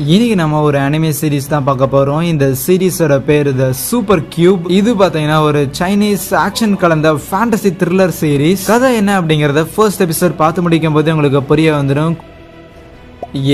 இன்னைக்கு நம்ம ஒரு அனிமே சீரிஸ் தான் பார்க்க போறோம். இந்த சீரிஸோட பேரு தி சூப்பர் கியூப். இது பாத்தீங்கன்னா ஒரு சைனீஸ் ஆக்ஷன் கலந்த ஃபேண்டசி த்ரில்லர் சீரிஸ். கதை என்ன அப்படிங்கறத ஃபர்ஸ்ட் எபிசோட் பார்த்து முடிக்கும் போது உங்களுக்கு புரிய வந்துடும்.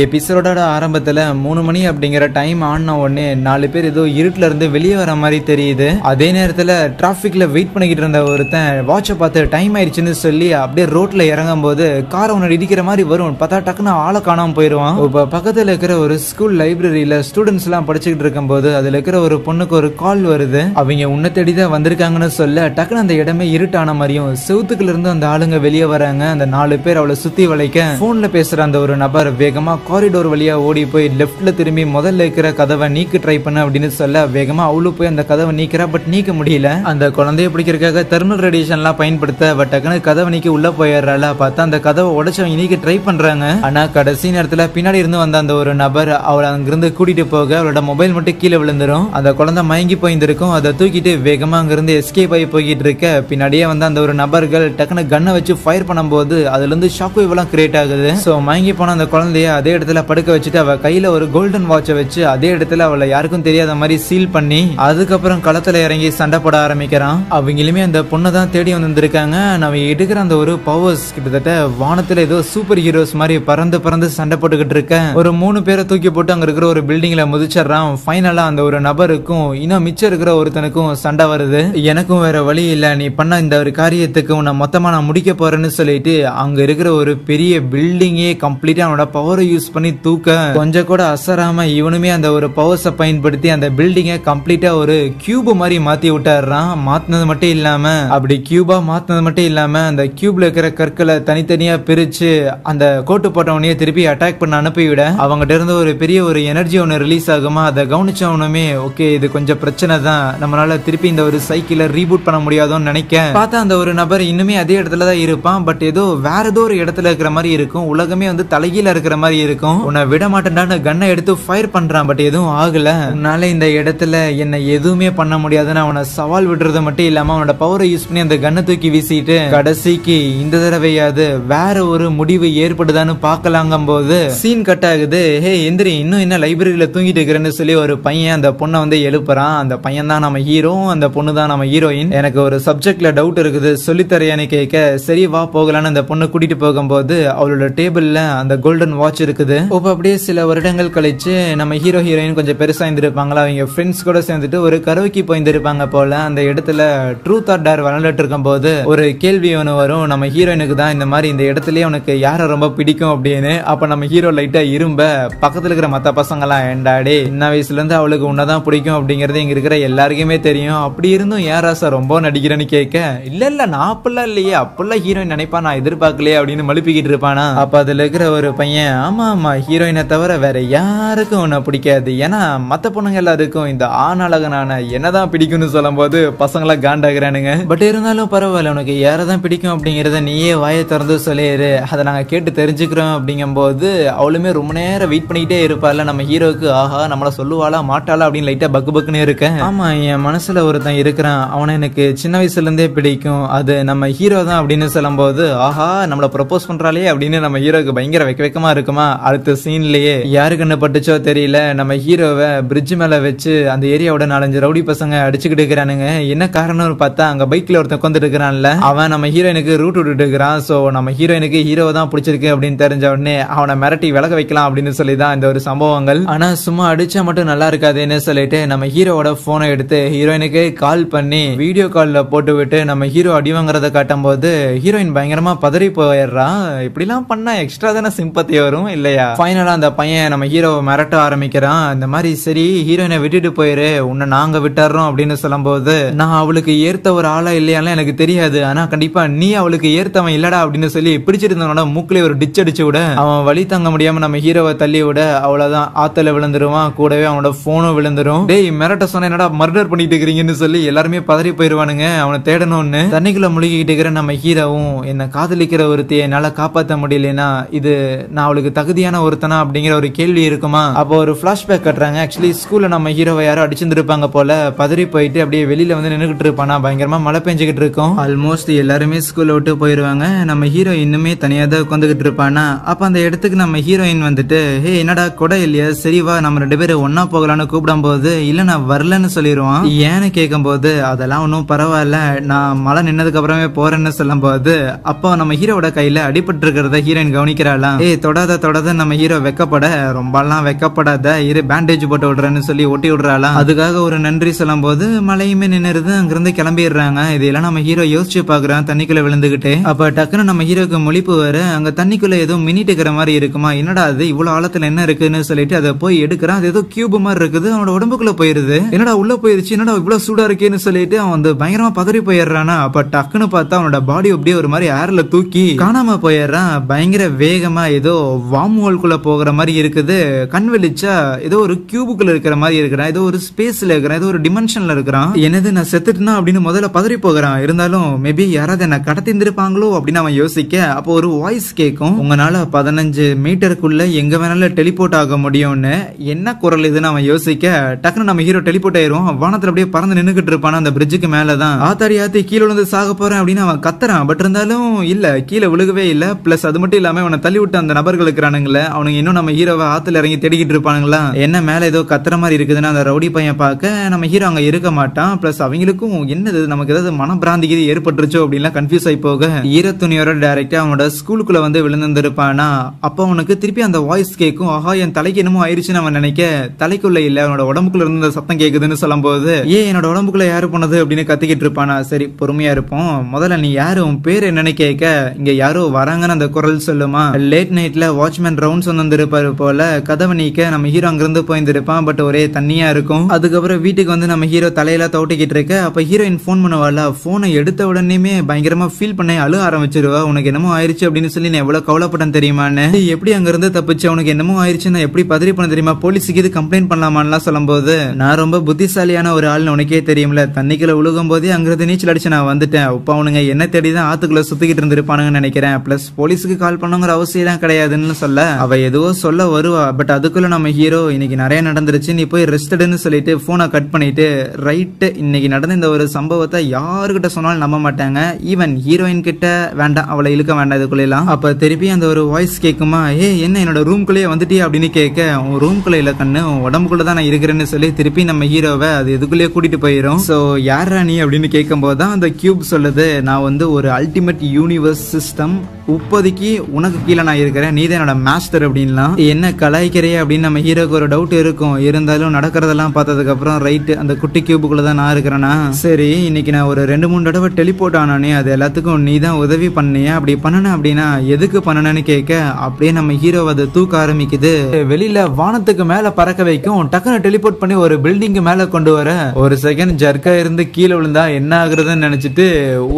எபிசோடோட ஆரம்பத்துல 3 மணி அப்படிங்கிற டைம் ஆன உடனே 4 பேர் ஏதோ இருட்டுல இருந்து வெளியே வர மாதிரி தெரியுது. அதே நேரத்துல டிராபிக்ல வெயிட் பண்ணிக்கிட்டு இருந்த ஒருத்தன் வாட்சை பார்த்து டைம் ஆயிடுச்சுன்னு சொல்லி அப்படியே ரோட்ல இறங்கும் போது காரை ஒன்னு இடிக்கிற மாதிரி வரும். பார்த்தா டக்குன்னு ஆளை காணாம போயிருவான். இப்ப பக்கத்துல இருக்கிற ஒரு ஸ்கூல் லைப்ரரியில ஸ்டூடெண்ட்ஸ் எல்லாம் படிச்சுக்கிட்டு இருக்கும் போது அதுல இருக்கிற ஒரு பொண்ணுக்கு ஒரு கால் வருது. அவங்க உன்னை தேடிதான் வந்திருக்காங்கன்னு சொல்ல டக்குன்னு அந்த இடமே இருட்டான மாதிரியும் செவுத்துக்குள்ள இருந்து அந்த ஆளுங்க வெளியே வராங்க. அந்த 4 பேர் அவளை சுத்தி வளைக்க போன்ல பேசுற அந்த ஒரு நபர் வேகமா காரிடோர் வழியா ஓடி போய் லெஃப்ட்ல திரும்பி முதல்ல இருக்கிற கதவை நீக்க ட்ரை பண்ண அப்படின்னு சொல்ல வேகமா அவளு போய் அந்த கதவை நீக்கிறா. பட் நீக்க முடியல. அந்த குழந்தைய பிடிக்கிறதுக்காக தெர்மல் ரேடியேஷன் எல்லாம் பயன்படுத்த பட் டக்குனு கதவை நீக்கி உள்ள போயிடுறாளா. பார்த்தா அந்த கதவை உடைச்சவங்க நீக்க ட்ரை பண்றாங்க. ஆனா கடைசி நேரத்துல பின்னாடி இருந்து வந்த அந்த ஒரு நபர் அவளை அங்கிருந்து கூட்டிட்டு போக அவளோட மொபைல் மட்டும் கீழே விழுந்துரும். அந்த குழந்தை மயங்கி போயிருந்திருக்கும். அதை தூக்கிட்டு வேகமா அங்கிருந்து எஸ்கேப் ஆகி போய்கிட்டு இருக்க பின்னாடியே வந்து அந்த ஒரு நபர்கள் டக்குனு கண்ணை வச்சு ஃபயர் பண்ணும்போது அதுல இருந்து ஷாக் வேவ் எல்லாம் கிரியேட் ஆகுது. சோ மயங்கி போன அந்த குழந்தைய அதே இடத்துல படுக்க வச்சுட்டு அவ கையில ஒரு கோல்டன் வாட்சை வச்சு அதே இடத்துல அவளை யாருக்கும் தெரியாத மாதிரி சீல் பண்ணி அதுக்கப்புறம் களத்துல இறங்கி சண்டை போட ஆரம்பிக்கிறான். அவங்களுமே அந்த பொண்ணை தான் தேடி வந்திருக்காங்க. அவங்க எடுக்கிற அந்த ஒரு பவர்ஸ் கிட்டத்தட்ட வானத்துல ஏதோ சூப்பர் ஹீரோஸ் மாதிரி பறந்து பறந்து சண்டை போட்டுக்கிட்டு இருக்க ஒரு 3 பேரை தூக்கி போட்டு அங்க இருக்கிற ஒரு பில்டிங்ல முதிச்சிடறான். ஃபைனலா அந்த ஒரு நபருக்கும் இன்னும் மிச்சம் இருக்கிற ஒருத்தனுக்கும் சண்டை வருது. எனக்கும் வேற வழி இல்ல, நீ பண்ண இந்த ஒரு காரியத்துக்கு உன்னை மொத்தமா நான் முடிக்க போறேன்னு சொல்லிட்டு அங்க இருக்கிற ஒரு பெரிய பில்டிங்கே கம்ப்ளீட்டா அவனோட பவரை யூஸ் பண்ணி தூக்க கொஞ்சம் கூட அசராம இவனுமே அந்த ஒரு பவர்ஸை பயன்படுத்தி அந்த பில்டிங்கை கம்ப்ளீட்டா ஒரு கியூப் மாதிரி மாத்தி விட்டாடுறான். மாத்தினது மட்டும் இல்லாம அப்படி கியூபா மாத்தினது மட்டும் இல்லாம அந்த கியூப்ல இருக்கிற கற்களை தனித்தனியா பிரிச்சு அந்த கோட்டு போட்டவனையே திருப்பி அட்டாக் பண்ண அனுப்பிவிட அவங்ககிட்ட இருந்து ஒரு பெரிய ஒரு எனர்ஜி ஒன்னு ரிலீஸ் ஆகுமா. அதை கவனிச்சவனுமே ஓகே இது கொஞ்சம் பிரச்சனை தான், நம்மளால திருப்பி இந்த ஒரு சைக்கிளை ரீபூட் பண்ண முடியாதோன்னு நினைக்க பார்த்தா அந்த ஒரு நபர் இன்னுமே அதே இடத்துல தான் இருப்பான். பட் ஏதோ வேற ஏதோ ஒரு இடத்துல இருக்கிற மாதிரி இருக்கும். உலகமே வந்து தலைகீழ இருக்கிற மாதிரி இருக்கும். உன்னை விட மாட்டேன்டான்னு கண்ணை எடுத்து ஃபயர் பண்றான். பட் எதுவும் ஆகல. உன்னால இந்த இடத்துல என்ன எதுவுமே பண்ண முடியாதுன்னு அவனை சவால் விடுறது மட்டும் இல்லாம அவனோட பவரை யூஸ் பண்ணி அந்த கண்ணை தூக்கி வீசிட்டு கடைசிக்கு இந்த தடவையாவது வேற ஒரு முடிவு ஏற்படுதான்னு பாக்கலாங்கும் போது சீன் கட் ஆகுது. ஹே எந்திரி, இன்னும் என்ன லைப்ரரியில தூங்கிட்டு இருக்கிறேன்னு சொல்லி ஒரு பையன் அந்த பொண்ணை வந்து எழுப்புறான். அந்த பையன் தான் நம்ம ஹீரோ, அந்த பொண்ணு தான் நம்ம ஹீரோயின். எனக்கு ஒரு சப்ஜெக்ட்ல டவுட் இருக்குது, சொல்லித்தரையான்னு கேட்க சரி வா போகலான்னு அந்த பொண்ணு கூட்டிட்டு போகும்போது அவளோட டேபிள்ல அந்த கோல்டன் வாட்ச் இருக்குது. அப்படியே சில வருடங்கள் கழிச்சு நம்ம ஹீரோ ஹீரோயின் கொஞ்சம் பெருசா இருந்திருப்பாங்களா. அவங்க ஃப்ரெண்ட்ஸ் கூட சேர்ந்துட்டு ஒரு கரோக்கி போயிருந்திருப்பாங்க போல. அந்த இடத்துல ட்ரூத் ஆர் டேர் விளையாட்டு இருக்கும் போது ஒரு கேள்வி ஒன்று வரும். நம்ம ஹீரோயினுக்கு தான் இந்த மாதிரி இந்த இடத்துலயே உனக்கு யாரை ரொம்ப பிடிக்கும் அப்படின்னு. அப்ப நம்ம ஹீரோ லைட்டா இரும்ப பக்கத்துல இருக்கிற மத்த பசங்க எல்லாம் ஏண்டாடே சின்ன வயசுல இருந்து அவளுக்கு உன்னதான் பிடிக்கும் அப்படிங்கறது இங்க இருக்கிற எல்லாருக்குமே தெரியும். அப்படி இருந்தும் யாராசா ரொம்ப நடிக்கிறேன்னு கேட்க இல்ல நான் அப்பெல்லாம் இல்லையே, அப்பெல்லாம் ஹீரோயின் நினைப்பா, நான் எதிர்பார்க்கலையே அப்படின்னு மழுப்பிக்கிட்டு இருப்பானா. அப்ப அதுல இருக்கிற ஒரு பையன் ஆமா ஆமா ஹீரோயினை தவிர வேற யாருக்கும் உன்னை பிடிக்காது, ஏன்னா மத்த பொண்ணுங்க எல்லாருக்கும் இந்த ஆணழகனான என்னதான் பிடிக்கும்னு சொல்லும் போது பசங்களா காண்டாகிறானுங்க. பட் இருந்தாலும் பரவாயில்ல, உனக்கு யாரதான் பிடிக்கும் அப்படிங்கறத நீயே வாயை திறந்து சொல்லிடு, அதை நாங்க கேட்டு தெரிஞ்சுக்கிறோம் அப்படிங்கும் போது அவளுமே ரொம்ப நேரம் வெயிட் பண்ணிக்கிட்டே இருப்பாள். நம்ம ஹீரோக்கு ஆஹா நம்மள சொல்லுவாளா மாட்டாளா அப்படின்னு லைட்டா பக்கு பக்குன்னு இருக்கேன். ஆமா என் மனசுல ஒருத்தன் இருக்கிறான், அவனை எனக்கு சின்ன வயசுல இருந்தே பிடிக்கும், அது நம்ம ஹீரோ தான் அப்படின்னு சொல்லும் போது ஆஹா நம்மள ப்ரப்போஸ் பண்றாளே அப்படின்னு நம்ம ஹீரோக்கு பயங்கர வெக்கமா இருக்குமா. அடுத்த சீன்லயே யாருக்கு என்ன பட்டுச்சோ தெரியல, நம்ம ஹீரோவை பிரிட்ஜ் மேல வச்சு அந்த ஏரியாவோட 4-5 ரவுடி பசங்க அடிச்சுக்கிட்டு இருக்கிறானுங்க. என்ன காரணம்னு பார்த்தா அங்க பைக்ல ஒருத்தன் உட்காந்துட்டு இருக்கிறான்ல, அவன் நம்ம ஹீரோயினுக்கு ரூட் விட்டுட்டு இருக்கிறான். சோ நம்ம ஹீரோயினுக்கு ஹீரோ தான் பிடிச்சிருக்கு அப்படின்னு தெரிஞ்ச உடனே அவனை மிரட்டி விலக வைக்கலாம் அப்படின்னு சொல்லிதான் இந்த ஒரு சம்பவங்கள். ஆனா சும்மா அடிச்சா மட்டும் நல்லா இருக்காதுன்னு சொல்லிட்டு நம்ம ஹீரோவோட போனை எடுத்து ஹீரோயினுக்கு கால் பண்ணி வீடியோ கால்ல போட்டு விட்டு நம்ம ஹீரோ அடிவாங்கிறத காட்டும் போது ஹீரோயின் பயங்கரமா பதறி போயிடுறான். இப்படிலாம் பண்ணா எக்ஸ்ட்ரா தானே சிம்பத்தி வரும் இல்லையா. ஃபைனலா அந்த பையன் நம்ம ஹீரோவை மிரட்ட ஆரம்பிக்கிறான். இந்த மாதிரி சரி ஹீரோயினை விட்டுட்டு போயிரு, உன்னை நாங்க விட்டுறோம் அப்படின்னு சொல்லும் போது நான் அவளுக்கு ஏற்ற ஒரு ஆளா இல்லையாலும் எனக்கு தெரியாது, ஆனா கண்டிப்பா நீ அவளுக்கு ஏற்றவன் இல்லடா அப்படின்னு சொல்லி பிடிச்சிருந்தவனோட மூக்கிலே ஒரு டிச் அடிச்சு விட அவன் வழி தங்க முடியாம நம்ம ஹீரோவை தள்ளி விட அவ்வளவுதான் ஆத்துல விழுந்துருவான். கூடவே அவனோட போனும் விழுந்துரும். டேய் மிரட்ட சொன்ன என்னடா மர்டர் பண்ணிட்டு இருக்கிறீங்கன்னு சொல்லி எல்லாருமே பதறி போயிருவானுங்க. அவனை தேடணும்னு தண்ணிக்குள்ள முழுகிட்டு இருக்கிற நம்ம ஹீரோவும் என்ன காதலிக்கிற ஒருத்தைய என்னால காப்பாற்ற முடியலன்னா இது நான் அவளுக்கு தகுதியான ஒருத்தனா அப்படிங்கிற ஒரு கேள்வி இருக்குமா. அப்போ ஒரு பிளாஷ்பேக் கட்டுறாங்க. ஆக்சுவலி ஸ்கூல்ல நம்ம ஹீரோவை யாரோ அடிச்சிருந்திருப்பாங்க போல. பதறி போயிட்டு அப்படியே வெளியில வந்து நின்னுகிட்டு இருப்பானா. பயங்கரமா மழை பெஞ்சுக்கிட்டு இருக்கும். ஆல்மோஸ்ட் எல்லாருமே ஸ்கூல்ல விட்டு போயிருவாங்க. நம்ம ஹீரோ இன்னுமே தனியா தான் உட்காந்துக்கிட்டு இருப்பானா. அப்ப அந்த இடத்துக்கு நம்ம ஹீரோயின் வந்துட்டு, ஹே என்னடா கொடை இல்லையா, சரி வா நம்ம 2 பேரும் ஒன்னா போகலான்னு கூப்பிடும் போது, இல்ல நான் வரலன்னு சொல்லிடுவான். ஏன்னு கேட்கும் போது, அதெல்லாம் ஒன்னும் பரவாயில்ல, நான் மழை நின்னதுக்கு அப்புறமே போறேன்னு சொல்லும் போது, அப்போ நம்ம ஹீரோட கையில அடிபட்டு இருக்கிறத ஹீரோயின் கவனிக்கிறாளாம். ஏய் தொடாத தொடாத நம்ம ஹீரோ வெக்கப்பட, ரொம்பலாம் வெக்கப்படாத இரு பேண்டேஜ் போட்டு விடுறேன்னு சொல்லி ஒட்டி விடுறாளாம். அதுக்காக ஒரு நன்றி சொல்லும் போது மழையுமே நின்னுருது. அங்கிருந்து கிளம்பிடுறாங்க. இதெல்லாம் நம்ம ஹீரோ யோசிச்சு பாக்குறான் தண்ணிக்குள்ள விழுந்துகிட்டு. அப்ப டக்குன்னு நம்ம ஹீரோக்கு முழிப்பு வர, அங்க தண்ணிக்குள்ள ஏதோ மினிட்டு இருக்கிற மாதிரி இருக்குமா. என்னடா அது இவ்வளவு ஆழத்துல என்ன இருக்குன்னு சொல்லிட்டு அதை போய் எடுக்கிறான். அது ஏதோ கியூப் மாதிரி இருக்குது. அவனோட உடம்புக்குள்ள போயிருது. என்னடா உள்ள போயிருச்சு, என்னடா இவ்வளவு சூடா இருக்கேன்னு சொல்லிட்டு அவன் வந்து பயங்கரமா பதறி போயிடுறானா. அப்ப டக்குன்னு பார்த்தா அவனோட பாடி அப்படியே ஒரு மாதிரி ஏர்ல தூக்கி காணாம போயிடுறான். பயங்கர வேகமா ஏதோ வார்ம் ஹோல்குள்ள போகிற மாதிரி இருக்குது. கண் வெளிச்சா ஏதோ ஒரு கியூபுக்குள்ள இருக்கிற மாதிரி இருக்கிறான். ஏதோ ஒரு ஸ்பேஸ்ல இருக்கிறான். ஏதோ ஒரு டிமென்ஷன்ல இருக்கிறான். என்னது நான் செத்துட்டுனா அப்படின்னு முதல்ல பதறி போகிறான். இருந்தாலும் மேபி யாராவது என்ன கடத்திருப்பாங்களோ அப்படின்னு அவன் யோசிக்க, அப்போ ஒரு வாய்ஸ் கேட்கும், உங்களால 15 மீட்டருக்குள்ள எங்க வேணாலும் டெலிபோர்ட் ஆக முடியும்னு. என்ன குரல் இதுன்னு அவன் யோசிக்க, டக்குன்னு நம்ம ஹீரோ டெலிபோர்ட் ஆயிரும். வானத்துல அப்படியே பறந்து நின்னுகிட்டு இருப்பான அந்த பிரிட்ஜுக்கு மேலதான். ஆத்தாடி ஆத்தி கீழே விழுந்து சாக போறேன் அப்படின்னு அவன் கத்துறான். பட் இருந்தாலும் இல்ல, கீழே விழுகவே இல்ல. பிளஸ் அது மட்டும் இல்லாம அவனை தள்ளி விட்டு அந்த நபர்கள் இருக்கிறானுங்களே, அவனுங்க இன்னும் நம்ம ஹீரோவை ஆத்துல இறங்கி தேடிக்கிட்டு இருப்பானுங்களா. என்ன மேல ஏதோ கத்துற மாதிரி இருக்குதுன்னு அந்த ரவுடி பையன் பார்க்க, நம்ம ஹீரோ அங்க இருக்க மாட்டான். பிளஸ் அவங்களுக்கும் என்னது நமக்கு ஏதாவது மனப்பிராந்திக்கு ஏற்பட்டுருச்சோ அப்படின்லாம் கன்ஃபியூஸ் ஆகி போக, ஈரத்துணியோட டைரக்டா அவனோட ஸ்கூலுக்குள்ள வந்து விழுந்திருப்பானா. அப்ப அவனுக்கு திருப்பி அந்த வாய்ஸ் கேட்கும். ஆஹா என் தலைக்கு என்னமோ ஆயிடுச்சுன்னு அவன் நினைக்க, தலைக்குள்ள இல்ல அவனோட உடம்புக்குள்ள இருந்து சத்தம் கேக்குதுன்னு சொல்லும் போது, ஏன் என்னோட உடம்புக்குள்ள யாரு போனது அப்படின்னு கத்திக்கிட்டு இருப்பானா. சரி பொறுமையா இருப்போம், முதல்ல நீ யாரு, உன் பேர் என்னன்னு கேட்க, இங்க யாரோ வராங்கன்னு அந்த குரல் சொல்லுமா. லேட் நைட்ல வாட்ச்மேன் ரவுண்ட்ஸ் வந்திருப்பாரு போல. கதவை நீக்க நம்ம ஹீரோ அங்கிருந்து போயிருந்திருப்பான். பட் ஒரே தண்ணியா இருக்கும். அதுக்கப்புறம் வீட்டுக்கு வந்து நம்ம ஹீரோ தலையில தோட்டிக்கிட்டு இருக்க, அப்ப ஹீரோயின் போன் பண்ணுவாள். போனை எடுத்த உடனே பயங்கரமா ஃபீல் பண்ண அழ ஆரம்பிச்சிருவா. உனக்கு என்னமோ ஆயிடுச்சு அப்படின்னு சொல்லி நான் எவ்வளவு கவலைப்பட்டேன் தெரியுமான்னு. எப்படி அங்க இருந்து தப்பிச்சு, உனக்கு என்னமோ ஆயிடுச்சு நான் எப்படி பதறி பண்ண தெரியுமா, போலீஸுக்கு இது கம்ப்ளைண்ட் பண்ணலாமான்லாம் சொல்லும் போது, நான் ரொம்ப புத்திசாலியான ஒரு ஆள்னு உனக்கே தெரியும்ல, தண்ணிக்குள்ள விழுகும் போதே அங்கிருந்து நீச்சல் அடிச்சு நான் வந்துட்டேன். அப்ப அவனுங்க என்ன தேடிதான் ஆத்துக்குள்ள சுத்திக்கிட்டு இருந்திருப்பானுங்கன்னு நினைக்கிறேன். பிளஸ் போலீஸுக்கு கால் பண்ணுங்கிற அவசியம் கிடையாதுன்னு சொல்ல, அவ எதுவோ சொல்ல வருவா. பட் அதுக்குள்ள நம்ம ஹீரோ, இன்னைக்கு நிறைய நடந்துருச்சு, நீ போய் ரெஸ்ட் எடுன்னு சொல்லிட்டு போனை கட் பண்ணிட்டு, ரைட் இன்னைக்கு நடந்த இந்த ஒரு சம்பவத்தை யாருகிட்ட சொன்னாலும் நம்ப மாட்டாங்க. ஈவன் ஹீரோயின் கிட்ட வேண்டாம், அவளை இழுக்க வேண்டாம் இதுக்குள்ளலாம். அப்ப திருப்பி அந்த ஒரு வாய்ஸ் கேக்குமா, ஏ என்ன என்னோட ரூம்குள்ளேயே வந்துட்டியா அப்படின்னு கேட்க, உன் ரூம்குள்ள இல்ல கண்ணு, உன் உடம்புக்குள்ளதான் நான் இருக்கிறேன்னு சொல்லி திருப்பி நம்ம ஹீரோவை அது இதுக்குள்ளேயே கூட்டிட்டு போயிரும். சோ யாரா நீ அப்படின்னு கேட்கும் போதுதான் அந்த கியூப் சொல்லுது, நான் வந்து ஒரு அல்டிமேட் யூனிவர்ஸ் சிஸ்டம், இப்போதைக்கு உனக்கு கீழே நான் இருக்கிறேன், நீ தான் என்னோட மாஸ்டர் அப்படின்லாம். என்ன கலாய்க்கிறையே அப்படின்னு நம்ம ஹீரோக்கு ஒரு டவுட் இருக்கும். இருந்தாலும் நடக்கிறதெல்லாம் பார்த்ததுக்கு அப்புறம் ரைட் அந்த குட்டி கியூபுக்குள்ள தான் நான் இருக்கிறேன்னா, சரி இன்னைக்கு நான் ஒரு 2-3 தடவை டெலிபோர்ட் ஆனானே, அது எல்லாத்துக்கும் நீ தான் உதவி பண்ணிய, அப்படி பண்ணன அப்படின்னா எதுக்கு பண்ணனு கேட்க, அப்படியே நம்ம ஹீரோ அதை தூக்க ஆரம்பிக்குது. வெளியில வானத்துக்கு மேல பறக்க வைக்கும். டக்குன்னு டெலிபோர்ட் பண்ணி ஒரு பில்டிங் மேல கொண்டு வர, ஒரு செகண்ட் ஜர்க்கா இருந்து கீழே விழுந்தா என்ன ஆகுறதுன்னு நினைச்சிட்டு,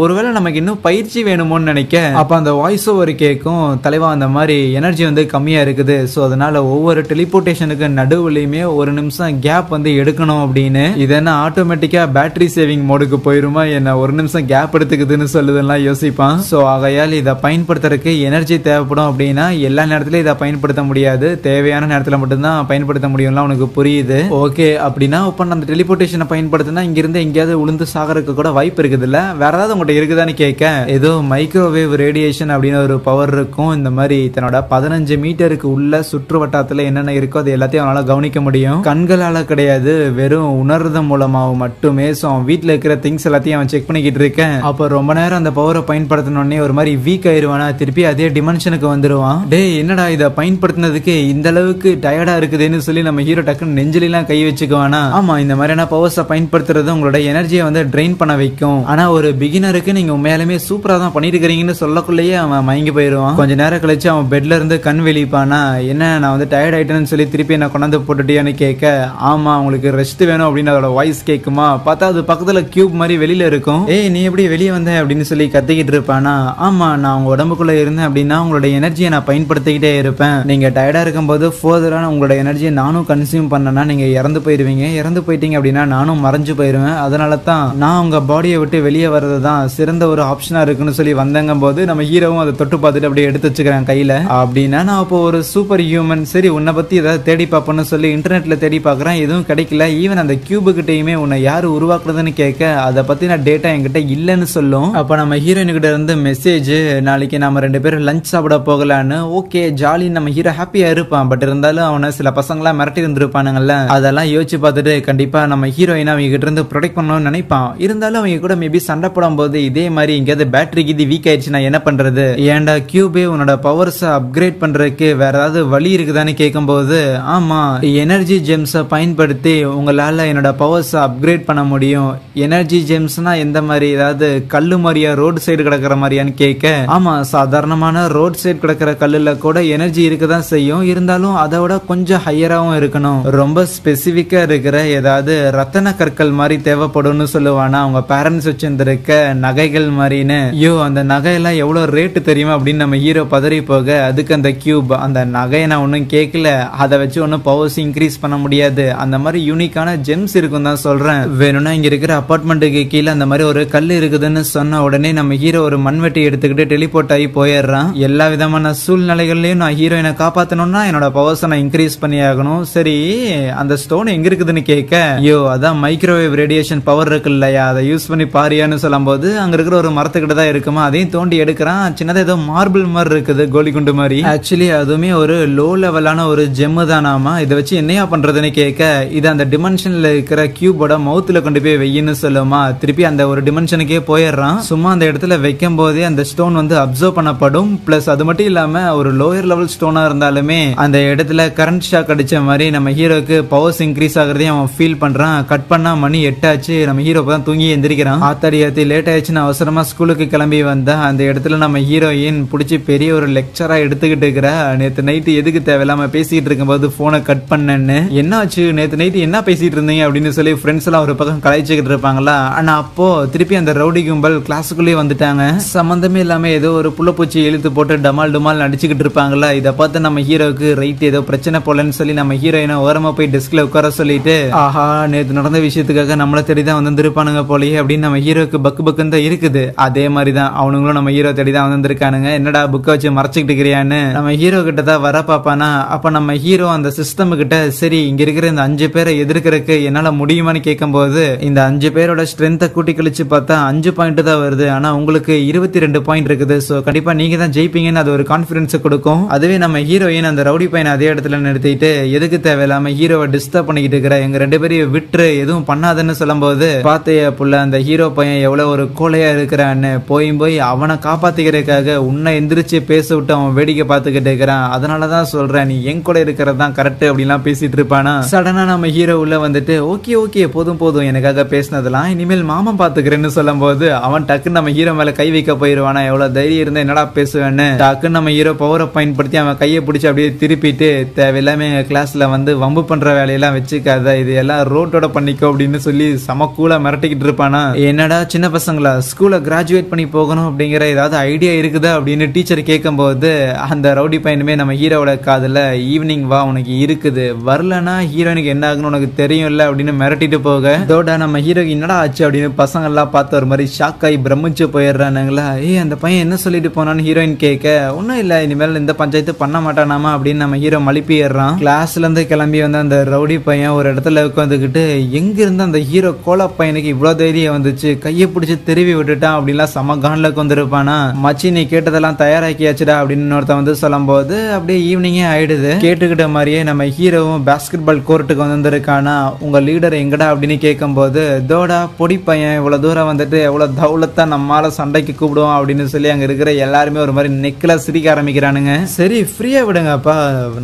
ஒருவேளை நமக்கு இன்னும் பயிற்சி வேணுமோன்னு நினைக்க, அப்ப அந்த வாய்ஸ் ஓவர் கேட்கும், தலைவா அந்த மாதிரி எனர்ஜி வந்து கம்மியா இருக்குது, சோ அதனால ஒவ்வொரு டெலிபோர்டேஷனுக்கு நடுவுலயுமே ஒரு நிமிஷம் கேப் வந்து எடுக்கணும் அப்படின்னு. இது என்ன ஆட்டோமேட்டிக்கா பேட்டரி சேவிங் மோடுக்கு போயிருமா என்ன, ஒரு நிமிஷம் கேப் எடுத்துக்குதுன்னு சொல்லுதெல்லாம் யோசிப்பான். சோ ஆகையால் இதை பயன்படுத்துறதுக்கு எனர்ஜி தேவைப்படும் அப்படின்னா எல்லா நேரத்திலும் இதை பயன்படுத்த முடியாது, தேவையான நேரத்துல மட்டும்தான் பயன்படுத்த முடியும்லாம் உனக்கு புரியுது. ஓகே அப்படின்னா இப்ப அந்த டெலிபோர்டேஷனை பயன்படுத்தினா இங்க இருந்து எங்கேயாவது விழுந்து சாகறதுக்கு கூட வாய்ப்பு இருக்குது இல்ல, வேற ஏதாவது உங்கள்கிட்ட இருக்குதான்னு கேட்க, ஏதோ மைக்ரோவேவ் ரேடியேஷன் அப்படின்னு ஒரு பவர் இருக்கும். இந்த மாதிரி தன்னோட 15 மீட்டருக்கு உள்ள சுற்று வட்டாரத்துல என்னென்ன இருக்கோ அது எல்லாத்தையும் அவனால கவனிக்க முடியும். கண்களால கிடையாது, வெறும் உணர்றது மூலமாவும் மட்டுமே. சோ வீட்டுல இருக்கிற திங்ஸ் எல்லாத்தையும் அவன் செக் பண்ணிக்கிட்டு இருக்கேன். அப்ப ரொம்ப நேரம் அந்த பவரை பயன்படுத்தினோடனே ஒரு மாதிரி வீக் ஆயிருவானா, திருப்பி அதே டிமென்ஷனுக்கு வந்துருவான். டேய் என்னடா இதை பயன்படுத்தினதுக்கு இந்த அளவுக்கு டயர்டா இருக்குதுன்னு சொல்லி நம்ம ஹீரோ டக்குன்னு நெஞ்சிலாம் கை வச்சுக்குவானா. ஆமா இந்த மாதிரியான பவர்ஸை பயன்படுத்துறது உங்களோட எனர்ஜியை வந்து ட்ரெயின் பண்ண வைக்கும். ஆனா ஒரு பிகினருக்கு நீங்க உண்மையாலுமே சூப்பரா தான் பண்ணிட்டு இருக்கீங்கன்னு சொல்லக்குள்ளேயே அவன் மயங்கி போயிருவான். கொஞ்ச நேரம் கழிச்சு அவன் பெட்ல இருந்து கண் வெளிப்பானா, என்ன நான் வந்து டயர்ட் ஆயிட்டேன்னு சொல்லி திருப்பி என்ன கொண்டாந்து போட்டுட்டியான்னு கேட்க, ஆமா உங்களுக்கு ரெஸ்ட் வேணும் அப்படின்னு அதோட வாய்ஸ் கேட்குமா. பார்த்தா அது பக்கத்துல கியூப் மாதிரி வெளியில இருக்கும். ஏய் நீ எப்படி வெளியே வந்த அப்படின்னு சொல்லி கத்திக்கிட்டு இருப்பானா. ஆமா நான் உங்க உடம்புக்குள்ள இருந்தேன் அப்படின்னா உங்களோட எனர்ஜியை நான் பயன்படுத்திக்கிட்டே இருப்பேன். நீங்க டயர்டா இருக்கும் போது ஃபர்தரான உங்களோட எனர்ஜியை நானும் கன்சியூம் பண்ணனா நீங்க இறந்து போயிருவீங்க. இறந்து போயிட்டீங்க அப்படின்னா நானும் மறைஞ்சு போயிருவேன். அதனால தான் நான் உங்க பாடியை விட்டு வெளியே வர்றது தான் சிறந்த ஒரு ஆப்ஷனா இருக்குன்னு சொல்லி வந்தங்கும் போது நம்ம ஹீரோவும் அதை தொட்டு பார்த்துட்டு அப்படியே எடுத்து வச்சுக்கிறேன் கையில. அப்படின்னா நான் இப்போ ஒரு சூப்பர் ஹியூமன். சரி உன்னை பத்தி ஏதாவது தேடி பார்ப்போம்னு சொல்லி இன்டர்நெட்ல தேடி பார்க்கறேன், எதுவும் கிடைக்கல. ஈவன் அந்த கியூபு கிட்டயுமே உன்னை யாரு உருவாக்குறதுன்னு கேட்க அதை பத்தின டேட்டா என்கிட்ட இல்லைன்னு சொல்லும். அப்ப நம்ம ஹீரோயின் கிட்ட இருந்து மெசேஜ், நாளைக்கு நம்ம 2 பேரும் லஞ்ச் சாப்பிட போகலான்னு. ஓகே ஜாலி, நம்ம ஹீரோ ஹாப்பியா இருப்பான். பட் இருந்தாலும் அவனை சில பசங்களாம் மிரட்டி இருந்திருப்பானுங்கல்ல, அதெல்லாம் யோசிச்சு பார்த்துட்டு கண்டிப்பா நம்ம ஹீரோயினை அவங்க கிட்ட இருந்து ப்ரொடெக்ட் பண்ணணும்னு நினைப்பான். இருந்தாலும் அவங்க கூட மேபி சண்டை போடும் போது இதே மாதிரி எங்கேயாவது பேட்டரி கீதி வீக் ஆயிடுச்சுன்னா என்ன பண்றது, ஏன்டா கியூபே உன்னோட பவர்ஸ் அப்கிரேட் பண்றதுக்கு வேற ஏதாவது வழி இருக்குதான்னு கேட்கும்போது, ஆமா எனர்ஜி ஜெம்ஸை பயன்படுத்தி உங்களால என்னோட பவர்ஸ் அப்கிரேட் பண்ண முடியும். எனர்ஜி ஜெம்ஸ்னா எந்த மாதிரி, ஏதாவது கல்லு மாதிரியா ரோடு சைடு கிடக்கிற மாதிரியான்னு கேட்க, ஆமா சாதாரணமான ரோட் சைடு கிடக்கிற கல்லுல கூட எனர்ஜி இருக்கதான் செய்யும், இருந்தாலும் அதை விட கொஞ்சம் ஹையராகவும் இருக்கணும். ரொம்ப ஸ்பெசிபிக்கா இருக்கிற ஏதாவது ரத்தன கற்கள் மாதிரி தேவைப்படும்னு சொல்லுவானா அவங்க பேரண்ட்ஸ் வச்சிருந்திருக்க நகைகள் மாதிரின்னு. ஐயோ அந்த நகையெல்லாம் எவ்வளவு ரேட்டு தெரியுமா அப்படின்னு நம்ம ஹீரோ பதறி போக, அதுக்கு அந்த கியூப், அந்த நகையை நான் ஒன்னும் கேட்கல, அதை வச்சு ஒன்னும் பவர்ஸ் இன்க்ரீஸ் பண்ண முடியாது, அந்த மாதிரி யூனிக்கான ஜெம்ஸ் இருக்கும் தான் சொல்றேன், வேணும்னா இங்க இருக்கிற அபார்ட்மெண்ட்டுக்கு கீழே அந்த மாதிரி ஒரு கல் இருக்குதுன்னு சொன்ன உடனே நம்ம ஹீரோ ஒரு மண்வெட்டி எடுத்துக்கிட்டு டெலிபோர்ட் ஆகி போயிடுறான். எல்லா விதமான சூழ்நிலைகள்லயும் நான் ஹீரோயினை காப்பாத்தணும்னா என்னோட பவர்ஸ் நான் இன்க்ரீஸ் பண்ணி ஆகணும். சரி அந்த ஸ்டோன் எங்க இருக்குதுன்னு கேட்க, ஐயோ அதான் மைக்ரோவேவ் ரேடியேஷன் பவர் இருக்கு இல்லையா, அதை யூஸ் பண்ணி பாரியான்னு சொல்லும் போது அங்க இருக்கிற ஒரு மரத்துக்கிட்ட தான் இருக்குமா, அதையும் தோண்டி எடுக்கிறான். சின்னதா ஏதோ மார்பிள் மாதிரி இருக்குது, கோலி குண்டு மாதிரி. ஆக்சுவலி அதுவுமே ஒரு லோ லெவலான ஒரு ஜெம்மு தானாமா, இதை வச்சு என்னையா பண்றதுன்னு கேட்க, இது அந்த டிமென்ஷன்ல இருக்கிற கியூபோட மவுத்துல கொண்டு போய் வெயின்னு சொல்லுமா. திருப்பி அந்த ஒரு டிமென்ஷனுக்கே போயிடுறான். சும்மா அந்த இடத்துல வைக்கும் போதே அந்த ஸ்டோன் வந்து அப்சர்வ் பண்ணப்படும். பிளஸ் அது மட்டும் இல்லாம ஒரு லோயர் லெவல் ஸ்டோனா இருந்தாலுமே அந்த இடத்துல கரண்ட் ஷாக் அடிச்ச மாதிரி நம்ம ஹீரோக்கு பவர்ஸ் இன்க்ரீஸ் ஆகுறதையும் அவன் ஃபீல் பண்றான். கட் பண்ணா மணி 8 ஆச்சு. நம்ம ஹீரோ தான் தூங்கி எந்திரிக்கிறான். ஆத்தாடி லேட் ஆயிடுச்சுன்னு அவசரமா ஸ்கூலுக்கு கிளம்பி வந்தா அந்த இடத்துல நம்ம ஹீரோயின் பிடிச்சி பெரிய ஒரு லெக்சரா எடுத்துக்கிட்டு இருக்கிற. நேத்து நைட்டு எதுக்கு தேவையில்லாம பேசிட்டு இருக்கும்போது போனை கட் பண்ணேன்னு, என்னாச்சு நேத்து நைட்டு என்ன பேசிட்டு இருந்தீங்க அப்படின்னு சொல்லி ஃப்ரெண்ட்ஸ் எல்லாம் ஒரு பக்கம் கலாய்ச்சிக்கிட்டு இருப்பாங்களா. ஆனா அப்போ திருப்பி அந்த ரவுடி கும்பல் கிளாஸுக்குள்ளே வந்துட்டாங்க. சம்பந்தமே இல்லாம ஏதோ ஒரு புள்ளப்பூச்சி இழுத்து போட்டு டமால் டுமால் நடிச்சுக்கிட்டு இருப்பாங்களா. இதை பார்த்து நம்ம ஹீரோக்கு ரைட் ஏதோ பிரச்சனை போலன்னு சொல்லி நம்ம ஹீரோயினை ஓரமா போய் டெஸ்க்ல உட்கார சொல்லிட்டு, ஆஹா நேத்து நடந்த விஷயத்துக்காக நம்மள தேடிதான் வந்திருப்பானுங்க போலயே அப்படின்னு நம்ம ஹீரோக்கு பக்கு பக்குன்னு தான் இருக்குது. அதே மாதிரிதான் அவனுங்களும் நம்ம ஹீரோ தேடிதான் வந்திருக்கானுங்க. என்னடா புக்கை வச்சு மறைச்சிக்கிட்டு இருக்கிறியான்னு நம்ம ஹீரோ கிட்ட தான் வர பாப்பானா. அப்ப நம்ம ஹீரோ அந்த சிஸ்டம் கிட்ட, சரி இங்க இருக்கிற இந்த 5 பேரை எதிர்க்கிறதுக்கு என்னால முடியுமான்னு கேட்கும் போது, இந்த 5 பேரோட ஸ்ட்ரென்த்தை கூட்டி கழிச்சு பார்த்தா 5 பாயிண்ட் தான் வருது, ஆனா உங்களுக்கு 22 பாயிண்ட் இருக்குது, சோ கண்டிப்பா நீங்க தான் ஜெயிப்பீங்கன்னு அது ஒரு கான்பிடன்ஸ் கொடுக்கும். அதுவே நம்ம ஹீரோயின் அந்த ரவுடி பையனை அதே இடத்துல நிறுத்திட்டு, எதுக்கு தேவையில்லாம ஹீரோவை டிஸ்டர்ப் பண்ணிக்கிட்டு இருக்கிற, எங்க 2 பேரையும் விட்டுரு எதுவும் பண்ணாதுன்னு சொல்லும் போது, பாத்தைய புள்ள அந்த ஹீரோ பையன் எவ்வளவு ஒரு கோலையா இருக்கிறான்னு, போய் அவனை காப்பாத்திக்கிறதுக்காக உன்னை எந்திரிச்சு பேச விட்டு அவன் வேடிக்கை பார்த்துக்கிட்டு இருக்கிறான். அதனாலதான் சொல்றேன் நீ என் கூட இருக்கிறது தான் கரெக்ட் அப்படிலாம் பேசிட்டு இருப்பானா. சடனா நம்ம ஹீரோ உள்ள வந்துட்டு, ஓகே ஓகே போதும் போதும் எனக்காக பேசினதெல்லாம், இனிமேல் மாமா பாத்துக்கிறேன்னு சொல்லும் போது அவன் டக்குன்னு நம்ம ஹீரோ மேல கை வைக்க போயிருவானா. எவ்வளவு தைரியம் இருந்தா என்னடா பேசுவேன்னு டக்குன்னு நம்ம ஹீரோ பவரை பயன்படுத்தி அவன் கையை பிடிச்சி அப்படியே திருப்பிட்டு, தேவையில்லாம எங்க கிளாஸ்ல வந்து வம்பு பண்ற வேலையெல்லாம் வச்சுக்காத, இது எல்லாம் ரோட்டோட பண்ணிக்கோ அப்படின்னு சொல்லி சம கூலா மிரட்டிக்கிட்டு இருப்பானா. என்னடா சின்ன பசங்களா ஸ்கூலை கிராஜுவேட் பண்ணி போகணும் அப்படிங்கிற ஏதாவது ஐடியா இருக்குதா அப்படின்னு டீச்சர் கேட்கும் போது, அந்த ரவுடி பையனுமே நம்ம ஹீரோவோட காதுல, ஈவினிங் வா உனக்கு இருக்குது, வரலன்னா ஹீரோனுக்கு என்ன ஆகுன்னு உனக்கு தெரியும்ல அப்படின்னு மிரட்டிட்டு போக, இதோட நம்ம ஹீரோக்கு என்னடா ஆச்சு அப்படின்னு பசங்க எல்லாம் பார்த்து ஒரு மாதிரி ஷாக் ஆகி பிரமிச்சு போயிடுறானுங்களா. அந்த பையன் என்ன சொல்லிட்டு போனான்னு ஹீரோயின் கேட்க, ஒன்னும் இல்ல இனிமேல் இந்த பஞ்சாயத்து பண்ண மாட்டானாமா அப்படின்னு நம்ம ஹீரோ மலிப்பிடுறான். கிளாஸ்ல இருந்து கிளம்பி வந்த அந்த ரவுடி பையன் ஒரு இடத்துல உட்காந்துக்கிட்டு, எங்க இருந்து அந்த ஹீரோ கோலா பையனுக்கு இவ்வளவு தைரியம் வந்துச்சு, கையை பிடிச்சி திருவி விட்டுட்டான் அப்படின்லாம் சம கான்ல வந்திருப்பானா. மச்சி நீ கேட்டதெல்லாம் தயாராக்கியாச்சுடா அப்படின்னு ஒருத்தன் வந்து சொல்லும் போது அப்படியே ஈவினிங்கே ஆயிடுது. கேட்டுக்கிட்ட மாதிரியே நம்ம ஹீரோவும் பாஸ்கெட் பால் கோர்ட்டுக்கு வந்திருக்கானா. உங்க லீடர் எங்கடா அப்படின்னு கேட்கும் போது, தோடா பொடி பையன் இவ்வளவு தூரம் வந்துட்டு எவ்வளவு தௌலத்தா நம்மால சண்டைக்கு கூப்பிடுவோம் அப்படின்னு சொல்லி அங்க இருக்கிற எல்லாருமே ஒரு மாதிரி நெக்ல சிரிக்க ஆரம்பிக்கிறானுங்க. சரி ஃப்ரீயா விடுங்கப்பா,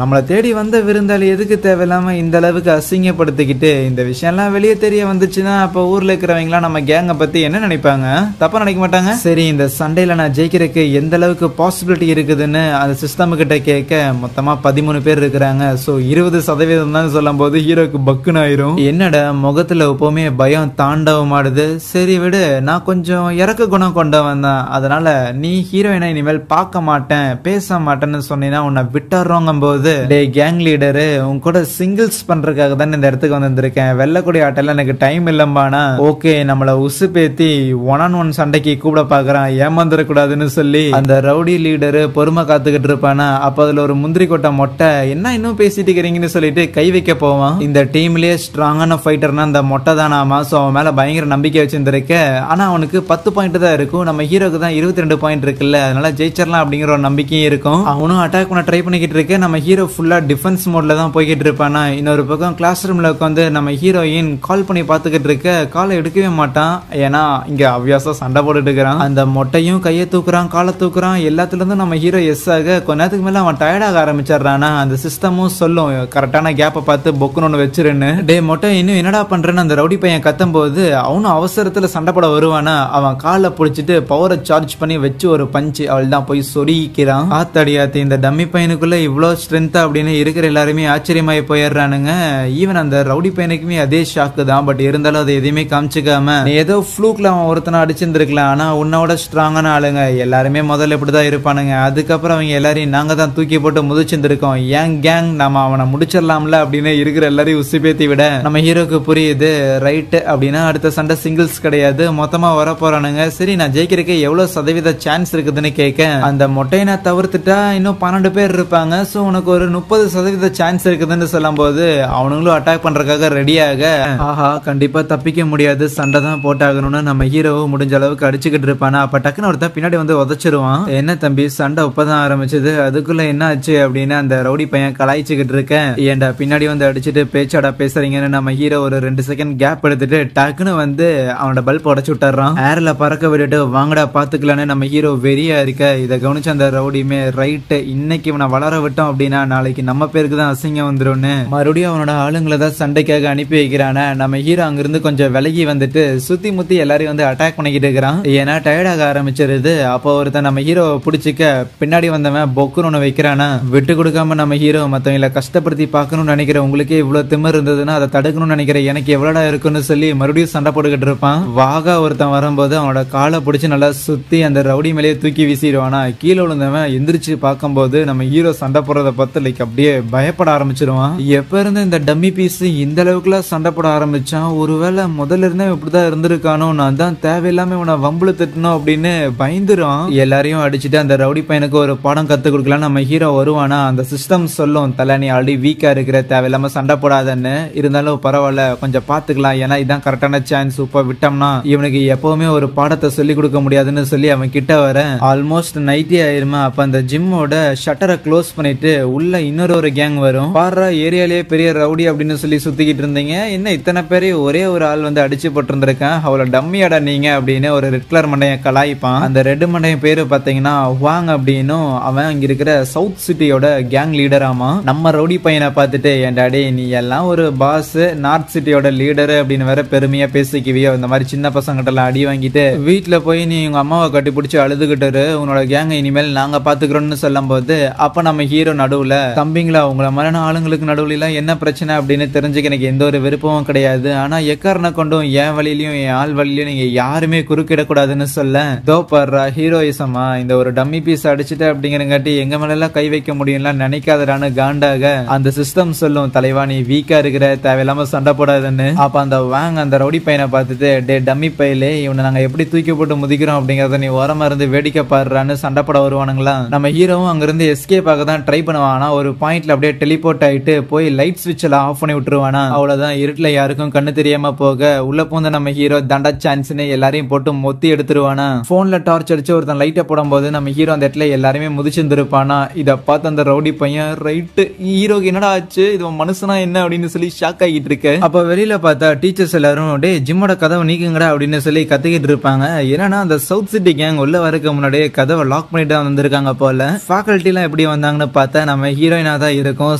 நம்மளை தேடி வந்த விருந்தாளி எதுக்கு தேவையில்லாம இந்த அளவுக்கு அசிங்கப்படுத்திக்கிட்டு, இந்த விஷயம்லாம் வெளியே தெரிய வந்துச்சுன்னா அப்ப ஊர்ல இருக்கிறவங்களாம் நம்ம கேங்க பத்தி என்ன நினைப்பாங்க, தப்பா நினைக்க மாட்டாங்க. சரி இந்த சண்டையில நான் ஜெயிக்கிறதுக்கு எந்த அளவுக்கு பாசிபிலிட்டி இருக்குதுன்னு அந்த சிஸ்டம் கிட்ட கேட்க, மொத்தமா 13 பேர் இருக்கிறாங்க, சோ 20% தான் சொல்லும் போது ஹீரோக்கு பக்குன்னு ஆயிரும். என்னடா முகத்துல எப்பவுமே பயம் தாண்டவம் ஆடுது, சரி விடு நான் கொஞ்சம் இறக்க குணம் கொண்டவன் தான், அதனால நீ ஹீரோயினை இனிமேல் பார்க்க மாட்டேன் பேச மாட்டேன்னு சொன்னீங்கன்னா உன்னை விட்டுறோங்கும் போது, டே கேங் லீடரு உன் கூட சிங்கிள்ஸ் பண்றதுக்காக தான் இந்த இடத்துக்கு வந்திருக்கேன், வெள்ளக்கூடிய ஆட்டெல்லாம் எனக்கு டைம் இல்லம்பானா. ஓகே நம்மள உசு பேத்தி 1-on-1 சண்டைக்கு கூட பாக்குறான், ஏமாந்துடக்கூடாதுன்னு சொல்லி சொல்லி அந்த ரவுடி லீடரு பொறுமை காத்துக்கிட்டு இருப்பானா. அப்ப அதுல ஒரு முந்திரி கொட்டை மொட்டை என்ன இன்னும் பேசிட்டு இருக்கிறீங்கன்னு சொல்லிட்டு கை வைக்க போவான். இந்த டீம்லயே ஸ்ட்ராங்கான ஃபைட்டர்னா அந்த மொட்டை தானாமா. சோ அவன் மேல பயங்கர நம்பிக்கை வச்சிருந்திருக்க. ஆனா அவனுக்கு 10 பாயிண்ட் தான் இருக்கும், நம்ம ஹீரோக்கு தான் 22 பாயிண்ட் இருக்குல்ல, அதனால ஜெயிச்சிடலாம் அப்படிங்கிற ஒரு நம்பிக்கையும் இருக்கும். அவனும் அட்டாக் பண்ண ட்ரை பண்ணிக்கிட்டு இருக்க. நம்ம ஹீரோ ஃபுல்லா டிஃபென்ஸ் மோட்ல தான் போய்கிட்டு இருப்பானா. இன்னொரு பக்கம் கிளாஸ் ரூம்ல உட்காந்து நம்ம ஹீரோயின் கால் பண்ணி பாத்துக்கிட்டு இருக்க. காலை எடுக்கவே மாட்டான், ஏன்னா இங்க அவ்வியாசம் சண்டை போட்டுட்டு இருக்கிறான். அந்த மொட்டையும் கையை தூக்குறான், காலை தூக்குறான். எல்லாத்துல இருந்தும் நம்ம ஹீரோ எஸ் ஆக கொஞ்ச நேரத்துக்கு மேல அவன் டயர்டாக ஆரம்பிச்சிடறானா. அந்த சிஸ்டமும் சொல்லும் கரெக்டான கேப்பை பார்த்து பொக்குன்னு ஒன்று வச்சிருன்னு. டே மொட்டை இன்னும் என்னடா பண்றேன்னு அந்த ரவுடி பையன் கத்தும் போது அவனும் அவசரத்துல சண்டை போட வருவானா. அவன் காலை பிடிச்சிட்டு பவரை சார்ஜ் பண்ணி வச்சு ஒரு பஞ்சு அவள் தான் போய் சொரிக்கிறான். ஆத்தடியாத்தி இந்த டம்மி பையனுக்குள்ள இவ்வளவு ஸ்ட்ரென்த் அப்படின்னு இருக்கிற எல்லாருமே ஆச்சரியமாயி போயிடுறானுங்க. ஈவன் அந்த ரவுடி பையனுக்குமே அதே ஷாக்கு தான். பட் இருந்தாலும் அதை எதையுமே காமிச்சுக்காம ஏதோ ஃப்ளூக்ல அவன் ஒருத்தனை அடிச்சிருந்திருக்கலாம், ஆனா உன்னோட ஸ்ட்ராங்கான ஆளுங்க எல்லாருமே முதல்ல இப்படிதான் இருப்பானுங்க. அதுக்கப்புறம் அவங்க எல்லாரையும் நாங்க தான் தூக்கி போட்டு முதிச்சிருந்திருக்கோம், ஏன் கேங் நம்ம அவனை முடிச்சிடலாம்ல அப்படின்னு இருக்கிற எல்லாரையும் உசி பேத்தி விட நம்ம ஹீரோக்கு புரியுது ரைட் அப்படின்னா அடுத்த சண்டை சிங்கிள்ஸ் கிடையாது, மொத்தமா வர போறானுங்க. சரி நான் ஜெயிக்கிறதுக்கு எவ்வளவு சதவீத சான்ஸ் இருக்குதுன்னு கேட்க அந்த மொட்டையை தவிர்த்துட்டா இன்னும் 12 பேர் இருப்பாங்க. சோ உனக்கு ஒரு 30% சான்ஸ் இருக்குதுன்னு சொல்லும் போது அவனுங்களும் அட்டாக் பண்றதுக்காக ரெடியாக ஆஹா கண்டிப்பா தப்பிக்க முடியாது, சண்டை தான் போட்டாகணும்னு நம்ம ஹீரோவை முடிஞ்ச அளவுக்கு அடிச்சுக்கிட்டு இருப்பானா. அப்ப டக்குன்னு ஒருத்தன் பின்னாடி வந்து உதச்சிருவான். என்ன தம்பி சண்டை இப்பதான் ஆரம்பிச்சது, அதுக்குள்ள என்ன ஆச்சு அப்படின்னு அந்த ரவுடி பையன் கலாய்ச்சிக்கிட்டு இருக்க. ஏன்டா பின்னாடி வந்து அடிச்சுட்டு பேச்சாடா பேசுறீங்கன்னு நம்ம ஹீரோ ஒரு 2 செகண்ட் கேப் எடுத்துட்டு டக்குன்னு வந்து அவனோட பல்ப் உடச்சு விட்டுறான். ஏர்ல பறக்க விட்டுட்டு வாங்கடா பாத்துக்கலான்னு நம்ம ஹீரோ வெறியா இருக்க. இதை கவனிச்ச அந்த ரவுடியுமே ரைட் இன்னைக்கு இவனை வளர விட்டோம் அப்படின்னா நாளைக்கு நம்ம பேருக்கு தான் அசிங்கம் வந்துரும்னு மறுபடியும் அவனோட ஆளுங்களை தான் சண்டைக்காக அனுப்பி வைக்கிறான. நம்ம ஹீரோ அங்கிருந்து கொஞ்சம் விலகி வந்துட்டு சுத்தி முத்தி எல்லாரையும் வந்து அட்டாக் பண்ணிக்கிட்டு இருக்கிறான். ஏன்னா டயர்டாக ஆரம்பிச்சிருது. அப்போ ஒருத்தன் நம்ம ஹீரோ பிடிச்சிக்க பின்னாடி வந்தவன் பொக்குன்னு ஒண்ணு வைக்கிறானா. விட்டு கொடுக்காம நம்ம ஹீரோ மத்தவங்களை கஷ்டப்படுத்தி பார்க்கணும்னு நினைக்கிற உங்களுக்கே இவ்வளவு திமிர் இருந்ததுன்னா அதை தடுக்கணும்னு நினைக்கிற எனக்கு எவ்வளோடா இருக்குன்னு சொல்லி மறுபடியும் சண்டை போட்டுக்கிட்டு இருப்பான். வாகா ஒருத்தன் வரும்போது அவனோட காலை பிடிச்சி நல்லா சுத்தி அந்த ரவுடி மேலேயே தூக்கி வீசிடுவானா. கீழே விழுந்தவன் எந்திரிச்சு பார்க்கும்போது நம்ம ஹீரோ சண்டை போடுறத பார்த்து லைக் அப்படியே பயப்பட ஆரம்பிச்சிருவான். எப்ப இருந்து இந்த டம்மி பீஸ் இந்த அளவுக்குலாம் சண்டை போட ஆரம்பிச்சான், ஒருவேளை முதல்ல இருந்தே இப்படிதான் இருந்திருக்கானோ, நான் தான் தேவையில்லாம இவனை வம்புல திட்டணும் அப்படின்னு பயந்துரும். எல்லாரையும் அடிச்சுட்டு அந்த ரவுடி பையனுக்கு ஒரு பாடம் கத்து கொடுக்கலாம் நம்ம ஹீரோ வருவானா. அந்த சிஸ்டம் சொல்லும் தலை நீ ஆல்ரெடி வீக்கா இருக்கிற, தேவையில்லாம சண்டை போடாதன்னு, இருந்தாலும் பரவாயில்ல கொஞ்சம் பாத்துக்கலாம், ஏன்னா இதான் கரெக்டான சான்ஸ், இப்ப விட்டோம்னா இவனுக்கு எப்பவுமே ஒரு பாடத்தை சொல்லி கொடுக்க முடியாதுன்னு சொல்லி அவன் கிட்ட வர ஆல்மோஸ்ட் நைட்டே ஆயிருமா. அப்ப அந்த ஜிம்மோட ஷட்டரை க்ளோஸ் பண்ணிட்டு உள்ள இன்னொரு கேங் வரும். பாரு ஏரியாலேயே பெரிய ரவுடி அப்படின்னு சொல்லி சுத்திக்கிட்டு இருந்தீங்க, என்ன இத்தனை பேரையும் ஒரே ஒரு ஆள் வந்து அடிச்சு போட்டிருந்திருக்கேன், அவ்வளவு டம்மியாடா நீங்க அப்படின்னு ஒரு ரெட் கலர் மண்டையை கலாய்ப்பான். அந்த ரெட் மண்டையன் பேரு பாத்தீங்கன்னா வாங் அப்படின்னும் அவன் இங்க இருக்கிற சவுத் சிட்டியோட கேங் லீடர் ஆமா. நம்ம ரவுடி பையனை பார்த்துட்டு என் டாடி நீ எல்லாம் ஒரு பாஸ், நார்த் சிட்டியோட லீடர் அப்படின்னு வேற பெருமையா பேசிக்குவியோ, இந்த மாதிரி சின்ன பசங்கிட்ட எல்லாம் அடி வாங்கிட்டு வீட்டுல போய் நீ உங்க அம்மாவை கட்டி பிடிச்சி அழுதுகிட்டு உன்னோட கேங்க இனிமேல் நாங்க பாத்துக்கிறோம்னு சொல்லும் போது அப்ப நம்ம ஹீரோ நடுவுல தம்பிங்களா உங்களை மரண ஆளுங்களுக்கு நடுவுல எல்லாம் என்ன பிரச்சனை அப்படின்னு தெரிஞ்சுக்க எனக்கு எந்த ஒரு விருப்பமும் கிடையாது, ஆனா எக்காரனை கொண்டும் என் வழியிலயும் என் ஆள் வழியிலயும் நீங்க யாருமே குறுக்கிடக்கூடாதுன்னு சொல்ல தோ பர்றா ஹீரோயிசமா இந்த ஒரு டம்மி பீஸ் அடிச்சுட்டு அப்படிங்கிறங்காட்டி எங்க மேல எல்லாம் கை வைக்க முடியும்லாம் நினைக்காதடான்னு காண்டாக அந்த சிஸ்டம் சொல்லும் தலைவா நீ வீக்கா இருக்கிற, தேவையில்லாம சண்டை போடாதுன்னு. அப்ப அந்த வாங் அந்த ரவுடி பையனை பார்த்துட்டு டே டம்மி பையிலே இவனை நாங்க எப்படி தூக்கி போட்டு முதிக்கிறோம் அப்படிங்கறத நீ ஓரமா இருந்து வேடிக்கை பாடுறான்னு சண்டை போட வருவானுங்களா. நம்ம ஹீரோவும் அங்கிருந்து எஸ்கேப் ஆக தான் ட்ரை பண்ணுவானா. ஒரு பாயிண்ட்ல அப்படியே டெலிபோர்ட் ஆயிட்டு போய் லைட் ஸ்விட்ச் எல்லாம் ஆஃப் பண்ணி விட்டுருவானா. அவ்வளவுதான் இருட்டுல யாருக்கும் கண்ணு தெரியாம போக உள்ள பூந்த நம்ம ஹீரோ தண்டா சான்ஸ்னு எல்லாரையும் போட்டு மொத்தி எடுத்துருவானா. போன்ல டார்ச் அடிச்சு ஒருத்தன் லைட்டை போடும் போது நம்ம ஹீரோ அந்த இடத்துல எல்லாருமே முதிச்சிருந்திருப்பானா. இதை பார்த்து அந்த ரவுடி பையன் ரைட் ஹீரோக்கு என்னடா ஆச்சு, இது மனுஷனா என்ன அப்படின்னு சொல்லி ஷாக் ஆகிட்டு இருக்கு. அப்ப வெளியில பார்த்தா டீச்சர்ஸ் எல்லாரும் டே ஜிம்மோட கதவை நீக்குங்கடா அப்படின்னு சொல்லி கத்திக்கிட்டு இருப்பாங்க. ஏன்னா அந்த சவுத் சிட்டி கேங் உள்ள வரக்கு முன்னாடியே கதவை லாக் பண்ணிட்டு வந்திருக்காங்க போல. ஃபேக்கல்ட்டி எல்லாம் எப்படி வந்தாங்கன்னு பார்த்தா நம்ம ஹீரோயினா தான் இருக்கும்.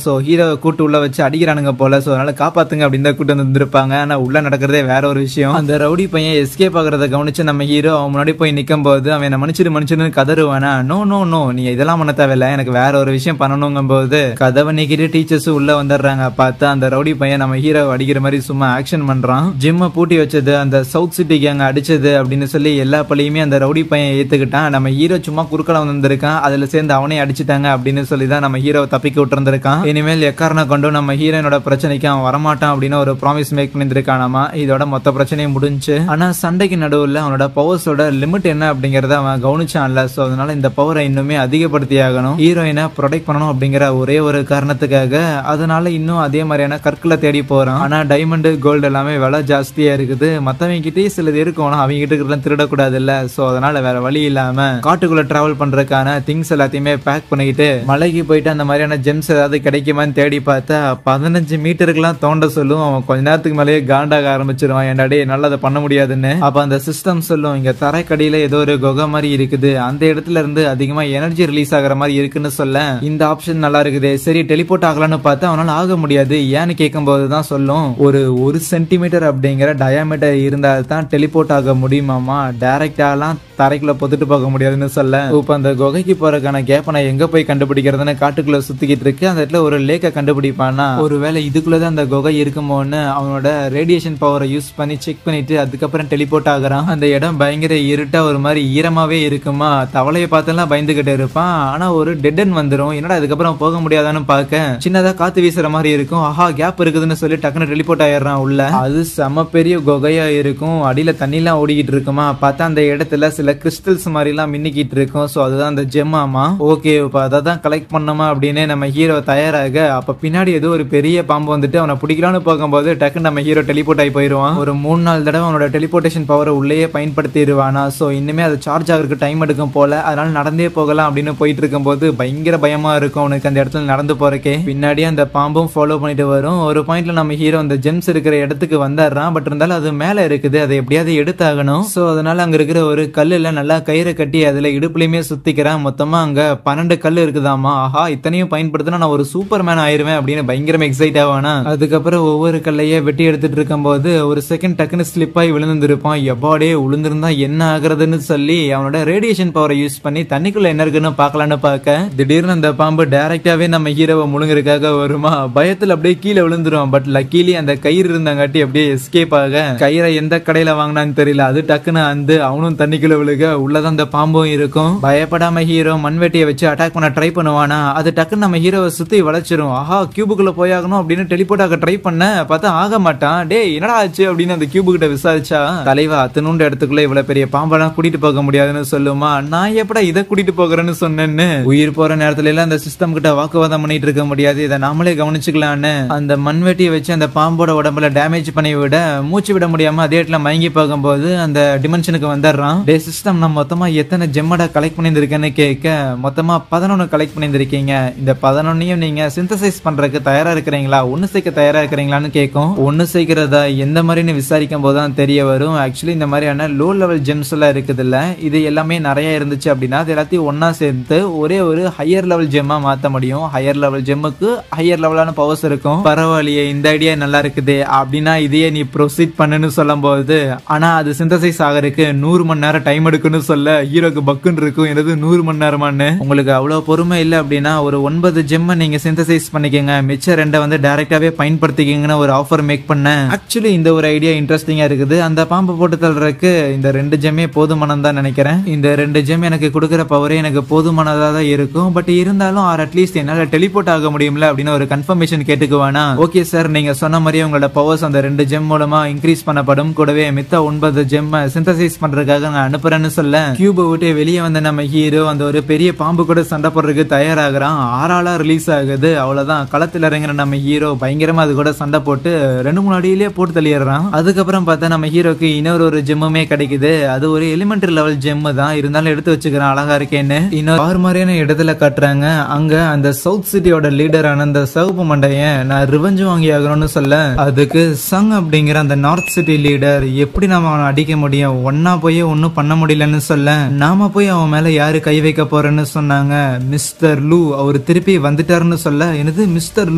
சோ ஹீரோவை கூட்டு உள்ள வச்சு அடிக்கிறானுங்க போல. சோ அதனால காப்பாத்துங்க அப்படின்னு தான் கூட்டு வந்திருப்பாங்க. ஆனா உள்ள நடக்கிறதே வேற ஒரு விஷயம். அந்த ரவுடி பையன் எஸ்கேப் ஆகுறத கவனிச்சு நம்ம ஹீரோ அவன் முன்னாடி போய் நிக்கும் போது அவன் மன்னிச்சிட்டு கதறுவானா. நோ நோ நோ நீ இதெல்லாம் பண்ண தேவையில்ல, எனக்கு வேற ஒரு விஷயம் பண்ணணுங்கும் போது கதவை நீக்கிட்டு டீச்சர்ஸ் உள்ள வந்துடுறாங்க. பார்த்தா அந்த ரவுடி பையன் நம்ம ஹீரோ அடிக்கிற மாதிரி சும்மா ஆக்ஷன் பண்றான். ஜிம்ம பூட்டி வச்சது அந்த சவுத் சிட்டி கேங் அடிச்சது அப்படின்னு சொல்லி எல்லா பழியுமே அந்த ரவுடி பையன் ஏத்துக்கிட்டான். நம்ம ஹீரோ சும்மா குறுக்கள வந்திருக்கான், அதுல சேர்ந்து அவனே அடிச்சுட்டாங்க அப்படின்னு சொல்லி தான் நம்ம ஹீரோவை தப்பிக்க விட்டுருந்திருக்கான். இனிமேல் எக்காரணம் கொண்டு நம்ம ஹீரோனோட பிரச்சனைக்கு அவன் வரமாட்டான் அப்படின்னு ஒரு ப்ராமிஸ் மேக் பண்ணிருக்கானாமா. இதோட மொத்த பிரச்சனையும் முடிஞ்சு. ஆனா சண்டைக்கு நடுவுல அவனோட பவர்ஸோட லிமிட் என்ன அப்படிங்கறத அவன் கவனிச்சான்ல. சோ அதனால இந்த பவரை இன்னுமே அதிகப்படுத்தி ஆகணும், ஹீரோயினை ப்ரொடெக்ட் பண்ணணும் அப்படிங்கிற ஒரே ஒரு காரணத்துக்காக. அதனால இன்னும் அதே மாதிரியான கற்களை தேடி போறான். ஆனா டைமண்ட் கோல்டு எல்லாமே விலை ஜாஸ்தியா இருக்குது. மத்தவங்க கிட்டே சிலது இருக்கும், ஆனா அவங்க கிட்ட இருக்கிறது திருடக்கூடாது இல்ல. சோ அதனால வேற வழி இல்லாம காட்டுக்குள்ள டிராவல் பண்றதுக்கான திங்ஸ் எல்லாத்தையுமே பேக் பண்ணிக்கிட்டு மலைக்கு போயிட்டு அந்த மாதிரியான ஜெம்ஸ் ஏதாவது கிடைக்குமான்னு தேடி பார்த்தா 15 மீட்டருக்குலாம் தோண்ட சொல்லும். அவன் கொஞ்ச நேரத்துக்கு மேலேயே காண்டாக ஆரம்பிச்சிருவான், என்னடே நல்லா அதை பண்ண முடியாதுன்னு. அப்ப அந்த சிஸ்டம் சொல்லும், இங்க தரைக்கடியில ஏதோ ஒரு குகை மாதிரி இருக்குது, அந்த இடத்துல இருந்து அதிகமா எனர்ஜி ரிலீஸ் ஆகிற மாதிரி இருக்குன்னு சொல்ல இந்த ஆப்ஷன் நல்லா இருக்குது. சரி டெலிபோர்ட் ஆகலான்னு பார்த்தா அவனால ஆக முடியாது. ஏன்னு கேட்கும் போதுதான் சொல்லும், ஒரு 1 சென்டிமீட்டர் அப்படிங்கிற டயாமீட்டர் இருந்தால் தான் டெலிபோர்ட் ஆக முடியுமாமா, டைரக்டாலாம் தரைக்குள்ள பொத்துட்டு போக முடியாதுன்னு சொல்ல. இப்ப அந்த குகைக்கு போறதுக்கான கேப்ப நான் எங்க போய் கண்டுபிடிக்கிறதுன்னு காட்டுக்குள்ள சுத்திக்கிட்டு இருக்கு. அந்த இடத்துல ஒரு லேக்க கண்டுபிடிப்பானா, ஒருவேளை இதுக்குள்ளதான் அந்த குகை இருக்குமோன்னு அவனோட ரேடியேஷன் பவரை யூஸ் பண்ணி செக் பண்ணிட்டு அதுக்கப்புறம் டெலிபோர்ட் ஆகுறான். அந்த இடம் பயங்கர இருட்டா ஒரு மாதிரி ஈரமாவே இருக்குமா. தவளையை பார்த்தெல்லாம் பயந்துகிட்டு இருப்பான். ஆனா ஒரு டெட் எண்ட் வந்துடும், என்னடா அதுக்கப்புறம் போக முடியாதான்னு பார்க்க சின்னதா காத்து வீசுற மாதிரி இருக்கும். ஆஹா கேப் இருக்குதுன்னு சொல்லி டக்குன்னு டெலிபோர்ட் ஆயிடுறான் உள்ள. அது செம பெரிய குகையா இருக்கும், அடியில தண்ணி எல்லாம் ஓடிக்கிட்டு இருக்குமா. பார்த்தா அந்த இடத்துல சில கிறிஸ்டல்ஸ் மாதிரி எல்லாம் மின்னிக்கிட்டு இருக்கும். சோ அதுதான் அந்த ஜெம்மாமா. ஓகே இப்ப அதான் கலெக்ட் பண்ணணுமா அப்படின்னு நம்ம ஹீரோ தயாராக, அப்ப பின்னாடி ஏதோ ஒரு பெரிய பாம்பு வந்துட்டு அவனை பிடிக்கலான்னு போகும்போது டக்குன்னு நம்ம ஹீரோ டெலிபோர்ட் ஆகி போயிருவான். ஒரு 3-4 தடவை அவனோட டெலிபோர்டேஷன் பவரை உள்ளேயே பயன்படுத்திடுவானா. சோ இன்னுமே அது சார்ஜ் ஆகிறதுக்கு டைம் எடுக்கும் போல, அதனால நடந்தே போகலாம் அப்படின்னு போயிட்டு இருக்கும் போது பயங்கர பயமா இருக்கும் அவனுக்கு அந்த இடத்துல நடந்து போறக்கே. பின்னாடி அந்த பாம்பும் ஃபாலோ பண்ணிட்டு வரும். ஒரு பாயிண்ட்ல நம்ம ஹீரோ அந்த ஜெம்ஸ் இருக்கிற இடத்துக்கு வந்துடுறான். பட் இருந்தாலும் அது மேல இருக்குது, அதை எப்படியாவது எடுத்தாகணும். சோ அதனால அங்க இருக்கிற ஒரு கல்லுல நல்லா கயிறை கட்டி அதுல இடுப்புலயுமே சுத்திக்கிறான். மொத்தமா அங்க 12 கல் இருக்குதாமா. ஆஹா இத்தனையும் பயன்படுத்தினா நான் ஒரு சூப்பர் மேன் ஆயிருவேன் அப்படின்னு பயங்கரமா எக்ஸைட் ஆவானா. அதுக்கப்புறம் ஒவ்வொரு கல்லையே வெட்டி எடுத்துட்டு இருக்கும் போது ஒரு செகண்ட் டக்குன்னு ஸ்லிப் ஆகி விழுந்திருப்பான். எப்பாடே விழுந்திருந்தா என்ன ஆகுறதுன்னு சொல்லி அவனோட ரேடியேஷன் பவரை யூஸ் பண்ணி தண்ணிக்குள்ள என்ன இருக்குன்னு பாக்கலான்னு பார்க்க திடீர்னு அந்த பாம்பு டைரக்டாவே நம்ம ஹீரோவை முழுங்குறதுக்காக வருமா. பயத்துல அப்படியே கீழே விழுந்துரும். பட் லக்கீலி அந்த கயிறு இருந்தாங்காட்டி அப்படியே எஸ்கேப் ஆக, கயிறை எந்த கடையில வாங்கினான்னு தெரியல, அது டக்குன்னு அந்த அவனும் தண்ணிக்குள்ள விழுக உள்ளதான் அந்த பாம்பும் இருக்கும். பயப்படாம ஹீரோ மண்வெட்டியை வச்சு அட்டாக் பண்ண ட்ரை பண்ணுவானா. அது டக்குன்னு நம்ம ஹீரோவை சுத்தி வளைச்சிரும். ஆஹா கியூபுக்குள்ள போயாகணும் அப்படின்னு டெலிபோர்ட் ஆக ட்ரை பண்ண பார்த்தா ஆக மாட்டான். டே என்னடா ஆச்சு அப்படின்னு அந்த கியூபு கிட்ட விசாரிச்சா, தலைவா அத்தனுண்டு இடத்துக்குள்ள இவ்வளவு பெரிய பாம்பெல்லாம் கூட்டிட்டு போக முடியாதுன்னு சொல்லுமா. நான் எப்படா இதை கூட்டிட்டு போகிறேன்னு சொன்னேன்னு உயிர் போற நேரத்துல எல்லாம் அந்த சிஸ்டம் கிட்ட வாக்குவாதம் பண்ணிட்டு இருக்க முடியாது, இதை நாமளே கவனிச்சுக்கலான்னு அந்த மண்வெட்டியை வச்சு அந்த பாம்போட உடம்புல டேமேஜ் பண்ணி விட மூச்சு விட முடியாம அதே இடத்துல மயங்கி போகும்போது அந்த டிமென்ஷனுக்கு வந்துடுறான். டே சிஸ்டம் நான் மொத்தமா எத்தனை ஜெம்மடா கலெக்ட் பண்ணியிருக்கேன்னு கேட்க, மொத்தமா 11 கலெக்ட் பண்ணியிருக்கீங்க, இந்த 11ஐயும் நீங்க சிந்தசைஸ் பண்றதுக்கு தயாரா இருக்கிறீங்களா, ஒன்னு சேர்க்க தயாரா இருக்கிறீங்களான்னு கேட்கும். ஒன்னு சேர்க்கிறதா எந்த மாதிரின்னு விசாரிக்கும் போதுதான் தெரிய வரும். ஆக்சுவலி இந்த மாதிரியான லோ லெவல் ஜெம்ஸ் எல்லாம் இருக்குது இல்ல, இது எல்லாமே நிறைய இருந்துச்சு அப்படின்னா அது எல்லாத்தையும் ஒன்னா சேர்த்து ஒரே ஒரு ஹையர் லெவல் ஜெம்மா மாத்த முடியும். ஹையர் லெவல் ஜெம்முக்கு ஹையர் லெவலான பவர்ஸ் இருக்கும். பரவாயில்லையே இந்த ஐடியா நல்லா இருக்குது அப்படின்னா இதையே நீ ப்ரொசீட் பண்ணுன்னு சொல்லும் போது, ஆனா அது சிந்தசைஸ் ஆகிறதுக்கு 100 மணி நேரம் டைம் எடுக்குன்னு சொல்ல ஹீரோக்கு பக்குன்னு இருக்கும். எனது 100 மணி நேரமானு. உங்களுக்கு அவ்வளவு பொறுமை இல்லை அப்படின்னா ஒரு 9 ஜெம்மை நீங்க சிந்தசைஸ் பண்ணிக்கங்க, மிச்ச 2 வந்து டைரக்டாவே பயன்படுத்திக்கங்கன்னு ஒரு ஆஃபர் மேக் பண்ணேன். ஆக்சுவலி இந்த ஒரு ஐடியா இன்ட்ரெஸ்டிங்கா இருக்குது. அந்த பாம்பு போட்டு தள்ளுறதுக்கு இந்த 2 ஜெம்மே போதுமானதா நினைக்கிறேன். இந்த 2 ஜெம் எனக்கு கொடுக்குற பவரே எனக்கு போதுமானதா தான் இருக்கும். பட் இருந்தாலும் ஆர் அட்லீஸ்ட் என்னால டெலிபோர்ட் ஆக முடியும்ல அப்படின்னு ஒரு கன்ஃபர்மேஷன் கேட்டுக்குவானா. ஓகே சார் நீங்க சொன்ன மாதிரியே உங்களோட பவர்ஸ் அந்த 2 ஜெம் மூலமா இன்க்ரீஸ் பண்ணப்படும், கூடவே மித்த 9 ஜெம் சிந்தசைஸ் பண்றதுக்காக நான் அனுப்புறேன்னு சொல்ல கியூபை விட்டு வெளியே வந்த நம்ம ஹீரோ அந்த ஒரு பெரிய பாம்பு கூட சண்டை போடுறதுக்கு தயாராகிறான். 6 ஆளா ரிலீஸ் ஆகுது. அவ்வளவுதான் களத்தில் இறங்குற நம்ம ஹீரோ பயங்கரமா அது கூட சண்டை போட்டு 2-3 அடியிலேயே போட்டு தள்ளிடுறான். அதுக்கப்புறம் பார்த்தா நம்ம ஹீரோக்கு இன்னொரு ஜெம்முமே கிடைக்குது. அது ஒரு எலிமெண்டரி லெவல் ஜெம் தான், இருந்தாலும் எடுத்து வச்சுக்கிறான் அழகா இருக்கேன்னு. இன்னொரு 6 மாதிரியான இடத்துல காட்டுறாங்க. அங்க அந்த சவுத் சிட்டியோட லீடரான அந்த சிவப்பு மண்டையன் நான் ரிவெஞ்ச் வாங்கி ஆகணும்னு சொல்ல, அதுக்கு சங் அப்படிங்கிற அந்த நார்த் சிட்டி லீடர் எப்படி நாம அவனை அடிக்க முடியும், ஒன்னா போய் ஒன்னும் பண்ண முடியலன்னு சொல்ல, நாம போய் அவன் மேல யாரு கை வைக்க போறேன்னு சொன்னாங்க. மிஸ்டர் லூ அவர் திருப்பி வந்துட்டாருன்னு சொல்ல, எனது மிஸ்டர்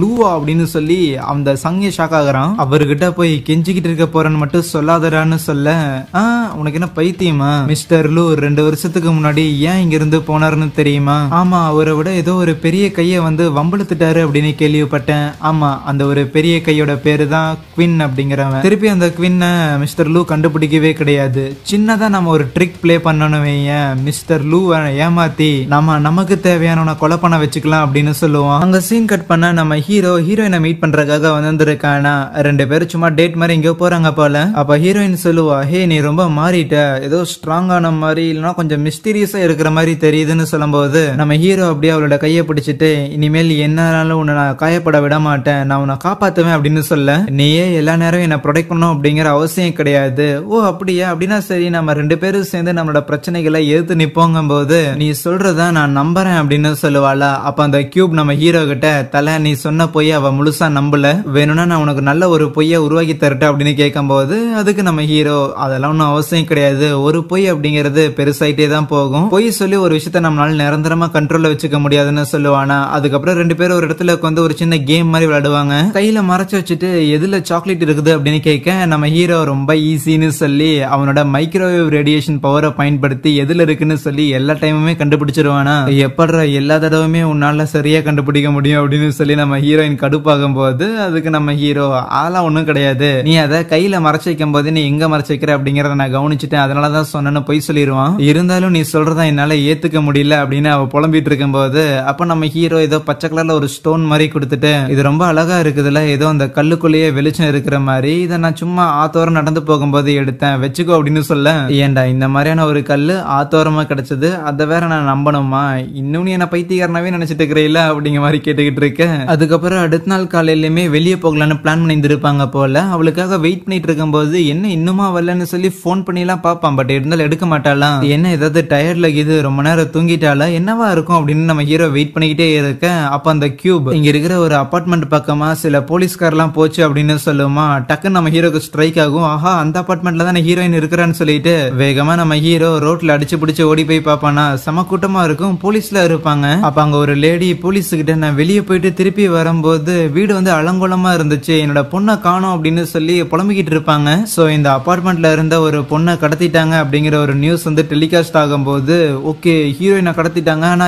லூவா அப்படின்னு சொல்லி அந்த சங்கே ஷாக் ஆகுறான். அவர்கிட்ட போய் கெஞ்சிக்கிட்டு இருக்க போறேன்னு மட்டும் சொல்லாதடான்னு சொல்ல, உனக்கு என்ன பைத்தியமா, மிஸ்டர் லூ 2 வருஷத்துக்கு முன்னாடி ஏன் இங்க இருந்து போனாருன்னு தெரியுமா, ஆமா அவரை விட ஏதோ ஒரு பெரிய கைய வந்து வம்பளுத்துட்டாரு அப்படின்னு கேள்விப்பட்டேன். ஆமா அந்த ஒரு பெரிய கையோட பேரு தான் குவின் அப்படிங்கிறவன். திருப்பி அந்த குவின்ன மிஸ்டர் லூ கண்டுபிடிக்கவே கிடையாது. சின்னதா நம்ம ஒரு ட்ரிக் ட்ரிக் பிளே பண்ணணும் வையன், மிஸ்டர் லூ ஏமாத்தி நமக்கு தேவையான கொலை பண்ண வச்சுக்கலாம் அப்படின்னு சொல்லுவான். அங்க சீன் கட் பண்ண நம்ம ஹீரோயினை மீட் பண்றதுக்காக வந்திருக்கானா. 2 பேரும் சும்மா டேட் மாதிரி எங்கேயோ போறாங்க போல. அப்ப ஹீரோயின் சொல்லுவா, ஹே நீ ரொம்ப மாறிட்ட, ஏதோ ஸ்ட்ராங்கான மாதிரி இல்லைன்னா கொஞ்சம் மிஸ்டீரியஸா இருக்கிற மாதிரி தெரியுதுன்னு சொல்லும்போது நம்ம ஹீரோ அப்படியே அவளோட கையை பிடிச்சிட்டு, இனிமேல் என்னாலும் உன்னை நான் காயப்பட விட மாட்டேன், நான் உன்னை காப்பாத்துவேன் அப்படின்னு சொல்ல, நீயே எல்லா நேரம் என்ன ப்ரொடெக்ட் பண்ணணும் அப்படிங்கிற அவசியம் கிடையாது. ஓ அப்படியா, அப்படின்னா சரி நம்ம 2 பேரும் சேர்ந்து நம்மளோட பிரச்சனைகளை எதிர்த்து நிப்போங்க போது நீ சொல்றதா நான் நம்புறேன் அப்படின்னு சொல்லுவாளா. அப்ப அந்த கியூப் நம்ம ஹீரோ கிட்ட, தலை நீ சொன்ன பொய்ய அவ முழுசா நம்பல, வேணும்னா நான் உனக்கு நல்ல ஒரு பொய்ய உருவாக்கி தரட்டேன் அப்படின்னு கேட்கும் போது அதுக்கு நம்ம ஹீரோ, அதெல்லாம் ஒன்னும் அவசியம் கிடையாது, ஒரு பொய் அப்படிங்கிறது பெருசாயிட்டே தான் போகும், பொய் சொல்லி ஒரு விஷயத்த நம்மளால நிரந்தரமா கண்ட்ரோல்ல வச்சுக்க முடியாதுன்னு சொல்லுவானா. அதுக்கப்புறம் 2 பேரும் ஒரு இடத்துல உட்காந்து ஒரு சின்ன கேம் மாதிரி விளையாடுவாங்க. கையில மறைச்சு வச்சுட்டு எதுல சாக்லேட் இருக்குது அப்படின்னு கேட்க நம்ம ஹீரோ ரொம்ப ஈஸின்னு சொல்லி அவனோட மைக்ரோவேவ் ரேடியேஷன் பவரை பயன்படுத்தி எதுல இருக்குன்னு சொல்லி எல்லா டைமுமே கண்டுபிடிச்சிருவானா. எப்படா எல்லா தடவுமே உன்னால சரியா கண்டுபிடிக்க முடியும் அப்படின்னு சொல்லி நம்ம ஹீரோயின் கடுப்பாகும் போது அதுக்கு நம்ம ஹீரோ, ஆளா ஒண்ணும் கிடையாது, நீ அதை கையில மறைச்சு வைக்கும் போது நீ எங்க மறைச்சு வைக்கிற அப்படிங்கறத நான் கவனிச்சுட்டேன், அதனாலதான் சொன்னேன்னு போய் சொல்லிடுவான். இருந்தாலும் நீ சொல்றதா என்னால ஏத்துக்க முடியல அப்படின்னு அவ புலம்பிட்டு இருக்கும் போது அப்ப நம்ம ஹீரோ ஏதோ பச்சை கலர்ல ஒரு ஸ்டோன் மாதிரி கொடுத்துட்டு, இது ரொம்ப அழகா இருக்குதுல, ஏதோ அந்த கல்லுக்குள்ளேயே வெளிச்சம் இருக்கிற மாதிரி, இதை நான் சும்மா ஆத்தோரம் நடந்து போகும்போது எடுத்தேன், வச்சுக்கோ அப்படின்னு சொல்ல, ஏண்டா இந்த மாதிரியான ஒரு கல்லு ஆத்தோரமா கிடைச்சது, அதை வேற நான் நம்பணுமா, இன்னும் என்ன பைத்தியக்காரனாவே நினைச்சிட்டு இருக்கிறீங்களா அப்படிங்கிற மாதிரி கேட்டுக்கிட்டு இருக்கேன். அதுக்கப்புறம் அடுத்த நாள் காலையிலுமே வெளியே போகலான்னு பிளான் பண்ணியிருந்திருப்பாங்க போல. அவளுக்காக வெயிட் பண்ணிட்டு இருக்கும் போது என்ன இன்னுமா வரலன்னு சொல்லி போன் பண்ணி எல்லாம் பாப்பான், பட் இருந்தாலும் எடுக்க மாட்டாளாம். என்ன ஏதாவது டயர்ட்ல இது ரொம்ப நேரம் தூங்கிட்டாளா என்னவா இருக்கும் அப்படின்னு நம்ம ஹீரோ வெயிட் பண்ணிக்கிட்டே இருக்க. அப்ப அந்த கியூப் இங்க இருக்கிற ஒரு அபார்ட்மெண்ட் பக்கமா சில போலீஸ்காரெல்லாம் போச்சு அப்படின்னு சொல்லுமா. டக்குன்னு நம்ம ஹீரோக்கு ஸ்ட்ரைக் ஆகும், ஆஹா அந்த அபார்ட்மெண்ட்ல தான் ஹீரோயின் இருக்கிறான்னு சொல்லிட்டு வேகமா நம்ம ஹீரோ ரோட்ல அடிச்சு பிடிச்சு ஓடி போய் பாப்பானா. சம கூட்டமா இருக்கும், போலீஸ்ல இருப்பாங்க. அப்ப அங்க ஒரு லேடி போலீஸ் கிட்ட, நான் வெளியே போயிட்டு திருப்பி வரும்போது வீடு வந்து அலங்கோலமா இருந்துச்சு, என்னோட பொண்ணை காணோம் அப்படின்னு சொல்லி புலம்பிக்கிட்டு இருப்பாங்க. சோ இந்த அபார்ட்மெண்ட்ல இருந்த ஒரு பொண்ணை கடத்திட்டாங்க அப்படிங்கிற ஒரு நியூஸ் வந்து டெலிகாஸ்ட் ஆகும் போது, ஓகே ஹீரோயினை கடத்திட்டாங்க, ஆனா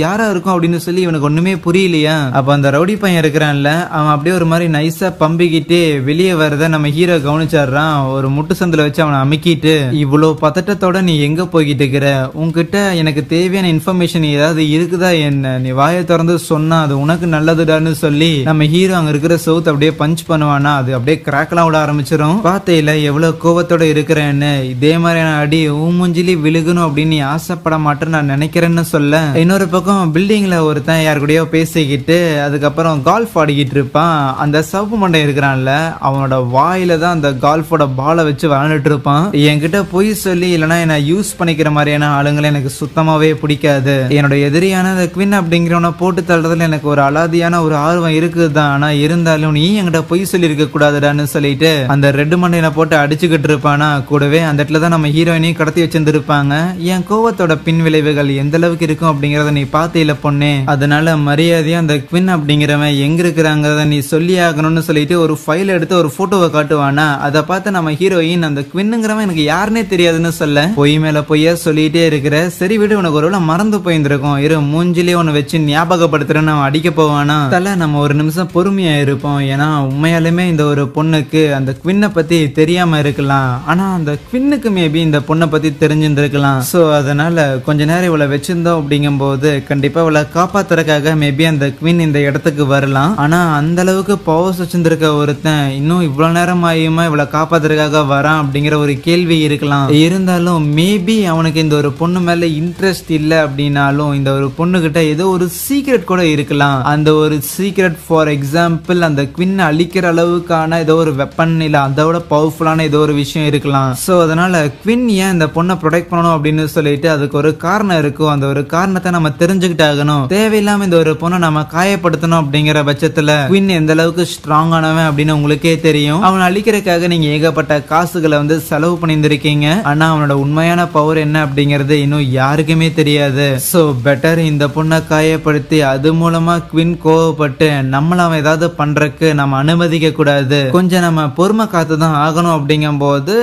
யாரா இருக்கும் அப்படின்னு சொல்லி இவனுக்கு ஒண்ணுமே புரியலையா. அப்ப அந்த ரவுடி பையன் இருக்கிறான்ல, அவன் அப்படியே ஒரு மாதிரி நைஸா பம்பிக்கிட்டு வெளியே வரத நம்ம ஹீரோ கவனிச்சாடுறான். ஒரு முட்டு சந்தில வச்சு அவனை அமுக்கிட்டு, இவ்வளவு பதட்டத்தோட நீ எங்க போய்கிட்டு இருக்கிற, உன்கிட்ட எனக்கு தேவையான இன்ஃபர்மேஷன் ஏதாவது இருக்குதா என்ன, நீ வாயை திறந்து சொன்னா அது உனக்கு நல்லதுடான்னு சொல்லி நம்ம ஹீரோ அங்க இருக்கிற சவுத் அப்படியே பஞ்ச் பண்ணுவானா. அது அப்படியே கிராக்லாம் விட ஆரம்பிச்சிடும். பாத்தையில எவ்வளவு கோவத்தோட இருக்கிறேன்னு, இதே மாதிரியான அடி மூஞ்சிலி விழுகணும் அப்படின்னு நீ ஆசைப்பட மாட்டேன்னு நான் நினைக்கிறேன்னு சொல்ல, இன்னொரு பக்கம் பில்டிங்ல ஒருத்தன் யாரு கூடயோ பேசிக்கிட்டு அதுக்கப்புறம் கால்ஃப் ஆடிக்கிட்டு இருப்பான். அந்த சவுப்பு மண்டை இருக்கிறான்ல, அவனோட வாயில தான் அந்த கால்ஃபோட பாலை வச்சு விளையாண்டுட்டு இருப்பான். என்கிட்ட பொய் சொல்லி இல்லைன்னா என்ன யூஸ் பண்ணிக்கிற மாதிரியான ஆளுங்களை எனக்கு சுத்தமாவே பிடிக்காது. என்னோட எதிரியான அந்த குவின் அப்படிங்கிறவனை போட்டு தள்ளுறதுல எனக்கு ஒரு அலாதியான ஒரு ஆர்வம் இருக்குதுதான், ஆனா இருந்தாலும் நீ என்கிட்ட பொய் சொல்லி இருக்க கூடாதுடான்னு சொல்லிட்டு அந்த ரெட் மண்டையில போட்டு அடிச்சுக்கிட்டு இருப்பானா. கூடவே அந்த இடத்துல தான் நம்ம ஹீரோயினையும் கடத்தி வச்சிருந்திருப்பாங்க. என் கோவத்தோட பின் விளைவுகள் எந்த அளவுக்கு இருக்கும் அப்படிங்கறத நீ பாத்தையில பொண்ணே, அதனால மரியாதையா அந்த குவின் அப்படிங்கிறவன் எங்க இருக்கிறாங்கிறத நீ சொல்லி ஆகணும்னு சொல்லிட்டு ஒரு ஃபைல் எடுத்து ஒரு போட்டோவை காட்டுவானா. அதை பார்த்து நம்ம ஹீரோயின், அந்த குவின்னுங்கிறவன் எனக்கு யாருன்னே தெரியாதுன்னு சொல்ல, பொய் மேல பொய்யா சொல்லிட்டே இருக்கிற, சரி விடு உனக்கு ஒருவேளை மறந்து போயிருந்திருக்கும், இரு மூஞ்சிலே ஒன்னு வச்சு ஞாபகப்படுத்துறேன்னு அவன் அடிக்க போவானா. தல நம்ம ஒரு நிமிஷம் பொறுமையா இருப்போம், ஏன்னா உண்மையாலுமே இந்த ஒரு பொண்ணுக்கு அந்த குவின்னை பத்தி தெரியாம இருக்கலாம், ஆனா அந்த குவின்னுக்கு மேபி இந்த பொண்ணை பத்தி தெரிஞ்சிருந்திருக்கலாம். சோ அதனால கொஞ்ச நேரம் இவளை வச்சிருந்தோம் அப்படிங்கும் போது கண்டிப்பா இவளை காப்பாத்துறதுக்காக மேபி அந்த குவின் இந்த இடத்துக்கு வரலாம். ஆனா அந்த அளவுக்கு பவர்ஸ் வச்சிருந்திருக்க ஒருத்தன் இன்னும் இவ்வளவு நேரம் ஆயுமா இவளை காப்பாத்துறதுக்காக வரான் அப்படிங்கிற ஒரு கேள்வி இருக்கலாம். இருந்தாலும் மேபி அவனுக்கு இந்த ஒரு பொண்ணு மேல இன்ட்ரெஸ்ட் இல்ல அப்படின்னாலும் இந்த ஒரு பொண்ணு கிட்ட ஏதோ ஒரு சீக்ரெட் கூட இருக்கலாம். அந்த ஒரு சீக்ரெட் ஃபார் எக்ஸாம்பிள் அந்த குவின் அழிக்கிற அளவுக்கான ஏதோ ஒரு வெப்பன் இல்ல அதோட பவர்ஃபுல்லான ஏதோ ஒரு விஷயம் இருக்கலாம். சோ அதனால குவின் ஏன் இந்த பொண்ணை ப்ரொடெக்ட் பண்ணணும் அப்படின்னு சொல்லிட்டு அதுக்கு ஒரு காரணம் இருக்கும். அந்த ஒரு காரணத்தை நம்ம தெரிஞ்சுக்கிட்டு ஆகணும். தேவையில்லாம இந்த ஒரு பொண்ணை நம்ம காயப்படுத்தணும் அப்படிங்கிற பட்சத்துல குவின் எந்த அளவுக்கு ஸ்ட்ராங் ஆனவன் அப்படின்னு உங்களுக்கே தெரியும். அவனை அழிக்கிறதுக்காக நீங்க ஏகப்பட்ட காசுகளை வந்து செலவு பண்ணியிருந்திருக்கீங்க, ஆனா அவனோட உண்மையான பவர் என்ன அப்படிங்கறது இன்னும் யாருக்குமே தெரியாது. சோ பெட்டர் இந்த பொண்ணை காயப்படுத்தி அது மூலமா குவின் கோவப்பட்டு நம்மள அவன் ஏதாவது பண்றதுக்கு நம்ம அனுமதிக்க கூடாது. கொஞ்சம் நம்ம பொறுமை காத்துதான் ஆகணும் அப்படிங்கும் போது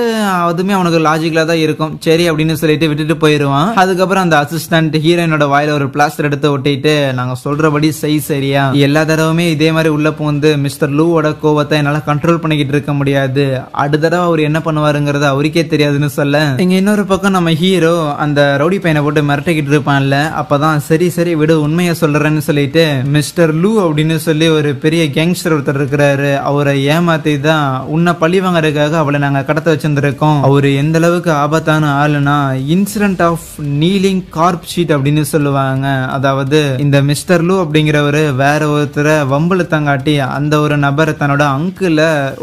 அதுவுமே அவனுக்கு லாஜிக்கலா தான் இருக்கும். சரி அப்படின்னு சொல்லிட்டு விட்டுட்டு போயிருவான். அதுக்கப்புறம் அந்த அசிஸ்டன்ட் ஹீரோயினோட வாயில ஒரு பிளாஸ்டர் எடுத்து ஒட்டிட்டு, நாங்க சொல்றபடி சரியா எல்லா தடவுமே இதே மாதிரி உள்ள போந்து மிஸ்டர் லூவோட கோவத்தை என்னால கண்ட்ரோல் பண்ணிக்கிட்டு இருக்க முடியாது, அடுத்த தடவை அவர் என்ன பண்ணுவாருங்கிறது அவருக்கே தெரியாதுன்னு சொல்ல, இங்க இன்னொரு பக்கம் நம்ம ஹீரோ அந்த ரவுடி பையனை போட்டு மிரட்டிக்கிட்டு இருப்பான்ல. அப்பதான் சரி சரி விடு உண்மையை சொல்றேன்னு சொல்லிட்டு மிஸ்டர் லூ அப்படின்னு சொல்லி ஒரு பெரிய கேங்ஸ்டர் ஒருத்தர் இருக்கிறாரு. அவரை ஏமாத்தி தான் உன்னை பழி வாங்கறதுக்காக அவளை நாங்க கடத்த வச்சிருந்திருக்கோம். அவரு எந்த அளவுக்கு ஆபத்தான ஆளுனா incident of kneeling carp sheet அப்படின்னு சொல்லுவாங்க. அதாவது இந்த மிஸ்டர் லூ அப்படிங்கிறவரு வேற ஒருத்தரை வம்புல தங்காட்டி அந்த ஒரு நபரை தன்னோட அங்கிள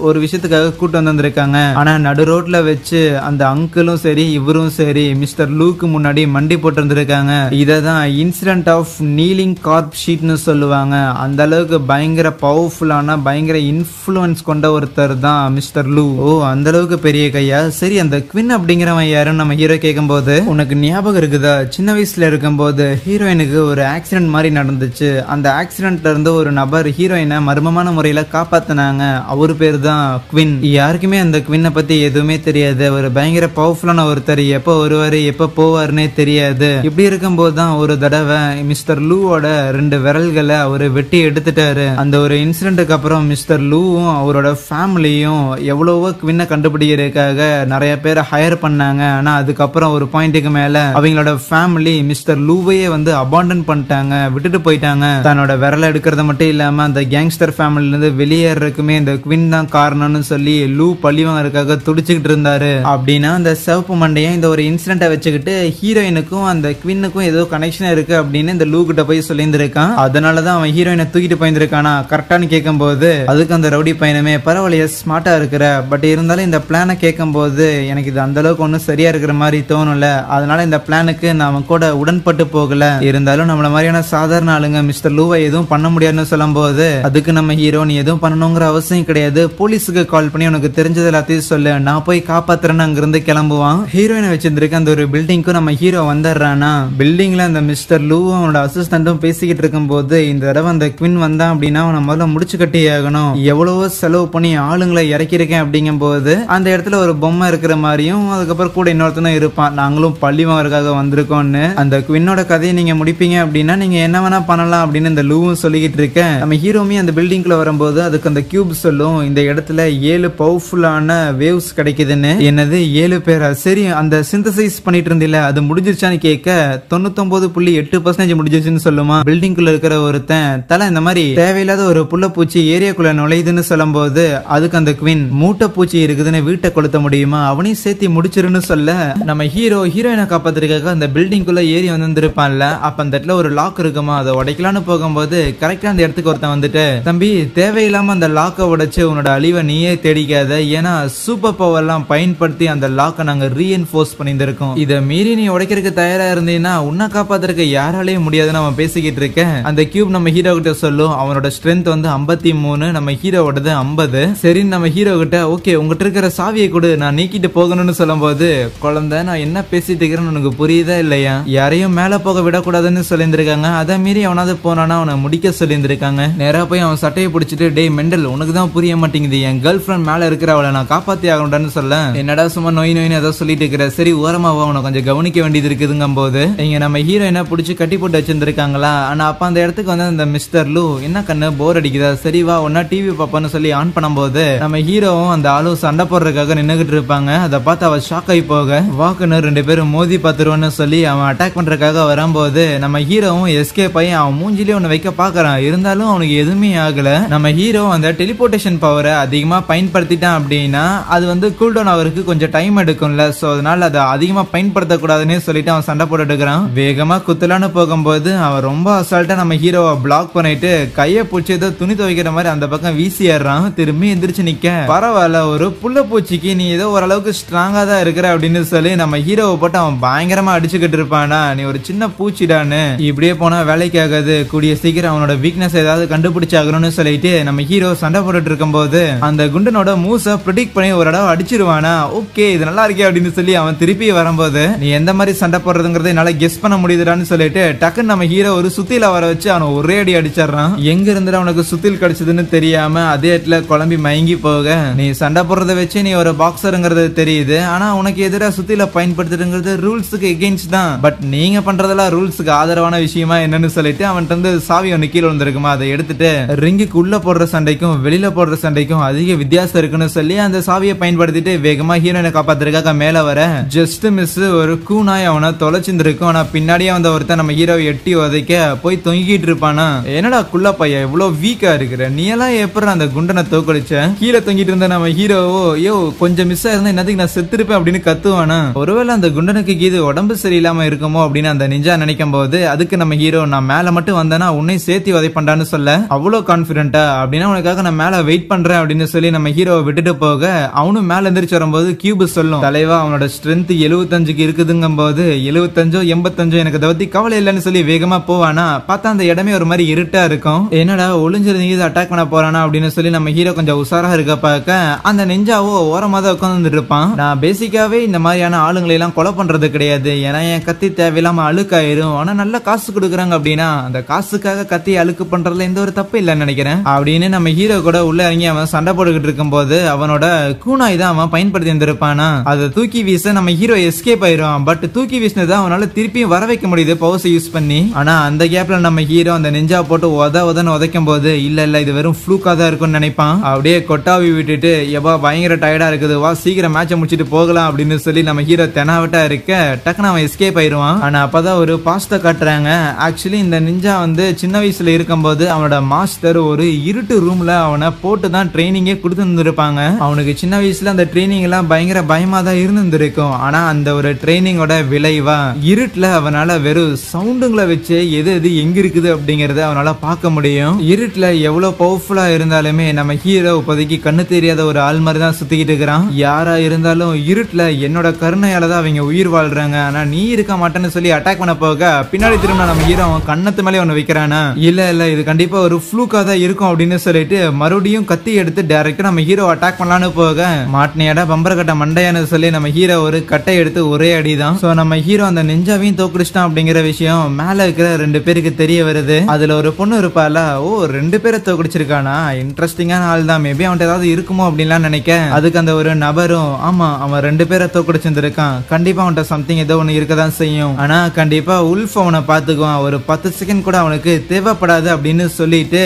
ஒரு விஷயத்துக்காக கூட்டு வந்திருக்காங்க. ஆனா நடு ரோட்ல வச்சு அந்த அங்கிளும் சரி இவரும் சரி மிஸ்டர் லூக்கு முன்னாடி மண்டி போட்டு இருந்திருக்காங்க. இததான் இன்சிடென்ட் ஆஃப் நீலிங் கார்ப் ஷீட்னு சொல்லுவாங்க. அந்த அளவுக்கு பயங்கர பவர்ஃபுல்லான பயங்கர இன்ஃப்ளூயன்ஸ் கொண்ட ஒருத்தர் தான் மிஸ்டர் லூ. ஓ அந்த அளவுக்கு பெரிய கையா? சரி அந்த குவின் அப்படிங்கிறவன் யாருன்னு நம்ம ஹீரோ கேட்கும் போது உனக்கு ஞாபகம் இருக்குதா சின்ன வயசுல இருக்கும்போது ஹீரோயினுக்கு ஒரு ஆக்சிடென்ட் மாதிரி நடந்துச்சு. அந்த ஆக்சிடென்ட்ல இருந்து ஒரு நபர் ஹீரோயினை மர்மமான முறையில காப்பாத்தினாங்க. அவரு பேர் தான் குவின். யாருக்குமே அந்த குவினை பத்தி எதுவுமே தெரியாது. ஒரு பயங்கர பவர்ஃபுல்லான ஒருத்தர், எப்ப வருவாரு எப்ப போவாருன்னே தெரியாது. இப்படி இருக்கும்போது தான் ஒரு தடவை மிஸ்டர் லூவோட 2 விரல்களை அவரு வெட்டி எடுத்துட்டாரு. அந்த ஒரு இன்சிடென்ட்டுக்கு அப்புறம் மிஸ்டர் லூவும் அவரோட ஃபேமிலியும் எவ்வளவோ குவினை கண்டுபிடிக்கிறதுக்காக நிறைய பேரை ஹையர் பண்ணாங்க. ஆனா அதுக்கப்புறம் ஒரு பாயிண்ட்டுக்கு மேல அவங்களோட ஃபேமிலி மிஸ்டர் லூவையே வந்து அபாண்டன் பண்ணிட்டாங்க, விட்டுட்டு போயிட்டாங்க. தன்னோட விரலை எடுக்கிறது மட்டும் இல்லாம அந்த கேங்ஸ்டர் ஃபேமிலில இருந்து வெளியேறதுக்குமே இந்த குவின் தான் காரணம்னு சொல்லி லூ பழி வாங்கறதுக்காக துடிச்சுக்கிட்டு இருந்தாரு. அப்படின்னா அந்த சிவப்பு மண்டையன் இந்த ஒரு இன்சிடென்ட்டை வச்சுக்கிட்டு ஹீரோயினுக்கும் அந்த குவினுக்கும் ஏதோ கனெக்ஷன் இருக்கு அப்படின்னு இந்த லூ கிட்ட போய் சொல்லியிருந்திருக்கான். அதனாலதான் அவன் ஹீரோயினை தூக்கிட்டு போயிருந்திருக்கானா கரெக்டானு கேட்கும் போது அதுக்கு அந்த ரவுடி பையனுமே பரவாயில்லையே ஸ்மார்ட்டா இருக்கிற, பட் இருந்தாலும் இந்த பிளானை கேட்கும் போது எனக்கு இது அந்த அளவுக்கு ஒன்னும் சரியா இருக்கிற மாதிரி தோணும்ல, அதனால இந்த பிளானுக்கு நான் அவன் கூட உடன்பட்டு போகல. இருந்தாலும் நம்மள மாதிரியான சாதாரண ஆளுங்க மிஸ்டர் லூவை எதுவும் பண்ண முடியாதுன்னு சொல்லும் போது அதுக்கு நம்ம ஹீரோ நீ எதுவும் பண்ணணுங்கிற அவசியம் கிடையாது, போலீஸுக்கு கால் பண்ணி உனக்கு தெரிஞ்சது எல்லாத்தையும் சொல்லு, நான் போய் காப்பாத்துறேன்னு அங்கிருந்து கிளம்புவான். ஹீரோயினை வச்சிருந்திருக்க அந்த ஒரு பில்டிங்க்கும் நம்ம ஹீரோ வந்துடுறானா. பில்டிங்ல அந்த மிஸ்டர் லூவும் அவனோட அசிஸ்டன்ட்டும் பேசிக்கிட்டு இருக்கும் போது இந்த தடவை அந்த குவின் வந்தான் அப்படின்னா அவனை முதல்ல முடிச்சு கட்டி ஆகணும், எவ்வளவோ செலவு பண்ணி ஆளுங்களை இறக்கிருக்கேன் அப்படிங்கும் போது அந்த இடத்துல ஒரு பொம்மை இருக்கிற மாதிரியும் அதுக்கப்புறம் கூட இன்னொருத்தனும் இருப்பான், நாங்களும் பள்ளி வாங்கறதுக்காக வந்திருக்கோம்னு. அந்த குவினோட கதையை நீங்க முடிப்பீங்க அப்படின்னா நீங்க என்ன வேணா பண்ணலாம் அப்படின்னு இந்த லூவும் சொல்லிக்கிட்டு இருக்கேன். நம்ம ஹீரோமே அந்த பில்டிங்ல வரும்போது அதுக்கு அந்த கியூப் சொல்லும் இந்த இடத்துல 7 பவர்ஃபுல்லான வேவ்ஸ் கிடைக்குதுன்னு. என்னது 7 பேரா? சரி அந்த சிந்தசைஸ் பண்ணிட்டு இருந்தில்ல அது முடிஞ்சிருச்சான்னு கேட்க 99.8% முடிஞ்சிருச்சுன்னு சொல்லுமா. பில்டிங்குள்ள இருக்கிற ஒருத்தன் தலை இந்த மாதிரி தேவையில்லாத ஒரு புள்ள பூச்சி ஏரியாக்குள்ள நுழையுதுன்னு சொல்லும் போது அதுக்கு அந்த குவின் மூட்டை பூச்சி இருக்குதுன்னு வீட்டை கொளுத்த முடியுமா, அவனையும் சேர்த்து முடிச்சிருன்னு சொல்ல நம்ம ஹீரோயினை காப்பாத்திருக்காக அந்த பில்டிங்குள்ள ஏறி வந்திருப்பான்ல. அப்ப அந்த இடத்துல ஒரு லாக் இருக்குமா, அதை உடைக்கலான்னு போகும்போது கரெக்டா அந்த இடத்துக்கு ஒருத்தன் வந்துட்டு தம்பி தேவையில்லாம அந்த லாக்கை உடைச்சு உன்னோட அழிவை நீயே தேடிக்காத, ஏன்னா சூப்பர் பவர் எல்லாம் பயன்படுத்தி அந்த லாக்கை நாங்க ரீஎன்ஃபோர்ஸ் பண்ணியிருக்கோம், இதை மீறி நீ உடைக்கிறதுக்கு தயாரா இருந்தீங்கன்னா உன்னை காப்பாத்துறதுக்கு யாராலையும் முடியாதுன்னு அவன் பேசிக்கிட்டு இருக்கேன். அந்த கியூப் நம்ம ஹீரோ கிட்ட சொல்லும் அவனோட ஸ்ட்ரென்த் வந்து 53, நம்ம ஹீரோவோடது 50. சரி நம்ம ஹீரோ கிட்ட ஓகே உங்ககிட்ட இருக்கிற சாவியை கொடு நான் நீக்கிட்டு போகணும்னு சொல்லும் போது குழந்தை நான் என்ன பேசிட்டு இருக்கிறேன்னு உனக்கு புரியுதா இல்லையா, யாரையும் மேல போக விடக்கூடாதுன்னு சொல்லியிருந்திருக்காங்க, அதை மீறி அவனாவது போனானா அவனை முடிக்க சொல்லியிருந்திருக்காங்க. நேரா போய் அவன் சட்டையை பிடிச்சிட்டு டே மெண்டல் உனக்கு தான் புரிய மாட்டேங்குது, என் கேர்ள் ஃபிரெண்ட் மேல இருக்கிற அவளை நான் காப்பாத்தி ஆகணும்னு சொல்ல என்னடா சும்மா நோயின்னு ஏதோ சொல்லிட்டு இருக்கிற, சரி ஓரமாவா உனக்கு கொஞ்சம் கவனிக்க வேண்டியது இருக்குதுங்கும் போது இங்க நம்ம ஹீரோயினை பிடிச்சி கட்டி போட்டு வச்சிருந்திருக்காங்களா. ஆனா அப்ப அந்த இடத்துக்கு வந்து அந்த மிஸ்டர் லூ என்ன கண்ணு போர் அடிக்குதா, சரி வா ஒன்னா டிவி பாப்பான்னு சொல்லி ஆன் பண்ணும்போது நம்ம ஹீரோவும் அந்த ஆளும் சண்டை போடுறதுக்காக நின்னுகிட்டு இருப்பாங்க. அதை பார்த்து அவ ஷாக் ஆகி போக வாக்குன்னு 2 பேரும் மோதி பார்த்துருவோன்னு சொல்லி அவன் அட்டாக் பண்றதுக்காக வரும்போது நம்ம ஹீரோவும் எஸ்கேப் ஆகி அவன் மூஞ்சிலே ஒன்னு வைக்க பாக்குறான். இருந்தாலும் அவனுக்கு எதுவுமே ஆகல. நம்ம ஹீரோ அந்த டெலிபோர்டேஷன் பவரை அதிகமா பயன்படுத்திட்டான் அப்படின்னா அது வந்து கூல்டவுன் அவருக்கு கொஞ்சம் டைம் எடுக்கும்ல, சோ அதனால அதை அதிகமா பயன்படுத்தக்கூடாதுன்னு சொல்லிட்டு அவன் சண்டை போட்டுட்டு இருக்கிறான். வேகமா குத்தலான்னு போகும்போது அவன் ரொம்ப அசால்ட்டா நம்ம ஹீரோவை பிளாக் பண்ணிட்டு கையை பூச்சி ஏதோ துணி துவைக்கிற மாதிரி அந்த பக்கம் வீசி ஏறான். திரும்பி எந்திரிச்சு நிக்க பரவாயில்ல ஒரு புள்ள பூச்சிக்கு நீ ஏதோ ஓரளவுக்கு ஸ்ட்ராங்கா தான் இருக்கிற அப்படின்னு சொல்லி நம்ம ஹீரோவை போட்டு அவன் பயங்கரமா அடிச்சுக்கிட்டு இருப்பானா, நீ ஒரு சின்ன பூச்சிடான்னு, இப்படியே போனா வேலைக்கு ஆகாது, கூடிய சீக்கிரம் அவனோட வீக்னஸ் ஏதாவது கண்டுபிடிச்சாகணும்னு சொல்லிட்டு நம்ம ஹீரோ சண்டை போட்டுட்டு இருக்கும் போது அந்த குண்டனோட மூஸை ப்ரெடிக்ட் பண்ணி ஒரு இடம் அடிச்சிருவானா. ஓகே இது நல்லா இருக்கே அப்படின்னு சொல்லி அவன் திருப்பி வரும்போது நீ எந்த மாதிரி சண்டை போடுறதுங்கிறத என்னால கெஸ் பண்ண முடியுதுடான்னு சொல்லிட்டு டக்குன்னு நம்ம ஹீரோ ஒரு சுத்தில வர வச்சு அவனை ஒரே அடி அடிச்சிடறான். எங்க இருந்து அவனுக்கு சுத்தில் கிடைச்சதுன்னு தெரியாம அதே இடத்துல குழம்பி மயங்கி போக நீ சண்டை போடுறத வச்சு நீ ஒரு பாக்ஸருங்கிறது தெரியுது, ஆனா உனக்கு எதிராக சுத்தில பயன்படுத்துறது ரூல்ஸுக்கு எகெயின்ஸ்ட் தான், பட் நீங்க பண்றதெல்லாம் ரூல்ஸுக்கு ஆதரவான விஷயமா என்னன்னு சொல்லிட்டு அவன்கிட்ட இருந்து சாவி ஒன்னு கீழே வந்திருக்குமா, அதை எடுத்துட்டு ரிங்குக்கு உள்ள போடுற சண்டைக்கும் வெளியில போடுற சண்டைக்கும் அதிக வித்தியாசம் இருக்குன்னு சொல்லி அந்த சாவியை பயன்படுத்திட்டு வேகமா ஹீரோயினை காப்பாத்துறதுக்காக மேல வர ஜஸ்ட் மிஸ் ஒரு கூனாய் அவனை தொலைச்சிருக்கும். ஆனா பின்னாடியே வந்த ஒருத்தன் நம்ம ஹீரோவை எட்டி உதைக்க போய் தொங்கிட்டு இருப்பானா. என்னடா குள்ள பையன் இவ்வளவு வீக்கா இருக்கிற, நீ எல்லாம் எப்படி அந்த குண்டனை தோக்கடிச்ச? கீழே தொங்கிட்டு இருந்த நம்ம ஹீரோவோ யோ கொஞ்சம் மிஸ் ஆயிருந்தா என்னதுக்கு நான் செத்துருப்பேன் அப்படின்னு கத்துவானா. ஒருவேளை அந்த குண்டனுக்கு இது உடம்பு சரியில்லாம இருக்குமோ அப்படின்னு அந்த நிஞ்சா நினைக்கும் போது அதுக்கு நம்ம ஹீரோ நான் மேல மட்டும் வந்தேன்னா உன்னை சேர்த்தி உதை பண்றான்னு சொல்ல அவ்வளவு கான்பிடென்டா அப்படின்னா உனக்காக நான் மேல வெயிட் பண்றேன் அப்படின்னு சொல்லி நம்ம ஹீரோவை விட்டுட்டு போக அவனும் மேல எந்திரிச்சு வரும்போது கியூப் சொல்லும் தலைவா அவனோட ஸ்ட்ரென்த் 75க்கு இருக்குதுங்கும் போது 75 85 எனக்கு அதை பத்தி கவலை இல்லைன்னு சொல்லி வேகமா போவானா. பார்த்தா அந்த இடமே ஒரு மாதிரி இருட்டா இருக்கும். என்னடா ஒளிஞ்சிருந்தீங்க அட்டாக் பண்ண போறானா அப்படின்னு சொல்லி நம்ம ஹீரோ கொஞ்சம் உசாரா இருக்க பார்க்க அந்த நெஞ்சாவோ ஓரமா தான் உட்கார்ந்து இருப்பான். நான் பேசிக்காவே இந்த மாதிரியான ஆளுங்களை எல்லாம் கொலை பண்றது கிடையாது, ஏன்னா என் கத்தி தேவையில்லாம அழுக்காயிரும். ஆனா நல்ல காசு கொடுக்குறாங்க அப்படின்னா அந்த காசுக்காக கத்தி அழுக்கு பண்றதுல எந்த ஒரு தப்பு இல்லைன்னு நினைக்கிறேன் அப்படின்னு நம்ம ஹீரோ கூட உள்ள இறங்கி அவன் சண்டை போட்டுக்கிட்டு இருக்கும் போது அவனோட கூனாய் தான் அவன் பயன்படுத்தி இருந்திருப்பானா. அதை தூக்கி வீச நம்ம ஹீரோ எஸ்கேப் ஆயிரும். பட் தூக்கி வீசினது அவனால திருப்பியும் வர வைக்க முடியுது பவர்ஸ் யூஸ் பண்ணி. ஆனா அந்த கேப்ல நம்ம ஹீரோ அந்த நெஞ்சா போட்டு உதன்னு உதைக்கும் போது இல்ல இது வெறும் ஃப்ளூக்கா தான் இருக்கும்னு நினைப்பான். அப்படியே கொட்டாவி விட்டுட்டு எப்பா பயங்கர டயர்டா இருக்குது, வா சீக்கிரம் மேட்சை முடிச்சிட்டு போகலாம் அப்படின்னு சொல்லி நம்ம ஹீரோ தெனாவட்டா இருக்க டக்குன்னு அவன் எஸ்கேப் ஆயிடுவான். ஆனா அப்பதான் ஒரு பாஸ்ட காட்டுறாங்க. ஆக்சுவலி இந்த நிஞ்சா வந்து சின்ன வயசுல இருக்கும்போது அவனோட மாஸ்டர் ஒரு இருட்டு ரூம்ல அவனை போட்டு தான் ட்ரைனிங்கே கொடுத்துருப்பாங்க. அவனுக்கு சின்ன வயசுல அந்த ட்ரைனிங் எல்லாம் பயங்கர பயமா தான் இருந்திருக்கும். ஆனா அந்த ஒரு ட்ரைனிங்கோட விளைவா இருட்டுல அவனால வெறும் சவுண்டுங்களை வச்சு எது எங்க இருக்குது அப்படிங்கறத அவனால பார்க்க முடியும். இருட்டுல எவ்வளவு பவர்ஃபுல்லா இருந்தாலுமே நம்ம ஹீரோ இப்போதைக்கு கண்ணு தெரியாத ஒரு ஆள் மாதிரி தான் சுத்திக்கிட்டு இருக்கிறான். யாரா இருந்தாலும் இருட்டுல என்னோட கருணையால தான் அவங்க உயிர் வாழ்றாங்க, ஆனா நீ இருக்க மாட்டேன்னு சொல்லி அட்டாக் பண்ண போக பின்னாடி திரும்ப நம்ம ஹீரோ கண்ணத்து மேலே ஒண்ணு வைக்கிறானா. இல்ல இது கண்டிப்பா ஒரு ஃப்ளூக்கா தான் இருக்கும் அப்படின்னு சொல்லிட்டு மறுபடியும் கத்தி எடுத்து டைரக்டா நம்ம ஹீரோ அட்டாக் பண்ணலான்னு போக மாட்டினியாடா பம்பர கட்ட மண்டையான்னு சொல்லி நம்ம ஹீரோ ஒரு கட்டை எடுத்து ஒரே அடிதான். சோ நம்ம ஹீரோ அந்த நெஞ்சாவையும் தோக்கடிச்சிட்டான் அப்படிங்கிற விஷயம் மேல இருக்கிற 2 பேருக்கு தெரிய வருது. அதுல ஒரு பொண்ணு இருப்பால, ஓ 2 பேரை தோக்கடிச்சிருக்கானா, இன்ட்ரெஸ்டிங்கான ஆள் தான், மேபி அவன்கிட்ட ஏதாவது இருக்குமோ அப்படின்லாம் நினைக்க அதுக்கு அந்த ஒரு நபரும் ஆமா அவன் 2 பேரை தோக்கடிச்சிருக்கான், கண்டிப்பா அவன்கிட்ட சம்திங் ஏதோ ஒண்ணு இருக்கதான் செய்யும், ஆனா கண்டிப்பா உல்ஃப் அவனை பாத்துக்குவான், ஒரு 10 செகண்ட் கூட அவனுக்கு தேவைப்படாது அப்படின்னு சொல்லிட்டு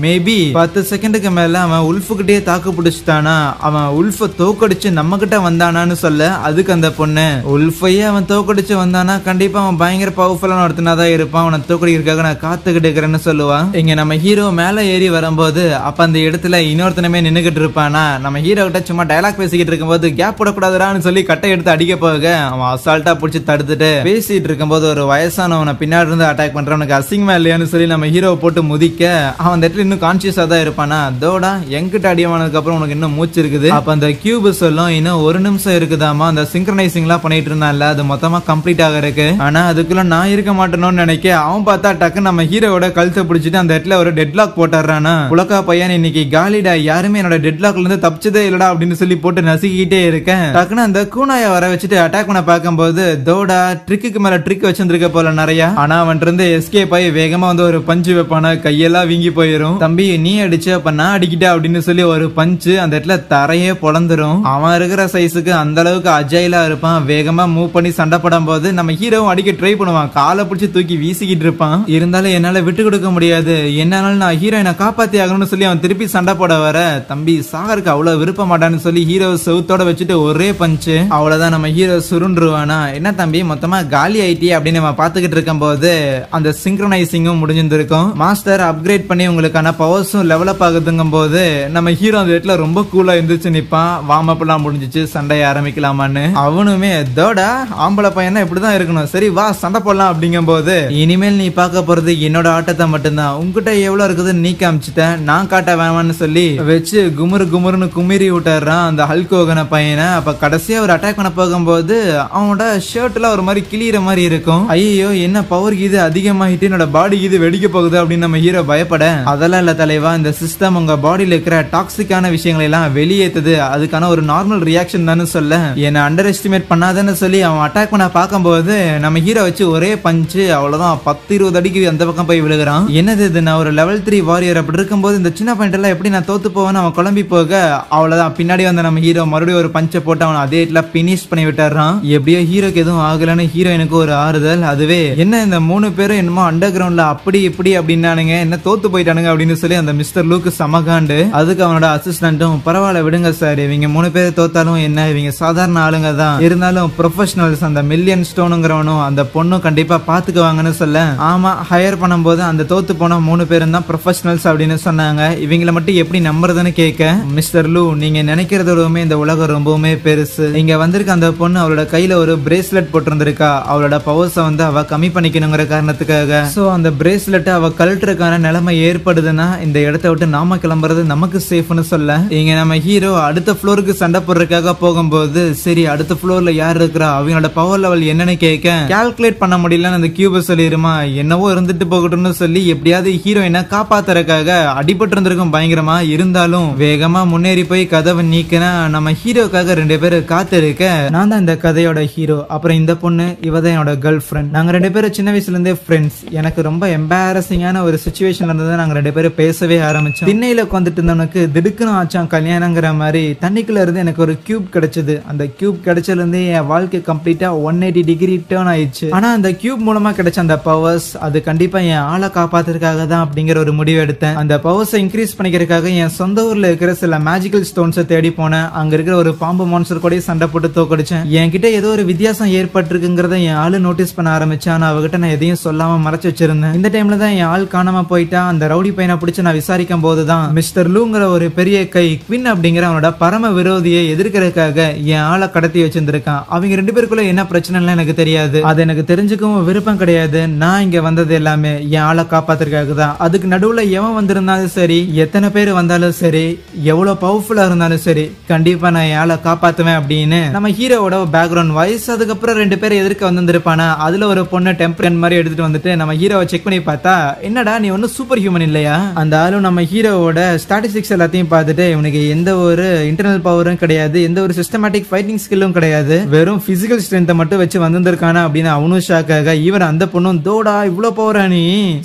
மேபி 10 செகண்டுக்கு மேல அவன் உல்ஃபுக்கிட்டே தாக்கு பிடிச்சிட்டானா, அவன் உல்ஃப தோக்கடிச்சு நம்ம கிட்ட வந்தானான்னு சொல்ல அதுக்கு அந்த பொண்ணு உல்ஃபையே அவன் தோக்கடிச்சு வந்தானா கண்டிப்பா அவன் பயங்கர பவர்ஃபுல்லான ஒருத்தனாதான் இருப்பான், அவனை தோக்கடிக்கிறதுக்காக நான் காத்துக்கிட்டு இருக்கிறேன்னு சொல்லுவான். இங்க நம்ம ஹீரோ மேல ஏறி வரும்போது அப்ப அந்த இடத்துல இன்னொருத்தனமே நின்னுகிட்டு இருப்பானா. நம்ம ஹீரோ கிட்ட சும்மா டயலாக் பேசிக்கிட்டு இருக்கும்போது கேப் போடக்கூடாதுன்னு சொல்லி கட்டை எடுத்து அடிக்க போக அவன் அசால்ட்டா பிடிச்சி தடுத்துட்டு பேசிட்டு இருக்கும்போது ஒரு வயசானவனை பின்னாடி இருந்து அட்டாக் பண்றவனுக்கு அசிங்கமா இல்லையான்னு சொல்லி நம்ம ஹீரோவை போட்டு முதிக்க அவன் அந்த இடத்துல இன்னும் கான்சியஸா தான் இருப்பானா. தோடா எங்கிட்ட அடியானதுக்கு அப்புறம் உனக்கு இன்னும் மூச்சு இருக்குது. அப்ப அந்த கியூப் சொல்லும் இன்னும் 1 நிமிஷம் இருக்குதாமா, அந்த சிங்க்ரனைசிங் எல்லாம் பண்ணிட்டு இருந்தான்ல அது மொத்தமா கம்ப்ளீட் ஆக இருக்கு, ஆனா அதுக்குள்ள நான் இருக்க மாட்டேன்னு நினைக்க அவன் பார்த்தா டக்கு நம்ம ஹீரோட கழுத்தை பிடிச்சிட்டு அந்த இடத்துல ஒரு டெட்லாக் போட்டுறானா. புலக்கா பையன் இன்னைக்கு காலிடா, யாருமே என்னோட டெட்லாக்ல இருந்து தப்பிச்சதே இல்லடா அப்படின்னு சொல்லி போட்டு நசுக்கிட்டே இருக்கேன். டக்குன்னு அந்த கூனாய வர வச்சுட்டு அட்டாக் பண்ண பார்க்கும்போது தோடா ட்ரிக்கு மேல ட்ரிக் வச்சிருந்திருக்க போல நிறைய, ஆனா அவன் இருந்து எஸ்கேப் ஆகி வேகமா வந்து ஒரு பஞ்சு வைப்பானா, கையெல்லாம் வீங்கி போயிரும். தம்பி நீ அடிச்ச அப்ப நான் அடிக்கிட்ட அப்படின்னு சொல்லி ஒரு பஞ்சு அந்த இடத்துல தரையே பொழந்துரும். அவன் இருக்கிற சைஸுக்கு அந்த அளவுக்கு அஜைலா இருப்பான், வேகமா மூவ் பண்ணி சண்டை போடும் போது நம்ம ஹீரோவும் அடிக்க ட்ரை பண்ணுவான், காலை பிடிச்சி தூக்கி வீசிக்கிட்டு இருப்பான். இருந்தாலும் என்னால விட்டு கொடுக்க முடியாது, என்னாலும் நான் ஹீரோயினை காப்பாத்தி ஆகணும்னு சொல்லி அவன் திருப்பி சண்டை போட வர தம்பி சாகருக்கு அவ்வளவு விருப்ப மாட்டான்னு சொல்லி ஹீரோ செவுத்தோட வச்சுட்டு ஒரே பஞ்சு, அவ்வளவுதான் நம்ம ஹீரோ சுருண்டுருவானா. என்ன தம்பி மொத்தமா காலி ஆயிட்டி அப்படின்னு நம்ம பாத்துக்கிட்டு இருக்கும் போது அந்த சிங்க்ரனைசிங்கும் முடிஞ்சிருக்கும். மாஸ்டர் அப்கிரேட் பண்ணி உங்களுக்கான பவர்ஸும் டெவலப் ஆகுதுங்கும் போது நம்ம ஹீரோ அந்த இடத்துல ரொம்ப கூலா இருந்துச்சு நிப்பான். வார்ம் அப் எல்லாம் முடிஞ்சிச்சு, சண்டையை ஆரம்பிக்கலாமான்னு. அவனுமே தோடா ஆம்பளை பையனா இப்படிதான் இருக்கணும், சரி வா சண்டை போடலாம் அப்படிங்கும் போது இனிமேல் நீ பார்க்க போறது என்னோட ஆட்டத்தை மட்டும்தான், உங்ககிட்ட எவ்வளவு இருக்குதுன்னு நீ காமிச்சிட்டேன், நான் காட்ட வேணாம்னு சொல்லி வச்சு குமுறுன்னு குமிரி விட்டுறான் அந்த ஹல்கோகன பையனை. அப்ப கடைசியா ஒரு அட்டாக் பண்ண போகும்போது அவனோட ஷர்ட்ல ஒரு மாதிரி கிளியிற மாதிரி இருக்கும். ஐயோ என்ன பவர் இது அதிகமாகிட்டு என்னோட பாடி இது வெடிக்க போகுது அப்படின்னு நம்ம ஹீரோ பயப்பட, அதெல்லாம் இல்ல தலைவா, இந்த சிஸ்டம் உங்க பாடியில இருக்கிற டாக்ஸிக்கான விஷயங்களை எல்லாம் வெளியேற்றுது, அதுக்கான ஒரு நார்மல் ரியாக்ஷன் தான் சொல்ல, என்ன அண்டர் எஸ்டிமேட் பண்ணாதன்னு சொல்லி அவன் அட்டாக் பண்ண பார்க்கும்போது நம்ம ஹீரோ வச்சு ஒரே பஞ்சு, அவ்வளவுதான் 10-20 அடிக்கு அந்த பக்கம் போய் விழுகிறான். என்னது இது, நான் ஒரு லெவல் 3 வாரியர் அப்படி இருக்கும்போது இந்த சின்ன பாயிண்ட் எல்லாம் எப்படி நான் தோத்து போவேன்னு அவன் குழம்பி போக, அவ்வளவுதான் பின்னாடி வந்த நம்ம ஹீரோ மறுபடியும் ஒரு பஞ்சை போட்டு அவன் அதே இடத்துல பினிஷ் பண்ணி விட்டுறான். எப்படியோ ஹீரோக்கு எதுவும் ஆகலன்னு ஹீரோயினுக்கு ஒரு ஆறுதல். அதுவே என்ன இந்த 3 பேரும் என்னமோ அண்டர் கிரவுண்ட்ல அப்படி இப்படி அப்படின்னானுங்க, என்ன தோத்து போயிட்டானுங்க அப்படின்னு சொல்லி அந்த மிஸ்டர் லூக்கு சமகாண்டு. அதுக்கு அவனோட அசிஸ்டன்ட்டும் பரவாயில்ல விடுங்க சார், இவங்க 3 பேர் தோத்தாலும் என்ன, இவங்க சாதாரண சாதாரண ஆளுங்க தான், இருந்தாலும் ப்ரொஃபஷனல்ஸ் அந்த மில்லியன் ஸ்டோனுங்கிறவனும் அந்த பொண்ணும் கண்டிப்பா பாத்துக்குவாங்கன்னு சொல்ல, ஆமா ஹையர் பண்ணும்போது அந்த தோத்து போன 3 பேரும் தான் ப்ரொஃபஷனல்ஸ் அப்படின்னு சொன்னாங்க. இவங்கள மட்டும் எப்படி நம்புறதுன்னு கேட்க, மிஸ்டர் லூ நீங்க நினைக்கிறதோடவுமே இந்த உலகம் ரொம்பவுமே பெருசு. இங்க வந்திருக்க அந்த பொண்ணு அவளோட கையில ஒரு பிரேஸ்லெட் போட்டிருந்திருக்கா, அவளோட பவர்ஸை வந்து அவ கம்மி பண்ணிக்கணுங்கிற காரணத்துக்காக. சோ அந்த பிரேஸ்லெட் அவ கழட்டுறதுக்கான நிலைமை ஏற்படுதுன்னா இந்த இடத்த விட்டு நாம கிளம்புறது நமக்கு சேஃப்னு சொல்ல, இங்க நம்ம ஹீரோ அடுத்த ஃப்ளோருக்கு சண்டை போடுறதுக்காக போகும்போது, சரி அடுத்த ஃப்ளோர்ல யார் இருக்கிறா, அவங்களோட பவர் லெவல் என்னன்னு கேட்க, கால்குலேட் பண்ண முடியலன்னு அந்த கியூப சொல்லிருமா, என்னவோ இருந்துட்டு போகட்டும்னு சொல்லி எப்படியாவது ஹீரோயினை காப்பாத்துறதுக்காக அடிபட்டு இருந்திருக்கும் பயங்கரமா. இருந்தாலும் வேகமா முன்னேறி போய் கதவை நீக்கினா நம்ம ஹீரோக்காக 2 பேரும் காத்து இருக்க, நான் தான் இந்த கதையோட ஹீரோ, அப்புறம் இந்த பொண்ணு இவதான் என்னோட கேர்ள் ஃப்ரெண்ட். நாங்க 2 பேரும் சின்ன வயசுல இருந்தே ஃப்ரெண்ட்ஸ். எனக்கு ரொம்ப எம்பாரசிங்கான ஒரு சிச்சுவேஷன் இருந்தது. நாங்க 2 பேரும் பேசவே ஆரம்பிச்சோம். திண்ணையில உட்காந்துட்டு இருந்தவனுக்கு திடுக்குன்னு ஆச்சான் கல்யாணங்கிற மாதிரி தண்ணிக்குள்ள இருந்து எனக்கு ஒரு கியூப் கிடைச்சது. அந்த கியூப் கிடைச்சதுல இருந்து என் வாழ்க்கை கம்ப்ளீட்டா 180 டிகிரி டர்ன் ஆயிடுச்சு. ஆனா அந்த கியூப் மூலமா கிடைச்ச அந்த பவர்ஸ் அது கண்டிப்பா என் ஆளை காப்பாத்துறதுக்காக தான் அப்படிங்கிற ஒரு முடிவு எடுத்தேன். அந்த பவர்ஸை இன்க்ரீஸ் பண்ணிக்கிறதுக்காக என் சொந்த ஊர்ல இருக்கிற சில மேஜிக்கல் ஸ்டோன்ஸை தேடி போனேன். அங்க இருக்கிற ஒரு பாம்பு மான்ஸ்டர் கூட சண்டை போட்டு தோக்கடிச்சேன். என்கிட்ட ஏதோ ஒரு வித்தியாசம் ஏற்பட்டிருக்குங்கிறத என் ஆளு நோட்டீஸ் பண்ண ஆரம்பிச்சேன். ஆனா அவகிட்ட நான் எதையும் சொல்லாம மறைச்சு வச்சிருந்தேன். இந்த டைம்ல தான் என் ஆள் காணாம போயிட்டா. அந்த ரவுடி பையனை பிடிச்சு நான் விசாரிக்கும் போதுதான் மிஸ்டர் லூங்கிற ஒரு பெரிய கை குவின் அப்படிங்கிற அவனோட பரம விரோதியை எதிர்க்கிறதுக்காக என் ஆளை கடத்தி வச்சிருந்திருக்கான். அவங்க 2 பேருக்குள்ள என்ன பிரச்சனை எனக்கு தெரியாது, அது எனக்கு தெரிஞ்சுக்கவும் விருப்பம் கிடையாது. நான் இங்க வந்தது எல்லாமே என் ஆளை காப்பாத்துறதுக்காக தான். அதுக்கு நடுவுல எவன் வந்திருந்தாலும் சரி, எத்தனை பேர் வந்தாலும் சரி, எவ்வளவு பவர்ஃபுல்லா இருந்தாலும் சரி, கண்டிப்பா நான் என் ஆளை காப்பாத்துவேன் அப்படின்னு நம்ம ஹீரோவோட பேக்ரவுண்ட் வாய்ஸ். அதுக்கப்புறம் 2 பேர் எதிர்க்க வந்திருப்பானா, அதுல ஒரு பொண்ணு டெம்பரன் மாதிரி எடுத்துட்டு வந்துட்டு நம்ம ஹீரோவை செக் பண்ணி பார்த்தா, என்னடா நீ ஒன்னும் சூப்பர் ஹியூமன் இல்லையா? அந்த ஆளும் நம்ம ஹீரோவோட ஸ்டாட்டிஸ்டிக்ஸ் எல்லாத்தையும் பார்த்துட்டு இவனுக்கு எந்த ஒரு இன்டர்னல் பவரும் கிடையாது, எந்த ஒரு சிஸ்டமேட்டிக் ஃபைட்டிங் ஸ்கில்லும் கிடையாது, வெறும் பிசிக்கல் ஸ்ட்ரென்த்தை மட்டும் வச்சு வந்திருக்கானா அப்படின்னு அவனும் ஷாக் ஆக, இவன் அந்த பொண்ணும் தோடா இவ்வளவு பவரா நீ,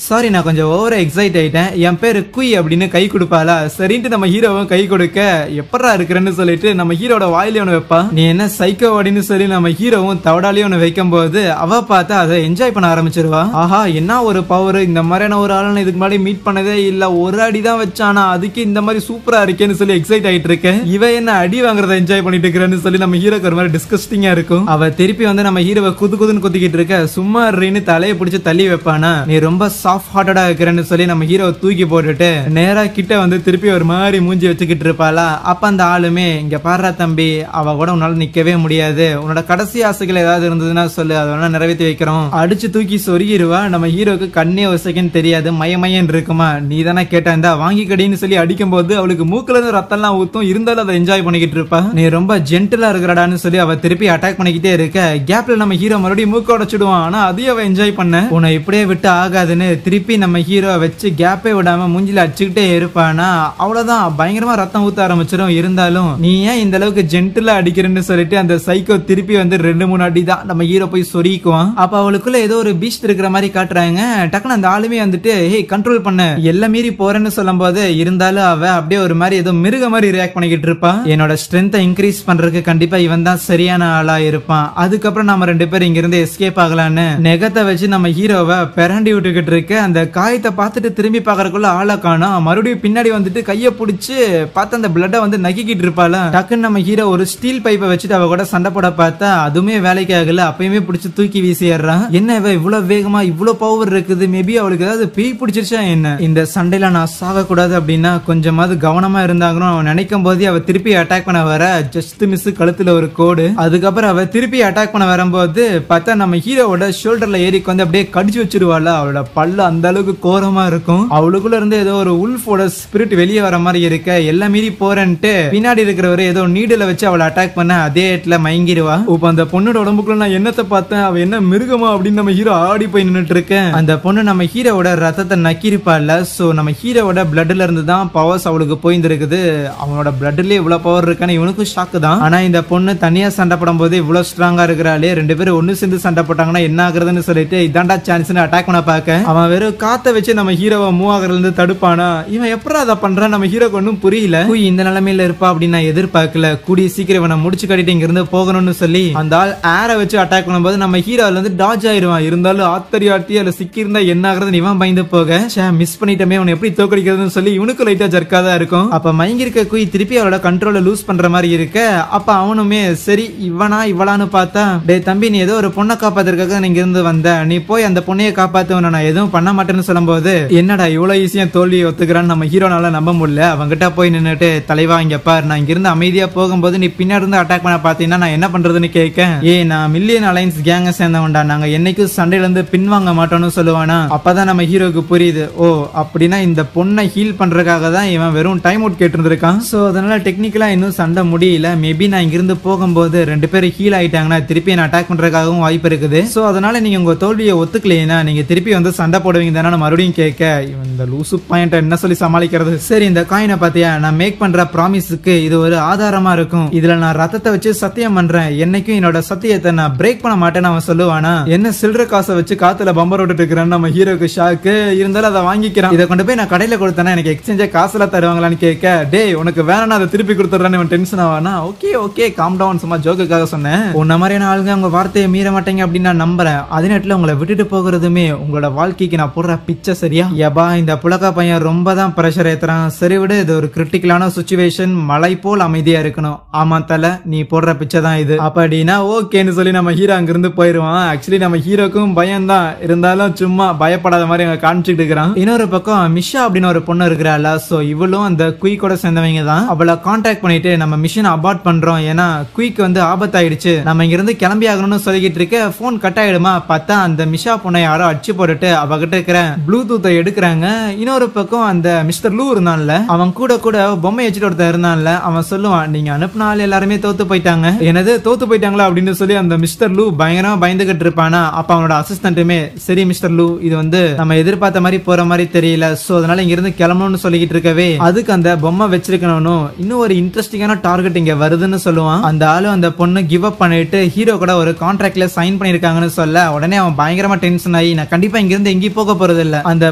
சாரி நான் கொஞ்சம் ஓவரா எக்ஸைட் ஆயிட்டேன், என் பேரு குய் அப்படின்னு கை கொடுப்பாளா. சரின்ட்டு நம்ம ஹீரோவும் கை கொடுக்க, எப்படா இருக்கிறேன்னு சொல்லிட்டு நம்ம ஹீரோட வாயிலே ஒன்று வைப்பா, நீ என்ன சைக்கோ அப்படின்னு சொல்லி நம்ம ஹீரோவும் தவடாலே ஒன்று வைக்கும் போது அவ பார்த்தா அதை என்ஜாய் பண்ண ஆரம்பிச்சிருவா. ஆஹா என்ன ஒரு பவர், இந்த மாதிரியான ஒரு ஆளு இதுக்கு முன்னாடி மீட் பண்ணதே இல்ல, ஒரு அடி தான் வச்சானா அதுக்கு இந்த மாதிரி சூப்பரா இருக்கேன்னு சொல்லி எக்ஸைட் ஆயிட்டு இருக்கேன், இவ என்ன அடி வாங்குறத என்ஜாய் பண்ணிட்டு இருக்கிறேன்னு சொல்லி நம்ம ஹீரோக்கு ஒரு மாதிரி டிஸ்கஸ்டிங்கா இருக்கும். அவ திருப்பி வந்து நம்ம ஹீரோவை குதுன்னு குத்திக்கிட்டு இருக்க, சும்மா இருன்னு தலையை பிடிச்சு தள்ளி வைப்பானா, நீ ரொம்ப சாஃப்ட் ஹார்ட்டடா இருக்கிறேன்னு சொல்லி நம்ம ஹீரோவை தூக்கி போட்டுட்டு நேரா கிட்ட வந்து திருப்பி ஒரு மாதிரி மூஞ்சி வச்சுக்கிட்டு இருப்பாளா. அப்ப அந்த ஆளுமே, இங்க பாடுறா தம்பி, அவ கூட உன்னால நிக்கவே முடியாது, உன்னோட கடைசி ஆசைகள் ஏதாவது இருந்ததுன்னா சொல்லு, அதை வேணா நிறைவேற்றி வைக்கிறோம், அடிச்சு தூக்கி சொருகிடுவா. நம்ம ஹீரோக்கு கண்ணே ஒரு செகண்ட் தெரியாது, மயமையன் இருக்குமா, நீ தானே கேட்டா இந்த வாங்கி கடின்னு சொல்லி அடிக்கும் போது அவளுக்கு மூக்குல இருந்து ரத்தம் எல்லாம் ஊத்தும், இருந்தாலும் அதை என்ஜாய் பண்ணிக்கிட்டு இருப்பா. நீ ரொம்ப ஜென்டிலா இருக்கிறடான்னு சொல்லி அவ திருப்பி அட்டாக் பண்ணிக்கிட்டே இருக்க, கேப்ல நம்ம ஹீரோ மறுபடியும் மூக்க உடைச்சிடுவான். ஆனா அதையும் அவ என்ஜாய் பண்ண, உன்னை இப்படியே விட்டு ஆகாதுன்னு திருப்பி நம்ம ஹீரோ வச்சு கேப்பே விடாம மூஞ்சில அடிச்சுக்கிட்டே இருப்பானா, அவ்வளவுதான் பயங்கரமா ரத்தம் ஊத்த ஆரம்பிச்சிடும். இருந்தாலும் நீ ஏன் இந்த அளவுக்கு ஜென்டிலா அடிக்கிறேன்னு சொல்லிட்டு அந்த சைக்கோ திருப்பி வந்து 2-3 அடி தான் நம்ம ஹீரோ போய் சொரிக்குவான். அப்ப அவளுக்குள்ள ஏதோ ஒரு பீஸ்ட் இருக்கிற மாதிரி காட்டுறாங்க. டக்குனு அந்த ஆளுமே வந்துட்டு ஹே கண்ட்ரோல் பண்ண, எல்லாம் மீறி போறேன்னு சொல்லும் போது, இருந்தாலும் அவ அப்படியே ஒரு மாதிரி ஏதோ மிருக மாதிரி ரியாக்ட் பண்ணிக்கிட்டு இருப்பா. என்னோட ஸ்ட்ரென்த்தை இன்க்ரீஸ் பண்றதுக்கு கண்டிப்பா இவன் தான் சரியான ஆளா இருப்பான். அதுக்கப்புறம் நம்ம 2 பேரும் இங்க இருந்து எஸ்கேப் ஆகலான்னு நெகத்தை வச்சு நம்ம ஹீரோவை பெரண்டி விட்டுக்கிட்டு இருக்க, அந்த காயத்தை பார்த்துட்டு திரும்பி பாக்குறதுக்குள்ள ஆளை காணோம். மறுபடியும் பின்னாடி வந்துட்டு கையை பிடிச்சு பார்த்து அந்த பிளட்டை வந்து நக்கிக்கிட்டு இருப்பாள. டக்குன்னு நம்ம ஹீரோ ஒரு ஸ்டீல் பைப்பை வச்சுட்டு அவ கூட சண்டை போட பார்த்தா அதுவுமே வேலைக்கு ஆகல. அப்பயுமே பிடிச்சு தூக்கி வீசிடுறான். என்ன இவ இவ்வளவு வேகமா இவ்வளவு பவர் இருக்குது, மேபி அவளுக்கு ஏதாவது பேய் பிடிச்சிருச்சா என்ன, இந்த சண்டையில நான் சாக கூடாது அப்படின்னா கொஞ்சமாவது கவனமா இருந்தாங்கன்னு அவன் நினைக்கும் போது அவ திருப்பி அட்டாக் பண்ண வர, ஜஸ்ட் மிஸ் கழுத்துல ஒரு கோடு. அதுக்கப்புறம் அவ திருப்பி அட்டாக் பண்ண வரும்போது பார்த்தா நம்ம ஹீரோவோட ஷோல்டர்ல ஏறிக்கு வந்து அப்படியே கடிச்சு வச்சிருவாள். அவளோட பல்லு அந்த அளவுக்கு கோரமா இருக்கும். அவளுக்குள்ள இருந்து ஏதோ ஒரு உல்ஃபோட ஸ்பிரிட் வெளியே வர மாதிரி இருக்க, எல்லாம் மீறி போறேன்ட்டு பின்னாடி இருக்கிறவரு ஏதோ நீடில வச்சு அவளை அட்டாக் பண்ண அதே இடத்துல மயங்கிடுவா. இப்ப அந்த பொண்ணோட உடம்புக்குள்ள நான் என்னத்தை பார்த்தேன், அவ என்ன மிருகமா அப்படின்னு நம்ம ஹீரோ ஆடி போய் நின்னுட்டு இருக்கேன். அந்த பொண்ணு நம்ம ஹீரோவோட ரத்தத்தை நக்கிருப்பாள்ல, சோ நம்ம ஹீரோவோட பிளட்ல இருந்து தான் பவர்ஸ் அவளுக்கு போயிருக்குது. அவனோட பிளட்லயே இவ்வளவு பவர் இருக்கான்னு இவனுக்கும் ஷாக்கு தான். ஆனா இந்த பொண்ணு தனியா சண்டை போடும் போது இவ்வளவு ஸ்ட்ராங்கா இருக்கிறாளே, 2 பேரும் ஒண்ணு சேர்ந்து சண்டை போட்டாங்கன்னா என்ன ஆகுறதுன்னு சொல்லிட்டு இதாண்டா சான்ஸ்னு அட்டாக் பண்ண பாக்க, அவன் வெறும் காத்த வச்சு நம்ம ஹீரோவை மூவ் ஆகுறதுல இருந்து தடுப்பானா. இவன் எப்படி அதை பண்றான் நம்ம ஹீரோக்கு ஒன்னும் புரியல. இந்த நிலைமையில இருப்பா அப்படின்னு நான் எதிர்பார்க்கல. கூடிய சீக்கிரம் இவனை முடிச்சு கட்டிட்டு இங்க இருந்து போகணும்னு சொல்லி அந்த ஆள் ஏரை வச்சு அட்டாக் பண்ணும்போது நம்ம ஹீரோல இருந்து டாஜ் ஆயிருவான். இருந்தாலும் ஆத்தி அதுல சிக்கி இருந்தா என்ன ஆகுறதுன்னு இவன் பயந்து போக, மிஸ் பண்ணிட்டமே அவனை எப்படி தோக்கடிக்கிறதுன்னு சொல்லி இவனுக்கு லைட்டா ஜர்க்கா தான் இருக்கும். அப்ப மயங்கி இருக்க குய் திருப்பி அவளோட கண்ட்ரோல லூஸ் பண்ற மாதிரி இருக்க, அப்ப அவனும் அவனுமே சரி இவனா இவளான்னு பார்த்தா, டே தம்பி நீ ஏதோ ஒரு பொண்ணை காப்பாத்துறதுக்காக நீங்க இருந்து வந்த, நீ போய் அந்த பொண்ணையை காப்பாத்துவன, நான் எதுவும் பண்ண மாட்டேன்னு சொல்லும்போது என்னடா இவ்வளவு ஈஸியா தோல்வி ஒத்துக்கிறான்னு நம்ம ஹீரோனால நம்ப முடியல. அவங்கிட்ட போய் நின்னுட்டு, தலைவா இங்க பாரு, நான் இங்க இருந்து அமைதியா போகும்போது நீ பின்னாடி இருந்து அட்டாக் பண்ண பாத்தீங்கன்னா நான் என்ன பண்றதுன்னு கேட்க, நான் மில்லியன் அலைன்ஸ் கேங்க சேர்ந்தவன்டா, நாங்க என்னைக்கும் சண்டையில இருந்து பின்வாங்க மாட்டோம்னு சொல்லுவானா. அப்பதான் நம்ம ஹீரோக்கு புரியுது, ஓ அப்படின்னா இந்த பொண்ணை ஹீல் பண்றதுக்காக தான் இவன் வெறும் டைம் அவுட் கேட்டு இருந்திருக்கான். சோ அதனால டெக்னிக்கலா இன்னும் சண்டை முடியல. மேபி நான் இங்கிருந்து போகும்போது 2 பேரும் ஹீல் ஆயிட்டாங்கன்னா திருப்பி என்ன அட்டாக் பண்றதுக்காகவும் வாய்ப்பு இருக்குது. சோ அதனால நீங்க உங்க தோல்வியை ஒத்துக்கலையா நீங்க திருப்பி வந்து சண்டை போடுவீங்க தானே மறுபடியும் கேட்க, இந்த லூசு பாயிண்ட் என்ன சொல்லி சமாளிக்கிறது. சரி இந்த காயினை பாத்தியா, நான் மேக் பண்ற ப்ராமிஸுக்கு இது ஒரு ஆதாரமா இருக்கும். இதுல நான் ரத்தத்தை வச்சு சத்தியம் பண்றேன், என்னைக்கும் என்னோட சத்தியத்தை நான் பிரேக் பண்ண மாட்டேன்னு அவன் சொல்லுவானா. என்ன சில்லற காசை வச்சு காத்துல பம்பர் விட்டுட்டு இருக்கிறான்னு நம்ம ஹீரோக்கு ஷாக்கு. இருந்தாலும் அதை வாங்கிக்கிறான். இதை கொண்டு போய் நான் கடையில கொடுத்தேன்னா எனக்கு எக்ஸ்சேஞ்சா காசுல தருவாங்களான்னு கேட்க, டே உனக்கு வேணா அதை திருப்பி கொடுத்துறான்னு இவன் டென்ஷன் ஆவானா. ஓகே ஓகே காம் டவுன், சும்மா ஜோக்குக்காக சொன்னேன். உன்ன மாதிரியான ஆளுங்க உங்க வார்த்தையை மீற மாட்டேங்க அப்படின்னு நான் நம்புறேன். அதே நேரத்துல உங்களை விட்டுட்டு போகிறதுமே உங்களோட வாழ்க்கைக்கு நான் போடுற பிச்சை சரியா. யபா இந்த புலக்கா பையன் ரொம்ப தான் பிரஷர் ஏத்துறான். சரி விடு, இது ஒரு கிரிட்டிக்கலான சுச்சுவேஷன், மலை போல் அமைதியா இருக்கணும். ஆமா தல, நீ போடுற பிச்சை தான் இது அப்படின்னா ஓகேன்னு சொல்லி நம்ம ஹீரோ அங்கிருந்து போயிருவான். ஆக்சுவலி நம்ம ஹீரோக்கும் பயம் தான், இருந்தாலும் சும்மா பயப்படாத மாதிரி அங்க காமிச்சிட்டு இருக்கிறான். இன்னொரு பக்கம் மிஷா அப்படின்னு ஒரு பொண்ணு இருக்கிறாள். சோ இவளும் அந்த குயிக்கோட சேர்ந்தவங்க தான். அவளை கான்டாக்ட் பண்ணிட்டு நம்ம மிஷன் அபார்ட் பண்றோம், ஏன்னா குயிக் வந்து ஆபத்தாயிடுச்சு, நம்ம இங்க இருந்து கிளம்பி ஆகணும்னு சொல்லிக்கிட்டு இருக்க போன் கட் ஆயிடுமா. பார்த்தா அந்த மிஷா பொண்ணை யாரோ அடிச்சு போட்டுட்டு அவகிட்ட இருக்கிற ப்ளூடூத்தை எடுக்கிறாங்க. இன்னொரு பக்கம் அந்த மிஸ்டர் லூ இருந்தான்ல, அவன் கூட கூட பொம்மை வச்சுட்டு ஒருத்தன் இருந்தான்ல, அவன் சொல்லுவான் நீங்க அனுப்புன ஆள் எல்லாருமே தோத்து போயிட்டாங்க. எனது தோத்து போயிட்டாங்களா அப்படின்னு சொல்லி அந்த மிஸ்டர் லூ பயங்கரமா பயந்துகிட்டு இருப்பானா. அப்ப அவனோட அசிஸ்டன்ட்டுமே சரி மிஸ்டர் லூ, இது வந்து நம்ம எதிர்பார்த்த மாதிரி போற மாதிரி தெரியல, சோ அதனால இங்க இருந்து கிளம்பணும்னு சொல்லிக்கிட்டு இருக்கவே அதுக்கு அந்த பொம்மை வச்சிருக்கணும் இன்னும் ஒரு இன்ட்ரெஸ்டிங்கான டார்கெட் இங்க வருதுன்னு சொல்லுவான். அந்த ஆளு அந்த பொண்ணு கிவ் அப் பண்ணிட்டு ஹீரோ கூட ஒரு கான்ட்ராக்ட்ல சைன் பண்ணிருக்காங்கன்னு சொல்ல உடனே அவன் பயங்கரமா டென்ஷன் ஆகி, நான் கண்டிப்பா இங்க இருந்து எங்கேயும் போக போறது இல்ல. அந்த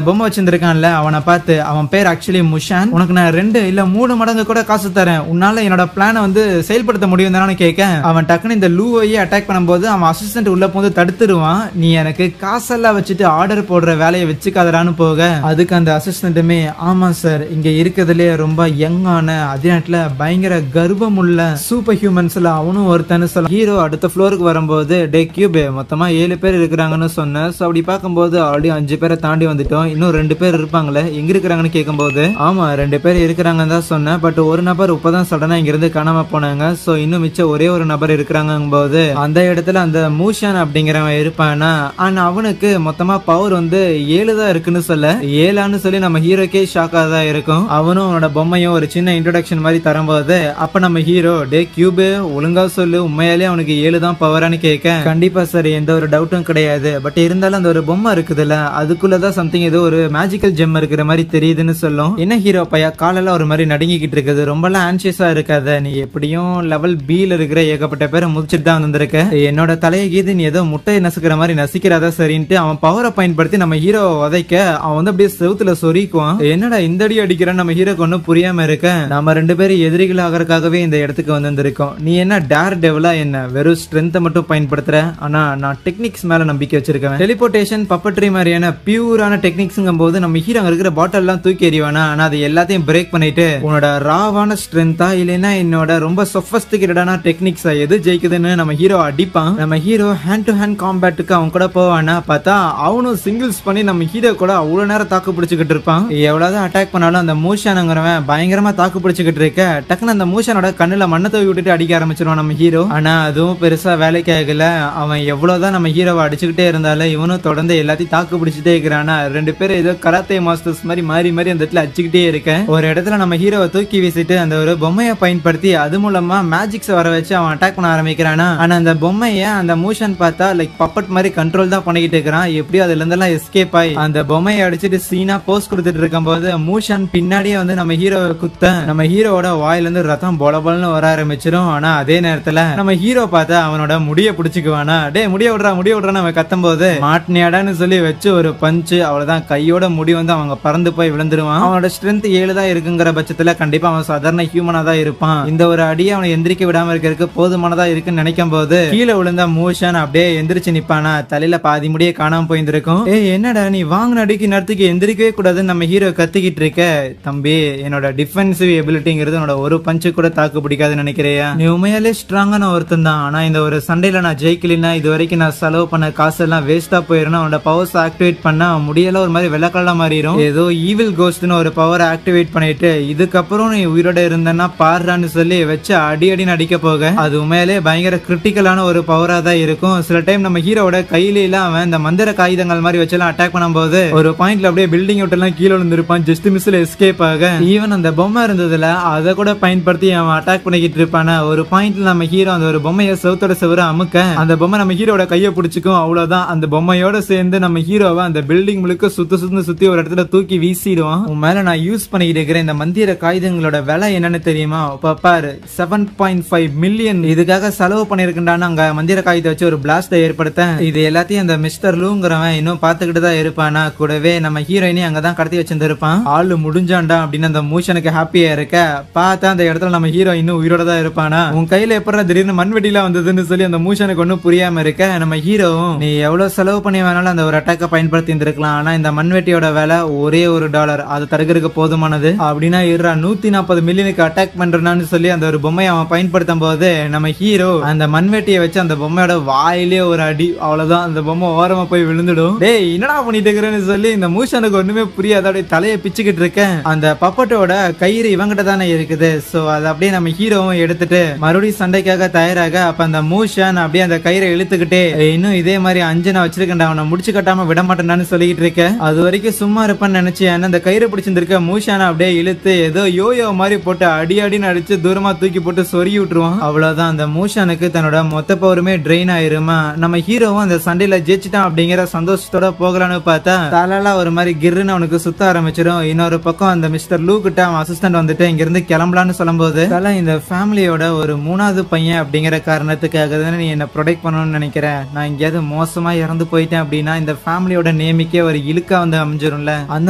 பொம்மை வச்சிருக்கான்ல அவனை பார்த்து, அவன் பேர் ஆக்சுவலி முஷான், உனக்கு நான் 2 இல்ல 3 மடங்கு கூட காசு தரேன், உன்னால என்னோட பிளானை வந்து செயல்படுத்த முடியும் தானே கேட்க, அவன் டக்குன்னு இந்த லூவையே அட்டாக் பண்ணும்போது அவன் அசிஸ்டன்ட் உள்ள போது தடுத்துருவான். நீ எனக்கு காசெல்லாம் வச்சுட்டு ஆர்டர் போடுற வேலையை வச்சுக்காதடான்னு போக அதுக்கு அந்த அசிஸ்டன்ட்டுமே, ஆமா சார் இங்க இருக்கிறதுலே ரொம்ப யங்கான அதே நேரத்துல பயங்கர கர்ப்பம் உள்ள சூப்பர் ஹியூமன்ஸ்ல அவனும் ஒருத்தன்னு சொல்ல. ஹீரோ அடுத்த ஃப்ளோருக்கு வரும்போது, டே கியூபே மொத்தமா 7 பேர் இருக்கிறாங்கன்னு சொன்னேன். சோ அப்படி பார்க்கும்போது ஆல்ரெடி 5 பேரை தாண்டி வந்துட்டோம், இன்னும் 2 பேர் இருப்பாங்களே எங்க இருக்கிறாங்கன்னு கேட்கும்போது, ஆமா 2 பேர் இருக்கிறாங்கன்னு தான் சொன்னேன், பட் ஒரு நபர் இப்பதான் சடனா இங்க இருந்து காணாம போனாங்க, சோ இன்னும் மிச்சம் ஒரே ஒரு நபர் இருக்கிறாங்க போது அந்த இடத்துல அந்த மூஷான் அப்படிங்கிறவன் இருப்பானா. ஆனா அவனுக்கு மொத்தமா பவர் வந்து 7 தான் இருக்குன்னு சொல்ல, 7 சொல்லி நம்ம ஹீரோக்கே ஷாக்கா தான் இருக்கும். அவனும் அவனோட பொம்மையும் ஒரு சின்ன இன்ட்ரோடக்ஷன் மாதிரி தரும்போது அப்ப நம்ம ஹீரோ, டே கியூபு ஒழுங்கா சொல்லு உண்மையாலே அவனுக்கு 7 தான் பவரான்னு கேட்க, கண்டிப்பா சார் எந்த ஒரு டவுட்டும் கிடையாது, பட் இருந்தாலும் அந்த ஒரு பொம்மை இருக்குதுல்ல அதுக்குள்ளதான் சம்திங் ஏதோ ஒரு மேஜிக்கல் ஜெம் இருக்கிற மாதிரி தெரியுதுன்னு சொல்லும். என்ன ஹீரோ பையா காலெல்லாம் ஒரு மாதிரி நடுங்கிக்கிட்டு இருக்குது, ரொம்பலாம் ஆன்சியஸா இருக்காத, நீ எப்படியும் லெவல் B-ல இருக்கிற ஏகப்பட்ட பேரை முடிச்சுட்டு தான் வந்திருக்க, என்னோட தலையை கீது நீ ஏதோ முட்டையை நசுக்கிற மாதிரி நசிக்கிறாதா சரின்ட்டு அவன் பவரை பயன்படுத்தி நம்ம ஹீரோ உதைக்க அவன் வந்து அப்படியே செவுத்துல சொரிக்குவான். என்னடா இந்த அடி அடிக்கிறான் நம்ம ஹீரோக்கு ஒன்னும் புரியாம இருக்க, நம்ம 2 பேரும் எதிரிகள் ஆகிறதுக்காகவே இந்த இடத்துக்கு வந்திருக்கோம், நீ என்ன டேர் டெவலா என்ன வெறும் ஸ்ட்ரென்த்தை மட்டும் பயன்படுத்துற, ஆனா நான் டெக்னிக்ஸ் மேல நம்பிக்கை வச்சிருக்கேன், டெலிபோர்டேஷன் பப்பட்ரி மாதிரியான பியூரான டெக்னிக்ஸ்ங்கும் போது நம்ம ஹீரோ இருக்கிற பாட்டில் எல்லாம் தூக்கி எறிவானா. ஆனா அது எல்லாத்தையும் பிரேக் பண்ணிட்டு உன்னோட ராவான ஸ்ட்ரென்த்தா இல்லைன்னா என்னோட ரொம்ப சொஃபஸ்டிகேட்டடான டெக்னிக்ஸா எது ஜெயிக்குதுன்னு நம்ம ஹீரோ அடிப்பான். நம்ம ஹீரோ ஹேண்ட் டு ஹேண்ட் காம்பேட்டுக்கு அவன் கூட போவானா. பார்த்தா அவனும் சிங்கிள்ஸ் பண்ணி நம்ம ஹீரோ கூட அவ்வளவு நேரம் தாக்கு பிடிச்சுக்கிட்டு இருப்பான். எவ்வளவுதான் அட்டாக் பண்ணாலும் அந்த மூஷானுங்கிறவன் பயங்கரமா தாக்கு பிடிச்சுக்கிட்டு இருக்க டக்குன்னு அந்த மூஷானோட கண்ணுல மண்ணை தூவி விட்டுட்டு அடிக்க ஆரம்பிச்சிருவான் நம்ம ஹீரோ. ஆனா அதுவும் பெருசா வேலைக்கு ஆகல. அவன் எவ்வளவுதான் நம்ம ஹீரோவை அடிச்சுக்கிட்டே இருந்தாலும் இவனும் தொடர்ந்து எல்லாத்தையும் தாக்கு பிடிச்சிட்டே இருக்கிறானா. 2 பேரும் ஏதோ கராத்தே மாஸ்டர்ஸ் மாதிரி மாறி மாறி அந்த இடத்துல அடிச்சுக்கிட்டே இருக்க ஒரு இடத்துல நம்ம ஹீரோவை தூக்கி வீசிட்டு அந்த ஒரு பொம்மையை பயன்படுத்தி அது மூலமா மேஜிக்ஸ் வர வச்சு அவன் அட்டாக் பண்ண ஆரம்பிக்கிறானா. ஆனா அந்த பொம்மைய அந்த மூஷன் பார்த்தா லைக் பப்பட் மாதிரி கண்ட்ரோல் தான் பண்ணிக்கிட்டு இருக்கிறான். எப்படியோ அதுல இருந்தெல்லாம் எஸ்கேப் ஆகி அந்த பொம்மையை அடிச்சுட்டு சீனா போஸ் கொடுத்துட்டு இருக்கும் போது மூஷன் பின்னாடியே வந்து நம்ம ஹீரோவை குத்த நம்ம ஹீரோவோட வாயில இருந்து ரத்தம் பொலபொலன்னு வர ஆரம்பிச்சிடும். ஆனா அதே நேரத்துல நம்ம ஹீரோ பார்த்தா அவனோட முடிய பிடிச்சுக்குவானா. டே முடிய விடுறான்னு அவன் கத்தும் போது மாட்டினியாடான்னு சொல்லி வச்சு ஒரு பஞ்சு, அவ்வளவுதான் கையோட முடி வந்து அவங்க பறந்து போய் விழுந்துருவான். அவனோட ஸ்ட்ரென்த் 7 தான் இருக்குங்கிற பட்சத்துல கண்டிப்பா அவன் சாதாரண ஹியூமனா தான் இருப்பான். இந்த ஒரு அடியை அவனை எந்திரிக்க விடாம இருக்கிறதுக்கு போதுமானதா இருக்குன்னு நினைக்கும் போது கீழே விழுந்த மூஷன் அப்படியே எந்திரிச்சு நிப்பானா. தலையில பாதி முடியே காணாம போயிருந்திருக்கும். என்னடா நீ வாங்கின அடிக்கு நேரத்துக்கு எந்திரிக்கவே கூடாதுன்னு நம்ம ஹீரோ கத்திக்கிட்டு இருக்க. தம்பி என்னோட டிஃபென்சிவ் எபிலிட்டிங்கிறது என்னோட ஒரு பஞ்சு கூட தாக்கு பிடிக்காதுன்னு நினைக்கிறியா? நீ உண்மையாலே ஸ்ட்ராங்கான ஒருத்தன் தான், ஆனா இந்த ஒரு சண்டையில நான் ஜெயிக்கலனா இது வரைக்கும் நான் செலவு பண்ண காசு எல்லாம் வேஸ்டா போயிடும். அவனோட பவர்ஸ் ஆக்டிவேட் பண்ணா முடியல ஒரு மாதிரி வெள்ளக்கல்ல மாறிடும். ஏதோ ஈவில் கோஸ்ட்னு ஒரு பவர் ஆக்டிவேட் பண்ணிட்டு இதுக்கப்புறம் நீ உயிரோட இருந்தன்னா பாடுறான்னு சொல்லி வச்சு அடின்னு அடிக்க போக அது உண்மையிலே பயங்கர கிரிட்டிக்கலான ஒரு பவரா தான் இருக்கும். சில டைம் நம்ம ஹீரோட கையில எல்லாம் அவன் இந்த மந்திர காகிதங்கள் மாதிரி வச்செல்லாம் அட்டாக் பண்ணும்போது ஒரு பாயிண்ட்ல அப்படியே பில்டிங் விட்டெல்லாம் கீழே விழுந்திருப்பான். ஜஸ்ட் மிஸ்ல எஸ்கேப் ஆக ஈவன் அந்த பொம்மை இருந்ததுல அதை கூட பயன்படுத்தி அவன் அட்டாக் பண்ணிக்கிட்டு இருப்பான. ஒரு பாயிண்ட்ல நம்ம ஹீரோ அந்த ஒரு பொம்மையை செவுத்தோட செவர அமுக்க அந்த பொம்மை நம்ம ஹீரோட கையை பிடிச்சிக்கும். அவ்வளவுதான், அந்த பொம்மையோட சேர்ந்து நம்ம ஹீரோவை அந்த பில்டிங் முழுக்க சுத்தி ஒரு இடத்துல தூக்கி வீசிடுவான். உன் மேல நான் யூஸ் பண்ணிக்கிட்டு இருக்கிற இந்த மந்திர காகிதங்களோட விலை என்னன்னு தெரியுமா? பாரு 7.5 மில்லியன் இதுக்காக செலவு பண்ணிருக்கேன்டான்னு அங்க மந்திர காகிதத்தை வச்சு ஒரு பிளாஸ்ட ஏற்படுத்த இது எல்லாத்தையும் அந்த மிஸ்டர் லூங்கிறவன் இன்னும் பாத்துக்கிட்டு தான் இருப்பானா. கூடவே நம்ம ஹீரோயினி அங்கதான் கடத்தி வச்சிருந்திருப்பான். ஆளு முடிஞ்சாண்டா அப்படின்னு அந்த மூஷனுக்கு ஹாப்பியா இருக்க பார்த்தா அந்த இடத்துல நம்ம ஹீரோ இன்னும் உயிரோட தான் இருப்பானா. உன் கையில எப்படா திடீர்னு மண்வெட்டிலாம் வந்ததுன்னு சொல்லி அந்த மூஷனுக்கு ஒன்னும் புரியாம இருக்க நம்ம ஹீரோவும் நீ எவ்வளவு செலவு பண்ணி வேணாலும் அந்த ஒரு அட்டாக்க பயன்படுத்தி இருந்திருக்கலாம், ஆனா இந்த மண்வெட்டியோட விலை ஒரே $1 அது தடுக்கிறதுக்கு போதுமானது அப்படின்னா 140 மில்லியனுக்கு அட்டாக் பண்றான்னு சொல்லி அந்த ஒரு பொம்மையை அவன் பயன்படுத்தும் போது நம்ம ஹீரோ அந்த மண்வெட்டியை வச்சு அந்த பொம்மையோட வாயிலே ஒரு அடி, அவ்வளவுதான் அந்த பொம்மை ஓரமா போய் விழுந்துடும். டேய் என்னடா பண்ணிட்டு இருக்கிறேன்னு சொல்லி இந்த மூஷனுக்கு ஒண்ணுமே புரியாத அப்படியே தலையை பிச்சுக்கிட்டு இருக்கேன். அந்த பப்பட்டோட கயிறு இவங்கிட்ட தானே இருக்குது. சோ அதை அப்படியே நம்ம ஹீரோவும் எடுத்துட்டு மறுபடியும் சண்டைக்காக தயாராக அப்ப அந்த மூஷன் அப்படியே அந்த கயிறை இழுத்துக்கிட்டே இன்னும் இதே மாதிரி 5 நான் வச்சிருக்கேன் அவனை முடிச்சு கட்டாம விட மாட்டேன்னு சொல்லிட்டு இருக்கேன். அது வரைக்கும் சும்மா இருப்பேன்னு நினைச்சேன். அந்த கயிறு பிடிச்சிருக்க மூஷான அப்படியே இழுத்து ஏதோ யோயோ மாதிரி போட்டு அடின்னு அடிச்சு தூரமா தூக்கி போட்டு சொருகி விட்டுருவான். அவ்வளவுதான், அந்த மூஷனுக்கு தன்னோட மொத்த பவருமே ட்ரெயின் ஆயிருமா. நம்ம ஹீரோவும் அந்த சண்டையில ஜெயிச்சிட்டான் அப்படிங்கிற சந்தோஷத்தோட போகலான்னு பார்த்தா தலால ஒரு மாதிரி கிர்னு அவனுக்கு சுத்த ஆரம்பிச்சிடும். இன்னொரு பக்கம் அந்த மிஸ்டர் லூ கிட்ட அவன் அசிஸ்டன்ட் வந்துட்டு இங்க இருந்து கிளம்பலான்னு சொல்லும் போது இந்த ஃபேமிலியோட ஒரு 3வது பையன் அப்படிங்கிற காரணத்துக்காக தானே நீ என்ன ப்ரொடெக்ட் பண்ணணும்னு நினைக்கிறேன். நான் எங்கேயாவது மோசமா இறந்து போயிட்டேன் அப்படின்னா இந்த ஃபேமிலியோட நேமிக்கே ஒரு இழுக்கா வந்து அமைஞ்சிரும்ல, அந்த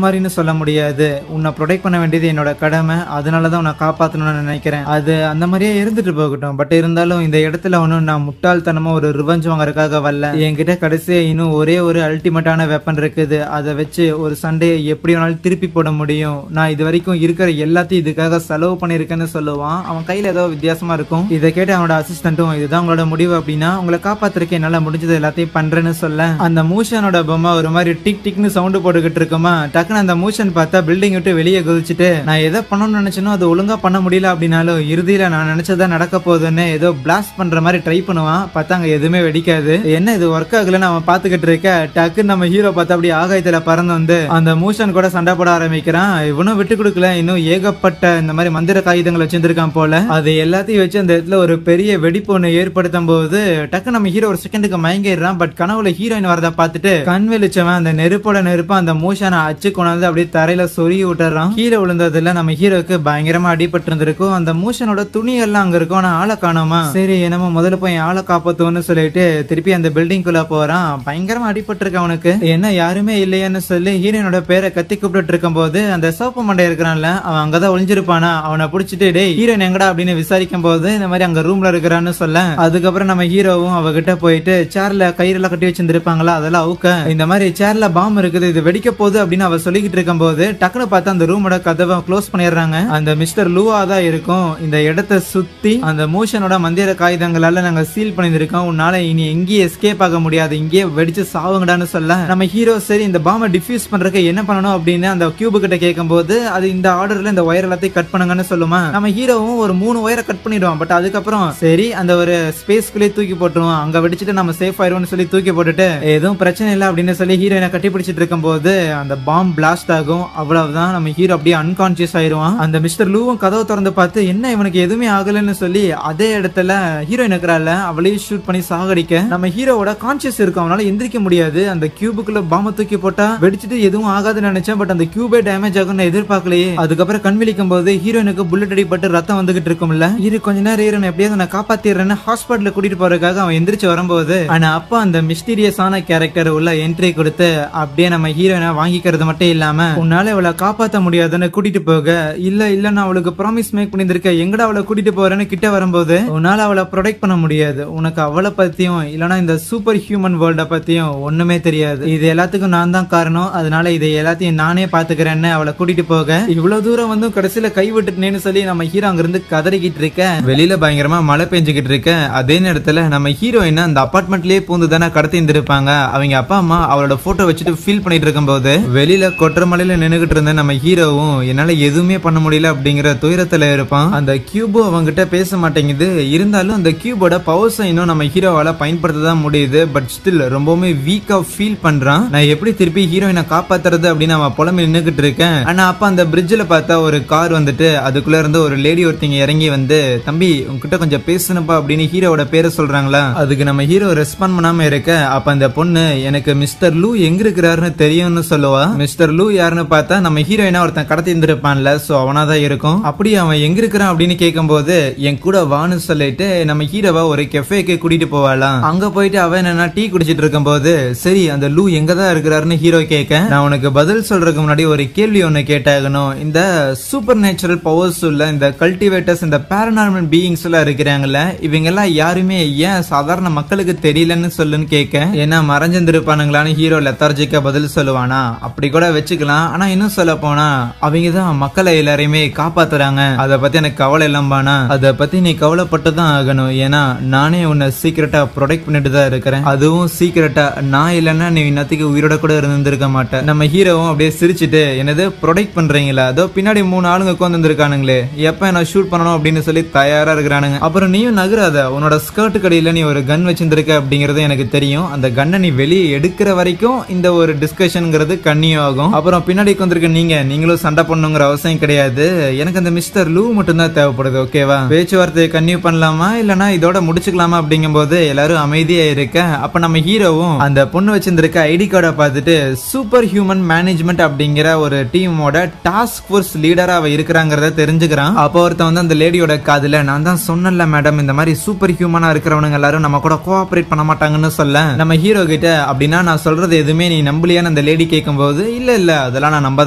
மாதிரின்னு சொல்ல முடியாது. உன்னை ப்ரொடெக்ட் பண்ண வேண்டியது என்னோட கடமை, அதனாலதான் உன்னை காப்பாற்றணும்னு நினைக்கிறேன். அது அந்த மாதிரியே இருந்துட்டு போகட்டும். பட் இருந்தாலும் இந்த இடத்துல ஒன்னும் நான் முட்டாள்தனமா ஒரு ரிவெஞ்ச் வாங்கறதுக்காக வரல. என்கிட்ட கடைசியா இன்னும் ஒரே ஒரு அல்டிமேட்டான வெப்பன் இருக்குது. அதை வச்சு ஒரு சண்டையை எப்படி வேணாலும் திருப்பி போட முடியும். நான் இது வரைக்கும் இருக்கிற எல்லாத்தையும் இதுக்காக செலவு பண்ணிருக்கேன்னு சொல்லுவான். அவன் கையில ஏதோ வித்தியாசமா இருக்கும். இதை கேட்டு அவனோட அசிஸ்டன்ட்டும் இதுதான் உங்களோட முடிவு அப்படின்னா உங்களை காப்பாத்திருக்கேன், என்னால முடிஞ்சது எல்லாத்தையும் பண்றேன்னு சொல்ல அந்த மூஷனோட பொம்மை ஒரு மாதிரி டிக் டிக்னு சவுண்ட் போட்டுக்கிட்டு இருக்குமா. டக்குன்னு அந்த மூஷன் பார்த்தா பில்டிங் விட்டு வெளியே குதிச்சுட்டு நான் எதை பண்ணணும்னு நினைச்சனோ அது ஒழுங்கா பண்ண முடியல அப்படின்னாலும் இறுதியில நான் நினைச்சதா நடக்க போகுதுன்னு ஏதோ பிளாஸ்ட் பண்ற மாதிரி ட்ரை பண்ணுவான். பார்த்தா அங்க எதுவுமே வெடிக்காது. என்ன இது ஒர்க் ஆகலன்னு அவன் பாத்துக்கிட்டு இருக்க டக்குன்னு நம்ம ஹீரோ பார்த்தா அப்படி ஆகாயத்துல பறந்து வந்து அந்த மூஷன் கூட சண்டை போட ஆரம்பிக்கிறான். இவனும் விட்டு கொடுக்கல, இன்னும் ஏகப்பட்ட இந்த மாதிரி மந்திர காகிதங்கள் வச்சிருந்திருக்கான் போல. அது எல்லாத்தையும் வச்சு அந்த இடத்துல ஒரு பெரிய வெடிப்பு ஒண்ணு ஏற்படுத்தும் போது டக்கு நம்ம ஹீரோ ஒரு செகண்டுக்கு மயங்கிடுறான். பட் கனவுல ஹீரோயின் வரத பார்த்துட்டு கண் வெளிச்சவன் அந்த நெருப்போட நெருப்பா அந்த மூஷனை அச்சு கொண்டாந்து அப்படியே தரையில சொருகி விட்டுறான். கீழே விழுந்ததுல நம்ம ஹீரோக்கு பயங்கரமா அடிபட்டு இருந்திருக்கும். அந்த மூஷனோட துணி எல்லாம் அங்க இருக்கும், ஆனா ஆளை காணோமா. சரி என்னமோ முதல்ல போய் ஆளை காப்பாத்துவோம்னு சொல்லிட்டு திருப்பி அந்த பில்டிங் குள்ள போறான். பயங்கரமா அடிபட்டு இருக்கு அவனுக்கு. என்ன யாருமே இல்லையான்னு சொல்லி ஹீரோனோட பேரை கத்தி கூப்பிட்டு இருக்கும் போது அந்த சோப்பு மண்டை இருக்கிறான்ல அவன் அங்கதான் ஒளிஞ்சிருப்பானா. அவனை பிடிச்சிட்டு டேய் ஹீரோயின் எங்கடா அப்படின்னு விசாரிக்கும் போது இந்த மாதிரி அங்க ரூம்ல இருக்கிறான்னு சொல்ல அதுக்கப்புறம் நம்ம ஹீரோவும் அவகிட்ட போயிட்டு சேர்ல கயிறுல கட்டி வச்சிருந்திருப்பாங்களா அதெல்லாம் அவுக்க இந்த மாதிரி சேர்ல பாம் இருக்குது இது வெடிக்க போகுது அப்படின்னு அவ சொல்லிக்கிட்டு இருக்கும் போது டக்குனு பார்த்தா அந்த ரூமோட கதவை க்ளோஸ் பண்ணிடுறாங்க. அந்த மிஸ்டர் லூவா தான் இருக்கும். இந்த இடத்தை சுத்தி அந்த மூஷனோட மந்திர காகிதங்களால நாங்க சீல் பண்ணிருக்கோம், உன்னால இனி எங்கேயும் எஸ்கேப் ஆக முடியாது, இங்கேயே வெடிச்சு சாவுங்கடான்னு சொல்ல நம்ம ஹீரோ சரி இந்த பாம்பை டிஃப்யூஸ் பண்றதுக்கு என்ன பண்ணணும் அப்படின்னு அந்த கியூபு கிட்ட கேட்கும் போது அது இந்த ஆர்டர்ல இந்த ஒயர் எல்லாத்தையும் கட் பண்ணுங்கன்னு சொல்லுமா. நம்ம ஹீரோவும் ஒரு 3 ஒயரை கட் பண்ணிடுவான். பட் அதுக்கப்புறம் சரி அந்த ஒரு ஸ்பேஸ்க்குள்ளே தூக்கி போட்டுருவான். அங்க வெடிச்சிட்டு நம்ம சேஃப் ஆயிருவோம்னு சொல்லி தூக்கி போட்டுட்டு எதுவும் பிரச்சனை இல்லை அப்படின்னு சொல்லி ஹீரோயினை கட்டி பிடிச்சிட்டு இருக்கும் போது அந்த பாம் பிளாஸ்ட் ஆகும். அவ்வளவுதான், நம்ம ஹீரோ அப்படியே அன்கான்சியஸ் ஆயிருவான். அந்த மிஸ்டர் லூவும் கதவை திறந்து பார்த்து என்ன இவனுக்கு எதுவுமே ஆகலன்னு சொல்லி அதே இடத்துல ஹீரோயின் இருக்கிறாள் அவளையும் ஷூட் பண்ணி சாகடிக்க நம்ம ஹீரோவோட கான்சியஸ் இருக்கும். அவனால எந்திரிக்க முடியாது. அந்த கியூபுக்குள்ள பாம்பை தூக்கி போட்டா வெடிச்சிட்டு எதுவும் ஆகாதுன்னு நினைச்சேன். பட் அந்த கியூபே டேமேஜ் ஆகும்னு எதிர்பார்க்கலையே. அதுக்கப்புறம் கண் விழிக்கும் போது ஹீரோயினுக்கு புல்லட் அடிப்பட்டு ரத்தம் வந்துகிட்டு இருக்கும்ல. கொஞ்ச நேரம் ஹீரோயின் எப்படியாவது நான் காப்பாத்திடுறேன்னு ஹாஸ்பிட்டல் கூட்டிட்டு போறதுக்காக அவன் எந்திரிச்சு வரும்போது ஆனா அப்ப அந்த மிஸ்டீரியஸான கேரக்டர் உள்ள என்ட்ரி கொடுத்து அப்படியே நம்ம ஹீரோயினை வாங்கிக்கிறது மட்டும் இல்லாம உன்னால அவளை காப்பாற்ற முடியாதுன்னு கூட்டிட்டு போக இல்ல நான் அவளுக்கு ப்ராமிஸ் மேக் பண்ணிருக்கேன் எங்கடா அவளை கூட்டிட்டு போறேன்னு கிட்ட வரும்போது உன்னால அவளை ப்ரொடெக்ட் பண்ண முடியாது, உனக்கு அவளை பத்தியும் இல்லனா இந்த சூப்பர் ஹியூமன் வேர்ல்ட பத்தியும் ஒண்ணுமே தெரியாது, இது எல்லாத்துக்கும் நான் தான் காரணம், அதனால இதை எல்லாத்தையும் நானே பாத்துக்கிறேன்னு அவளை கூட்டிட்டு போக இவ்வளவு தூரம் வந்து கடைசியில கை விட்டுட்டேன்னு சொல்லி நம்ம ஹீரோ அங்க இருந்து கதறிக்கிட்டு இருக்க வெளியில பயங்கரமா மழை பெஞ்சுக்கிட்டு இருக்க. அதே நேரத்துல நம்ம ஹீரோயின் அந்த அபார்ட்மெண்ட்லயே பூந்து தானே கடத்தி இருந்திருப்பாங்க. அவங்க அப்பா அம்மா அவளோட போட்டோ வச்சுட்டு ஃபீல் பண்ணிட்டு இருக்கும் போது வெளியில கொற்ற மலையில நின்னுகிட்டு இருந்த நம்ம ஹீரோவும் என்னால எதுவுமே பண்ண முடியல அப்படிங்கிற துயரத்துல இருப்பான். அந்த கியூபோ அவங்கிட்ட பேச மாட்டேங்குது. இருந்தாலும் அந்த கியூபோட பவர்ஸ் இன்னும் நம்ம ஹீரோவால பயன்படுத்த தான் முடியுது. பட் ஸ்டில் ரொம்பவுமே வீக்கா ஃபீல் பண்றான். நான் எப்படி திருப்பி ஹீரோயினை காப்பாத்துறது அப்படின்னு அவன் புலம்பி நின்னுகிட்டு இருக்கேன். ஆனா அப்ப அந்த பிரிட்ஜ்ல பார்த்தா ஒரு கார் வந்துட்டு அதுக்குள்ள இருந்து ஒரு லேடி ஒருத்தங்க இறங்கி வந்து, தம்பி உங்ககிட்ட கொஞ்சம் பேசணுப்பா அப்படின்னு ஹீரோவோட பேரை சொல்றாங்களா. அதுக்கு நம்ம ஹீரோ ரெஸ்பாண்ட் பண்ணாம இருக்க. அப்ப அந்த பொண்ணு எனக்கு மிஸ்டர் லூ எங்க இருக்கிறாருன்னு தெரியும்னு சொல்லுவா. மிஸ்டர் லூ யாருன்னு பார்த்தா நம்ம ஹீரோயினா ஒருத்தன் கடத்தி இருந்திருப்பான்ல, சோ அவனாதான் இருக்கும். அப்படி அவன் எங்க இருக்கிறான் அப்படின்னு கேட்கும் போது என் கூட வான்னு சொல்லிட்டு நம்ம ஹீரோவா ஒரு கெஃபேக்கு கூட்டிட்டு போவாளாம். அங்க போயிட்டு அவன் என்னன்னா டீ குடிச்சிட்டு இருக்கும் போது சரி அந்த லூ எங்கதான் இருக்கிறாருன்னு ஹீரோ கேட்க, நான் உனக்கு பதில் சொல்றதுக்கு முன்னாடி ஒரு கேள்வி ஒண்ணு கேட்டாகணும். இந்த சூப்பர் நேச்சுரல் பவர்ஸ் உள்ள இந்த கல்டிவேட்டர்ஸ், இந்த பாரநார்மல் பீயிங்ஸ் எல்லாம் இருக்கிறாங்கல்ல, இவங்க எல்லாம் யாருமே ஏன் சாதாரண மக்களுக்கு தெரியலன்னு சொல்லுன்னு கேட்க, ஏன்னா மறைஞ்சிருப்பானுங்களான்னு ஹீரோ லெத்தார்ஜிக்கா பதில் சொல்லுவானா. அப்படி கூட வச்சுக்கலாம். ஆனா இன்னும் சொல்ல போனா அவங்க தான் மக்களை எல்லாரையுமே காப்பாத்துறாங்க. அத பத்தி எனக்கு கவலை இல்லாம, அத பத்தி நீ கவலைப்பட்டு தான் ஆகணும். ஏன்னா நானே உன்னை சீக்கிரட்டா ப்ரொடெக்ட் பண்ணிட்டு தான் இருக்கிறேன். அதுவும் சீக்கிரட்டா நான் இல்லைன்னா நீ இன்னத்துக்கு உயிரோட கூட இருந்திருக்க மாட்டேன். நம்ம ஹீரோவும் அப்படியே சிரிச்சுட்டு என்னது ப்ரொடெக்ட் பண்றீங்களா, அதோ பின்னாடி 3 ஆளுங்க உட்கார்ந்து இருக்கானுங்களே, எப்ப என்ன ஷூட் பண்ணணும் அப்படின்னு சொல்லி தயாரா இருக்கிறானுங்க. அப்புறம் நீயும் நகராத, உன்னோட ஸ்கர்ட் கடையில நீ ஒரு கன் வச்சிருந்திருக்க அப்படிங்கறது எனக்கு தெரியும். அந்த கன்னை நீ வெளியே எடுக்கிற வரைக்கும் இந்த ஒரு டிஸ்கஷன்ங்கிறது கன்னியூ ஆகும். அப்புறம் பின்னாடி உட்கார்ந்திருக்க நீங்களும் சண்டை பண்ணுங்கிற அவசியம் கிடையாது. எனக்கு அந்த மிஸ்டர் லூ மட்டும் தான் தேவைப்படுது. ஓகேவா, பேச்சுவார்த்தையை கன்னியூ பண்ணலாமா இல்லனா இதோட முடிச்சுக்கலாமா அப்படிங்கும் போது எல்லாரும் அமைதியா இருக்க. அப்ப நம்ம ஹீரோவும் அந்த பொண்ணு வச்சிருந்திருக்க ஐடி கார்டை பார்த்துட்டு சூப்பர் ஹியூமன் மேனேஜ்மெண்ட் அப்படிங்கிற ஒரு டீமோட டாஸ்க் ஃபோர்ஸ் லீடரா அவ இருக்கிறாங்கிறத தெரிஞ்சுக்கிறான். அப்போ ஒருத்தன் வந்து அந்த லேடியோட காதுல, நான் தான் சொன்னல மேடம், இந்த மாதிரி சூப்பர் ஹியூமனா இருக்கிறவனுங்க எல்லாரும் நம்ம கூட கோஆபரேட் பண்ண மாட்டாங்கன்னு சொல்ல, நம்ம ஹீரோ கிட்ட அப்படின்னா நான் சொல்றது எதுவுமே நீ நம்பலையான்னு அந்த லேடி கேட்கும் போது இல்ல அதெல்லாம் நான் நம்ப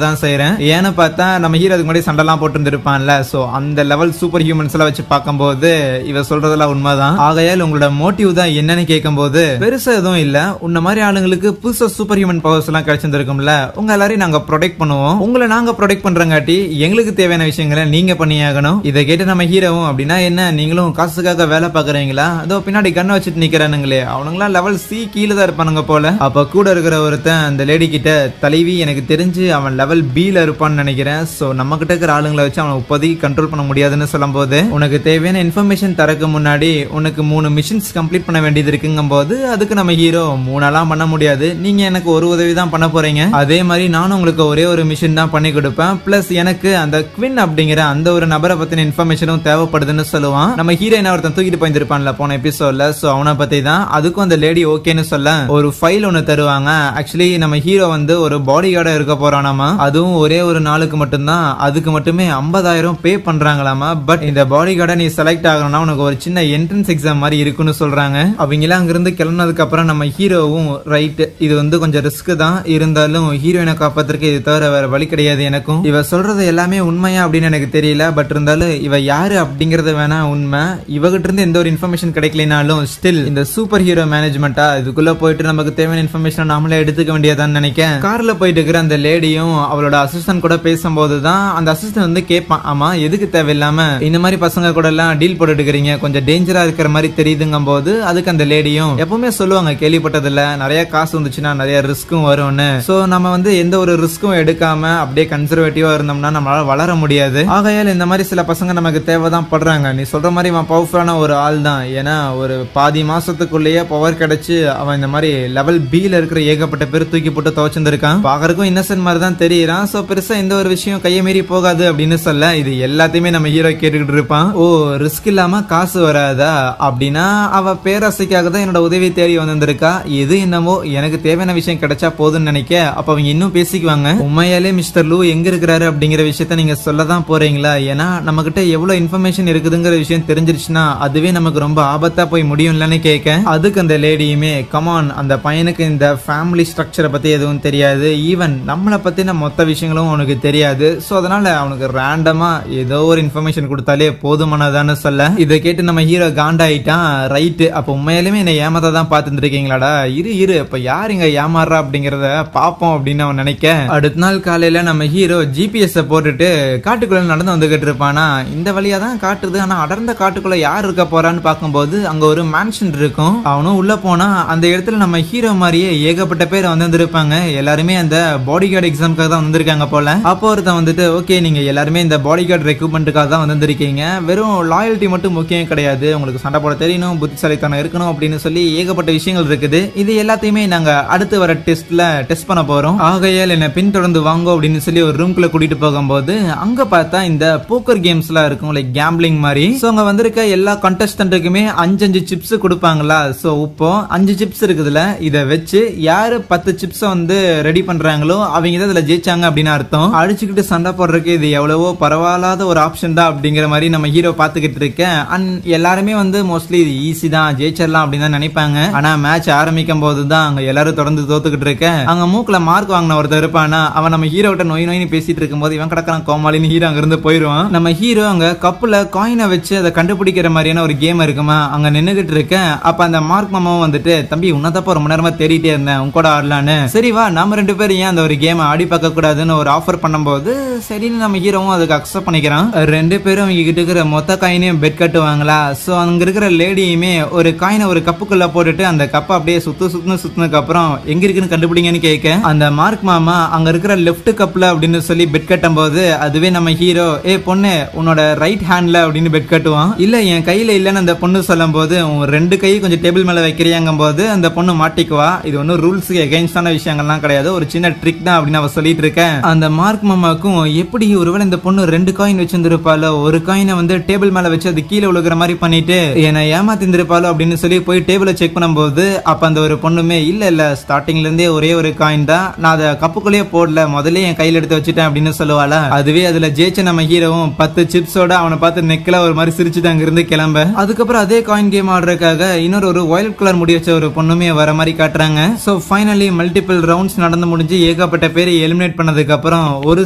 தான் செய்யறேன். ஏன்னு பார்த்தா நம்ம ஹீரோ அதுக்கு முன்னாடி சண்டெல்லாம் போட்டு இருந்திருப்பான்ல, சோ அந்த லெவல் சூப்பர் ஹியூமன்ஸ் எல்லாம் வச்சு பார்க்கும்போது இவ சொல்றதெல்லாம் உண்மைதான். ஆகையால் உங்களோட மோட்டிவ் தான் என்னன்னு கேட்கும் போது பெருசா எதுவும் இல்ல, உன்ன மாதிரி ஆளுங்களுக்கு புதுசா சூப்பர் ஹியூமன் பவர்ஸ் எல்லாம் கிடைச்சிருக்கும்ல, உங்க எல்லாரையும் நாங்க ப்ரொடெக்ட் பண்ணுவோம், உங்களை நாங்க ப்ரொடெக்ட் பண்றங்காட்டி எங்களுக்கு தேவையான விஷயங்களை நீங்க பண்ணியாகணும். இதை கேட்டு நம்ம ஹீரோவும் அப்படின்னா என்ன நீங்களும் காசுக்காக வேலை பாக்குறீங்களா, அதோ பின்னாடி கண்ணை வச்சுட்டு நிக்கிறானுங்களே அவனுங்களா லெவல் சி கீழே தான் இருப்பானுங்க போல. அப்ப கூட இருக்கிற ஒருத்தன் அந்த லேடி கிட்ட, தலைவி எனக்கு தெரிஞ்சு அவன் லெவல் பில இருப்பான்னு நினைக்கிறேன், சோ நம்ம கிட்ட இருக்கிற ஆளுங்களை வச்சு அவனை இப்போதைக்கு கண்ட்ரோல் பண்ண முடியாதுன்னு சொல்லும் போது, உனக்கு தேவையான இன்ஃபர்மேஷன் தரக்கு முன்னாடி உனக்கு 3 மிஷன்ஸ் கம்ப்ளீட் பண்ண வேண்டியது இருக்குங்கும் போது அதுக்கு நம்ம ஹீரோ 3 பண்ண முடியாது, நீங்க எனக்கு ஒரு உதவி தான் பண்ண போறீங்க, அதே மாதிரி நானும் உங்களுக்கு ஒரே ஒரு மிஷன் தான் பண்ணி கொடுப்பேன், பிளஸ் எனக்கு அந்த குவின் அப்படிங்கிற அந்த ஒரு நபரை பத்தின இன்ஃபர்மேஷனும் தேவைப்படுதுன்னு சொல்லுவான். நம்ம ஹீரோயினை ஒருத்தன் தூக்கிட்டு போயிருப்பான்ல போன எபிசோட்ல, சோ அவனை பத்தி தான். அதுக்கும் அந்த லேடி ஓகேன்னு சொல்ல ஒரு ஃபைல் ஒன்னு தருவாங்க. ஆக்சுவலி நம்ம ஹீரோ வந்து ஒரு பாடி கார்டா இருக்க போறானாமா, அதுவும் ஒரே ஒரு நாளுக்கு மட்டும்தான், அதுக்கு மட்டுமே 50,000 பே பண்றாங்களாமா. பட் இந்த பாடி கார்டை நீ செலக்ட் ஆகணும்னா உனக்கு ஒரு சின்ன என்ட்ரன்ஸ் எக்ஸாம் மாதிரி இருக்குன்னு சொல்றாங்க. அவங்களாம் அங்கிருந்து கிளம்பினதுக்கு அப்புறம் நம்ம ஹீரோவும் ரைட் இது வந்து கொஞ்சம் ரிஸ்க் தான், இருந்தாலும் ஹீரோயினை காப்பாத்துறதுக்கு இது தவிர வேற வழி கிடையாது எனக்கும், இவ சொல்றது எல்லாமே உண்மையா அப்படின்னு எனக்கு தெரியல, பட் இருந்தாலும் இவ யாரு அப்படிங்கறது வேணா உண்மை, இவகிட்ட இருந்து எந்த ஒரு இன்ஃபர்மேஷன் கிடைக்கலனாலும் ஸ்டில் இந்த சூப்பர் ஹீரோ மேனேஜ்மெண்டா இதுக்குள்ள போயிட்டு நமக்கு தேவையான இன்ஃபர்மேஷன் நாமளே எடுத்துக்க வேண்டியதான்னு நினைக்கிறேன். கார்ல போயிட்டு இருக்கிற அந்த லேடியும் அவளோட அசிஸ்டன்ட் கூட பேசும்போது தான் அந்த அசிஸ்டன்ட் வந்து கேட்பான், ஆமா எதுக்கு தேவையில்லாம இந்த மாதிரி பசங்க கூட எல்லாம் டீல் போட்டு இருக்கிறீங்க, கொஞ்சம் டேஞ்சரா இருக்கிற மாதிரி தெரியுதுங்கும் போது அதுக்கு அந்த லேடியும் எப்பவுமே சொல்லுவாங்க கேள்விப்பட்டதில்ல, நிறைய காசு வந்துச்சுன்னா நிறைய ரிஸ்க்கும் வரும்னு, சோ நம்ம வந்து எந்த ஒரு ரிஸ்க்கும் எடுக்காம அப்படியே கன்சர்வேட்டிவா இருந்தோம்னா நம்மளால வளர முடியாது. ஆகையால் இந்த மாதிரி சில பசங்க நமக்கு தேவைதான் படுறாங்க. நீ சொல்ற மாதிரி அவன் பவர்ஃபுல்லான ஒரு ஆள் தான், ஏன்னா ஒரு பாதி மாசத்துக்குள்ளேயே பவர் கிடைச்சு அவன் இந்த மாதிரி லெவல் பில இருக்கிற ஏகப்பட்ட பேர் தூக்கி போட்டு துவச்சிருக்கான். பாக்குறதுக்கும் இன்னசென்ட் மாதிரி தான் தெரியறான். சோ பெருசா எந்த ஒரு விஷயம் கையை மீறி போகாது அப்படின்னு சொல்ல இது எல்லாத்தையுமே நம்ம ஹீரோ கேட்டுக்கிட்டு இருப்பான். ஓ ரிஸ்க் இல்லாம காசு வராதா அப்படின்னா அவ பேராசைக்காக தான் என்னோட உதவி தேடி வந்திருக்கா, எது என்னமோ எனக்கு தேவையான விஷயம் கிடைச்சா போதுன்னு நினைக்க. அப்ப அவங்க இன்னும் பேசிக்குவாங்க, உண்மையாலே மிஸ்டர் லூ எங்க இருக்கிறாரு அப்படிங்கிற விஷயத்த நீங்க சொல்லதான் போறீங்களா, ஏன்னா நம்ம கிட்ட எவ்வளவு இன்ஃபர்மேஷன் இருக்குதுங்கிற விஷயம் தெரிஞ்சிருச்சுன்னா அதுவே நமக்கு ரொம்ப ஆபத்தா போய் முடியும்லன்னு கேட்க, அதுக்கு அந்த லேடியுமே கமான் அந்த பையனுக்கு இந்த ஃபேமிலி ஸ்ட்ரக்சரை பத்தி எதுவும் தெரியாது, ஈவன் நம்மளை பத்தின மொத்த விஷயங்களும் அவனுக்கு தெரியாது, சோ அதனால அவனுக்கு ரேண்டமா ஏதோ ஒரு இன்ஃபர்மேஷன் கொடுத்தாலே போதுமானதான்னு சொல்ல, இதை கேட்டு நம்ம ஹீரோ காண்டாயிட்டான். ரைட் அப்ப உண்மையிலுமே என்னை ஏமாத்த தான் பார்த்துட்டு இருக்கீங்களாடா, இரு இப்ப யார் இங்க ஏமாறா அப்படிங்கறத பாப்போம் அப்படின்னு அவன் நினைக்க, அடுத்த நாள் காலையில நம்ம ஹீரோ ஜிபிஎஸ் போட்டுட்டு காட்டுக்குள்ள நடந்து வந்துகிட்டு இருப்பானா, இந்த வழியா தான் காட்டுது. ஆனா அடர்ந்த காட்டுக்குள்ள யார் இருக்க போறான்னு பார்க்கும்போது அங்க ஒரு மேன்ஷன் இருக்கும். அவனும் உள்ள போனா அந்த இடத்துல நம்ம ஹீரோ மாதிரியே ஏகப்பட்ட பேர் வந்திருப்பாங்க. எல்லாருமே அந்த பாடி கார்டு எக்ஸாமுக்காக தான் வந்திருக்காங்க போல. அப்போ ஒருத்தன் வந்துட்டு ஓகே நீங்க எல்லாருமே இந்த பாடி கார்டு ரெக்ரூட்மெண்ட்டுக்காக தான் வந்திருக்கீங்க, வெறும் லாயல்ட்டி மட்டும் முக்கியம் கிடையாது, உங்களுக்கு சண்டை போட தெரியணும், புத்திசாலித்தனம் இருக்கணும் அப்படின்னு சொல்லி ஏகப்பட்ட விஷயங்கள் இருக்குது. இது எல்லாத்தையுமே நாங்க அடுத்து வர டெஸ்ட்ல டெஸ்ட் பண்ண போறோம், ஆகையால் என்ன பின்தொடர்ந்து வாங்க அப்படின்னு சொல்லி ஒரு ரூம்குள்ள கூட்டிட்டு போகும்போது அங்க பார்த்தா இந்த போக்கர் கேம்ஸ் எல்லாம் இருக்கும், லைக் கேம்பிளிங் மாதிரி. சோ அங்க வந்திருக்க எல்லா கண்டஸ்டன்ட்டுக்குமே 5 சிப்ஸ் கொடுப்பாங்களா. சோ இப்போ 5 சிப்ஸ் இருக்குதுல, இதை வச்சு யாரு 10 சிப்ஸ் வந்து ரெடி பண்றாங்களோ அவங்க தான் இதுல ஜெயிச்சாங்க அப்படின்னு அர்த்தம். அடிச்சுக்கிட்டு சண்டை போடுறதுக்கு இது எவ்வளவோ பரவாயில்லாத ஒரு ஆப்ஷன் தான் அப்படிங்கிற மாதிரி நம்ம ஹீரோ பாத்துக்கிட்டு இருக்கேன். அண்ட் எல்லாருமே வந்து மோஸ்ட்லி இது ஈஸி தான், ஜெயிச்சிடலாம் அப்படின்னு தான் நினைப்பாங்க. ஆனா மேட்ச் ஆரம்பிக்கும் போது தான் அங்க எல்லாரும் தொடர்ந்து தோத்துக்கிட்டு இருக்கேன். அங்க மூக்குல மார்க் வாங்கின ஒருத்தர் இருப்பானா, அவன் நம்ம ஹீரோ கிட்ட நோய் நோயின்னு பேசிட்டு இருக்கும் போது இவன் கிடக்கிறான் கோமாளின்னு ஹீரோ அங்க இருந்து போயிருவான். நம்ம ஹீரோ அங்க கப்புல காயினை வச்சு அதை கண்டுபிடிக்கிற மாதிரியான ஒரு கேம் இருக்குமா, அங்க நின்னுகிட்டு இருக்கேன். அப்ப அந்த மார்க் மாமாவும் வந்துட்டு தம்பி உன்னதப்ப ரொம்ப நேரமா தேடிட்டே இருந்தேன் உன் கூட ஆடலான்னு, சரி வா நம்ம 2 பேரும் ஏன் அந்த ஒரு கேம் ஆடி பார்க்க கூடாதுன்னு ஒரு ஆஃபர் பண்ணும்போது சரின்னு நம்ம ஹீரோவும் அதுக்கு அக்செப்ட் பண்ணிக்கிறான். 2 பேரும் அவங்க கிட்ட இருக்கிற மொத்த காயினையும் பெட் கட்டுவாங்களா. சோ அங்க இருக்கிற லேடியுமே ஒரு காயினை ஒரு கப்புக்குள்ள போட்டுட்டு அந்த கப்பை அப்படியே சுத்துனதுக்கு அப்புறம் எங்க இருக்குன்னு கண்டுபிடிங்கன்னு கேட்க அந்த மார்க் மாமா அங்க இருக்கிற லெஃப்ட் கப்ல அப்படின்னு சொல்லி பெட் கட்டும் போது அதுவே நம்ம ஹீரோ ஏ பொண்ணு உன்னோட ரைட் ஹேண்ட்ல அப்படின்னு பெட் கட்டுவான். இல்ல என் கையில இல்லன்னு அந்த பொண்ணு சொல்லும் போது 2 கை கொஞ்சம் டேபிள் மேல வைக்கிறியாங்கும் போது அந்த பொண்ணு மாட்டிக்குவா. இது ஒன்னும் ரூல்ஸுக்கு எகைன்ஸ்டான விஷயங்கள்லாம் கிடையாது, ஒரு சின்ன ட்ரிக் தான் அப்படின்னு அவ சொல்லிட்டு இருக்கேன். அந்த மார்க் மாமாக்கும் எப்படி ஒருவேளை இந்த பொண்ணு 2 காயின் வச்சிருந்திருப்பாலோ, ஒரு காயினை வந்து டேபிள் மேல வச்சு அது கீழே விழுகிற மாதிரி பண்ணிட்டு என்ன ஏமாத்திருப்பாலோ அப்படின்னு சொல்லி போய் டேபிள செக் பண்ணும்போது அப்ப அந்த ஒரு பொண்ணுமே இல்ல ஸ்டார்டிங்ல இருந்தே ஒரே ஒரு காயின் தான், நான் அதை கப்புக்குள்ளேயே போடல, முதல்ல என் கையில எடுத்து வச்சுட்டேன் அப்படின்னு சொல்லுவாள. அதுவே அதுல ஜெயிச்ச நம்ம ஹீரோவும் 10 சிப்ஸோட அவனை பார்த்து நெக்ல ஒரு மாதிரி சிரிச்சுட்டு அங்க இருந்து கிளம்ப. அதுக்கப்புறம் அதே காயின் கேம் ஆடுறதுக்காக இன்னொரு வயலட் கலர் முடி வச்ச ஒரு பொண்ணுமே வர மாதிரி காட்டுறாங்க. சோ ஃபைனலி மல்டிபிள் ரவுண்ட்ஸ் நடந்து முடிஞ்சு ஏகப்பட்ட பேரை எலிமினேட் பண்ணதுக்கு அப்புறம் ஒரு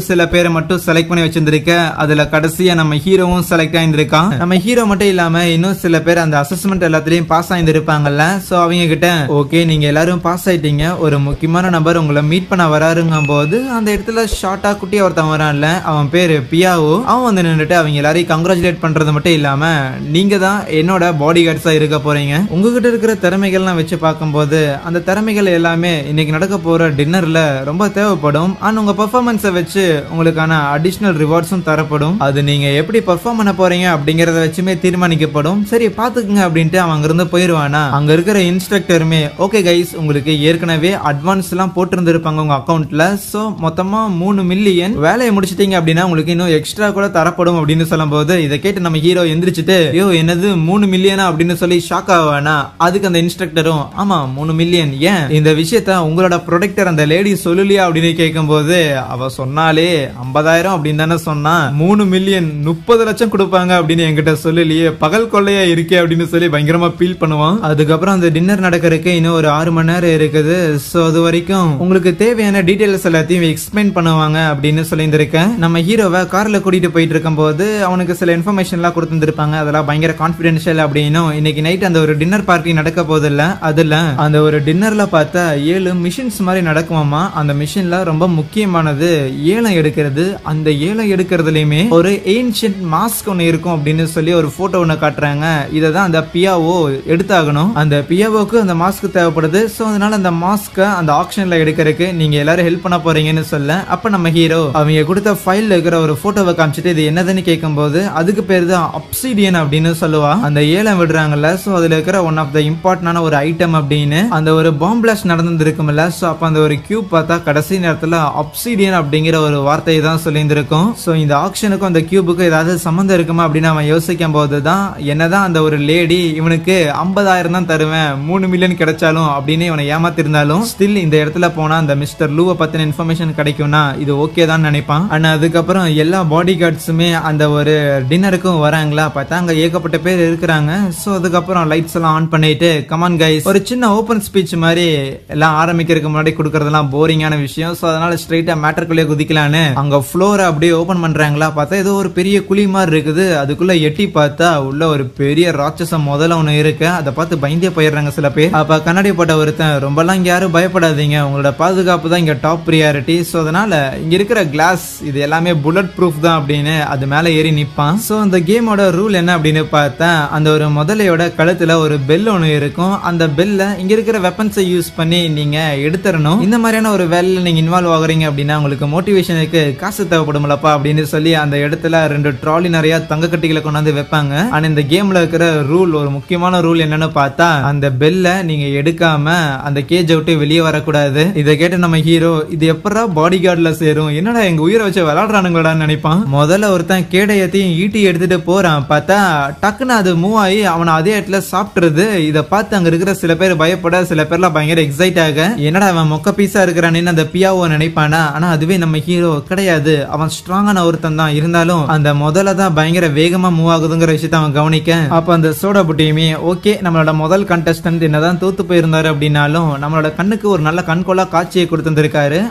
சில பேரை மட்டும் செலக்ட் பண்ணி வச்சிருந்திருக்க. அதுல கடைசியா நம்ம ஹீரோவும் செலக்ட் ஆயிருந்திருக்கான். நம்ம ஹீரோ மட்டும் இல்லாம இன்னும் சில பேர் அந்த அசஸ்மெண்ட் எல்லாத்துலயும் பாஸ் ஆயிருந்திருப்பாங்கல்ல. சோ அவங்க கிட்ட ஓகே நீங்க எல்லாரும் பாஸ் ஆயிட்டீங்க, ஒரு முக்கியமான நபர் உங்களை மீட் பண்ண வராருங்கும் போது அந்த இடத்துல ஷார்ட்டா குட்டியா ஒருத்தன் வரான்ல, அவன் பேரு பியாவோ. அவன் வந்து நின்றுட்டு அவங்க எல்லாரையும் கங்க்ராச்சுலேட் பண்றது மட்டும் இல்லாம நீங்க தான் என்னோட பாடி கார்ட்ஸா இருக்க போறீங்க, உங்ககிட்ட இருக்கிற திறமைகள்லாம் வச்சு பார்க்கும்போது அந்த திறமைகள் எல்லாமே இன்னைக்கு நடக்க போற டின்னர்ல ரொம்ப தேவைப்படும். அண்ட் உங்க பெர்ஃபார்மன்ஸை வச்சு உங்களுக்கான அடிஷனல் ரிவார்ட்ஸும் தரப்படும். அது நீங்க எப்படி பெர்ஃபார்ம் பண்ண போறீங்க அப்படிங்கறத வச்சுமே தீர்மானிக்கப்படும். சரி பாத்துக்குங்க அப்படின்ட்டு அவன் அங்க இருந்து போயிருவானா. அங்க இருக்கிற இன்ஸ்ட்ரக்டருமே ஓகே கைஸ் உங்களுக்கு ஏற்கனவே அட்வான்ஸ் எல்லாம் போட்டிருந்திருப்பாங்க உங்க அக்கௌண்ட்ல, சோ மொத்தமா 3 மில்லியன் வேலையை முடிச்சிட்டீங்க அப்படின்னா உங்களுக்கு இன்னும் எக்ஸ்ட்ரா கூட தரப்படும் அப்படின்னு சொல்லும் போது இதை கேட்டு நம்ம ஹீரோ எந்திரிச்சிட்டு ஐயோ என்னது 3 மில்லியனா அப்படின்னு சொல்லி ஷாக் ஆவானா. அதுக்கு அந்த இன்ஸ்ட்ரக்டரும் ஆமா 3 மில்லியன், ஏன் இந்த விஷயத்த உங்களோட ப்ரொடெக்டர் அந்த லேடி சொல்லலையா அப்படின்னு கேட்கும் போது அவ சொன்னாலே 50,000 அப்படின்னு தானே சொன்னா, 3 மில்லியன் 30 லட்சம் கொடுப்பாங்க அப்படின்னு என்கிட்ட சொல்லலையே, பகல் கொள்ளையா இருக்கே அப்படின்னு சொல்லி பயங்கரமா ஃபீல் பண்ணுவான். அதுக்கப்புறம் அந்த டின்னர் நடக்கிறதுக்கு இன்னும் ஒரு 6 மணி நேரம் இருக்குது. சோ அது வரைக்கும் உங்களுக்கு தேவையான டீடைல்ஸ் எல்லாத்தையும் எக்ஸ்பிளைன் பண்ணுவாங்க அப்படின்னு சொல்லியிருந்திருக்கேன். நம்ம ஹீரோவை கார்ல கூட்டிட்டு போயிட்டு இருக்கும் போது அவனுக்கு சில இன்ஃபர்மேஷன் எல்லாம் கொடுத்துருப்பாங்க, அதெல்லாம் பயங்கர கான்பிடென்ஷியல் அப்படின்னும். இன்னைக்கு நைட் அந்த ஒரு டின்னர் பார்ட்டி நடக்க போதில்ல, அதுல அந்த ஒரு டின்னர்ல பார்த்தா 7 மிஷின்ஸ் மாதிரி நடக்குமாமா. அந்த மிஷின்ல ரொம்ப முக்கியமானது ஏலம் எடுக்கிறது. அந்த ஏலம் எடுக்கிறதுலயுமே ஒரு ஏன்ஷியன்ட் மாஸ்க் ஒன்னு இருக்கும் அப்படின்னு சொல்லி ஒரு போட்டோ ஒன்னு காட்டுறாங்க. இததான் அந்த பியாவோ எடுத்தாகணும். அந்த பியாவோக்கு அந்த மாஸ்க் தேவைப்படுது. சோ அதனால அந்த மாஸ்க அந்த ஆக்ஷன்ல எடுக்கிறதுக்கு நீங்க எல்லாரும் ஹெல்ப் பண்ண போறீங்கன்னு சொல்ல அப்ப நம்ம ஹீரோ அவங்க கொடுத்த ஃபைல்ல இருக்கிற ஒரு போட்டோவை காமிச்சிட்டு இது என்னதுன்னு கேட்கும் போது அதுக்கு பேரு தான் அப்சிடியன் அப்படின்னு சொல்லுவா. அந்த ஏலம் விடுறாங்கல்ல, சோ அதுல இருக்கிற ஒன் ஆஃப் த இம்பார்ட்டன்டான ஒரு ஐட்டம் அப்படின்னு அந்த ஒரு பாம் பிளாஸ்ட் நடந்துருக்கும்ல. சோ அப்ப அந்த ஒரு கியூப் பார்த்தா கடைசி நேரத்துல அப்சிடியன் அப்படிங்கிற ஒரு வார்த்தையை தான் சொல்லியிருந்திருக்கும். சோ இந்த ஆக்ஷனுக்கும் அந்த கியூபுக்கும் ஏதாவது சம்பந்தம் இருக்குமா அப்படின்னு அவன் யோசிக்கும் போதுதான் என்னதான் அந்த ஒரு லேடி இவனுக்கு 50,000 தான் தருவேன் 3 மில்லியன் கிடைச்சாலும் அப்படின்னு இவனை ஏமாத்திருந்தாலும் ஸ்டில் இந்த இடத்துல போனா அந்த மிஸ்டர் லூவை பத்தின இன்ஃபர்மேஷன் கிடைக்கும்னா இது ஓகே தான் நினைப்பான். ஆனா அதுக்கப்புறம் எல்லா பாடி கார்ட்ஸுமே அந்த ஒரு டின்னருக்கும் வராங்களா, பார்த்தா அங்க ஏகப்பட்ட பேர் இருக்கிறாங்க. சோ அதுக்கப்புறம் லைட்ஸ் எல்லாம் ஆன் பண்ணிட்டு கமான் கைஸ் ஒரு சின்ன ஓபன் ஸ்பீச் மாதிரி எல்லாம் ஆரம்பிக்கிறதுக்கு முன்னாடி கொடுக்கறதெல்லாம் போரிங்கான விஷயம். சோ அதனால ஸ்ட்ரைட்டா மேட்டருக்குள்ளே குதிக்கலான்னு அங்க ஃப்ளோரை அப்படியே ஓபன் பண்றாங்களா, பார்த்தா ஏதோ ஒரு பெரிய குழி மாதிரி இருக்குது. அதுக்குள்ள எட்டி பார்த்தா உள்ள ஒரு பெரிய ராட்சசம் முதல்ல ஒண்ணு இருக்கு. அதை பார்த்து பயந்தே போயிடுறாங்க சில பேர். அப்ப கண்ணாடி போட்ட ஒருத்தன் ரொம்பலாம் இங்க யாரும் பயப்படாதீங்க, உங்களோட பாதுகாப்பு தான் இங்க டாப் பிரியாரிட்டி. சோ அதனால இங்க இருக்கிற கிளாஸ் இது எல்லாமே புல்லட் ப்ரூஃப் தான் அப்படின்னு அது மேல ஏறி நிப்பான். சோ சோ அந்த கேமோட ரூல் என்ன அப்படின்னு பார்த்தா அந்த ஒரு முதலையோட கழுத்துல ஒரு பெல் ஒன்று இருக்கும். அந்த பெல்ல இங்க இருக்கிற வெப்பன்ஸை யூஸ் பண்ணி நீங்க எடுத்துறணும். இந்த மாதிரியான ஒரு வேலையில நீங்க இன்வால்வ் ஆகுறீங்க அப்படின்னா உங்களுக்கு மோட்டிவேஷனுக்கு காசு தேவைப்படும்லப்பா அப்படின்னு சொல்லி அந்த இடத்துல 2 ட்ராலி நிறைய தங்க கட்டிகளை கொண்டாந்து வைப்பாங்க. ஆனா இந்த கேம்ல இருக்கிற ரூல், ஒரு முக்கியமான ரூல் என்னன்னு பார்த்தா அந்த பெல்ல நீங்க எடுக்காம அந்த கேஜ் விட்டு வெளியே வரக்கூடாது. இதை கேட்டு நம்ம ஹீரோ இது எப்படா பாடி கார்டுல சேரும், என்னடா எங்க உயிரை வச்சு விளையாடுறானுங்களான்னு நினைப்பான். முதல்ல ஒருத்தன் கேடயத்தையும் ஈட்டி எடுத்துட்டு போறான். பார்த்தா டக்குன்னு அது மூவ் ஆகி அவனை அதே இடத்துல சாப்பிட்டுருது. இதை பார்த்து அங்க இருக்கிற சில பேர் பயப்பட, சில பேர்லாம் பயங்கர எக்ஸைட் ஆக என்னடா அவன் மொக்க பீஸா இருக்கிறான்னு அந்த பியாவோ நினைப்பானா. ஆனா அதுவே நம்ம ஹீரோ கிடையாது, அவன் ஸ்ட்ராங்கான ஒருத்தன் தான். இருந்தாலும் அந்த முதல்ல தான் பயங்கர வேகமா மூவ் ஆகுதுங்கிற விஷயத்த அவன் கவனிக்க, அப்ப அந்த சோடா புட்டியுமே ஓகே நம்மளோட முதல் கண்டஸ்டன்ட் என்னதான் தோத்து போயிருந்தாரு அப்படின்னாலும் நம்மளோட கண்ணுக்கு ஒரு நல்ல கண்கொள்ளா காட்சியை கொடுத்திருக்காரு.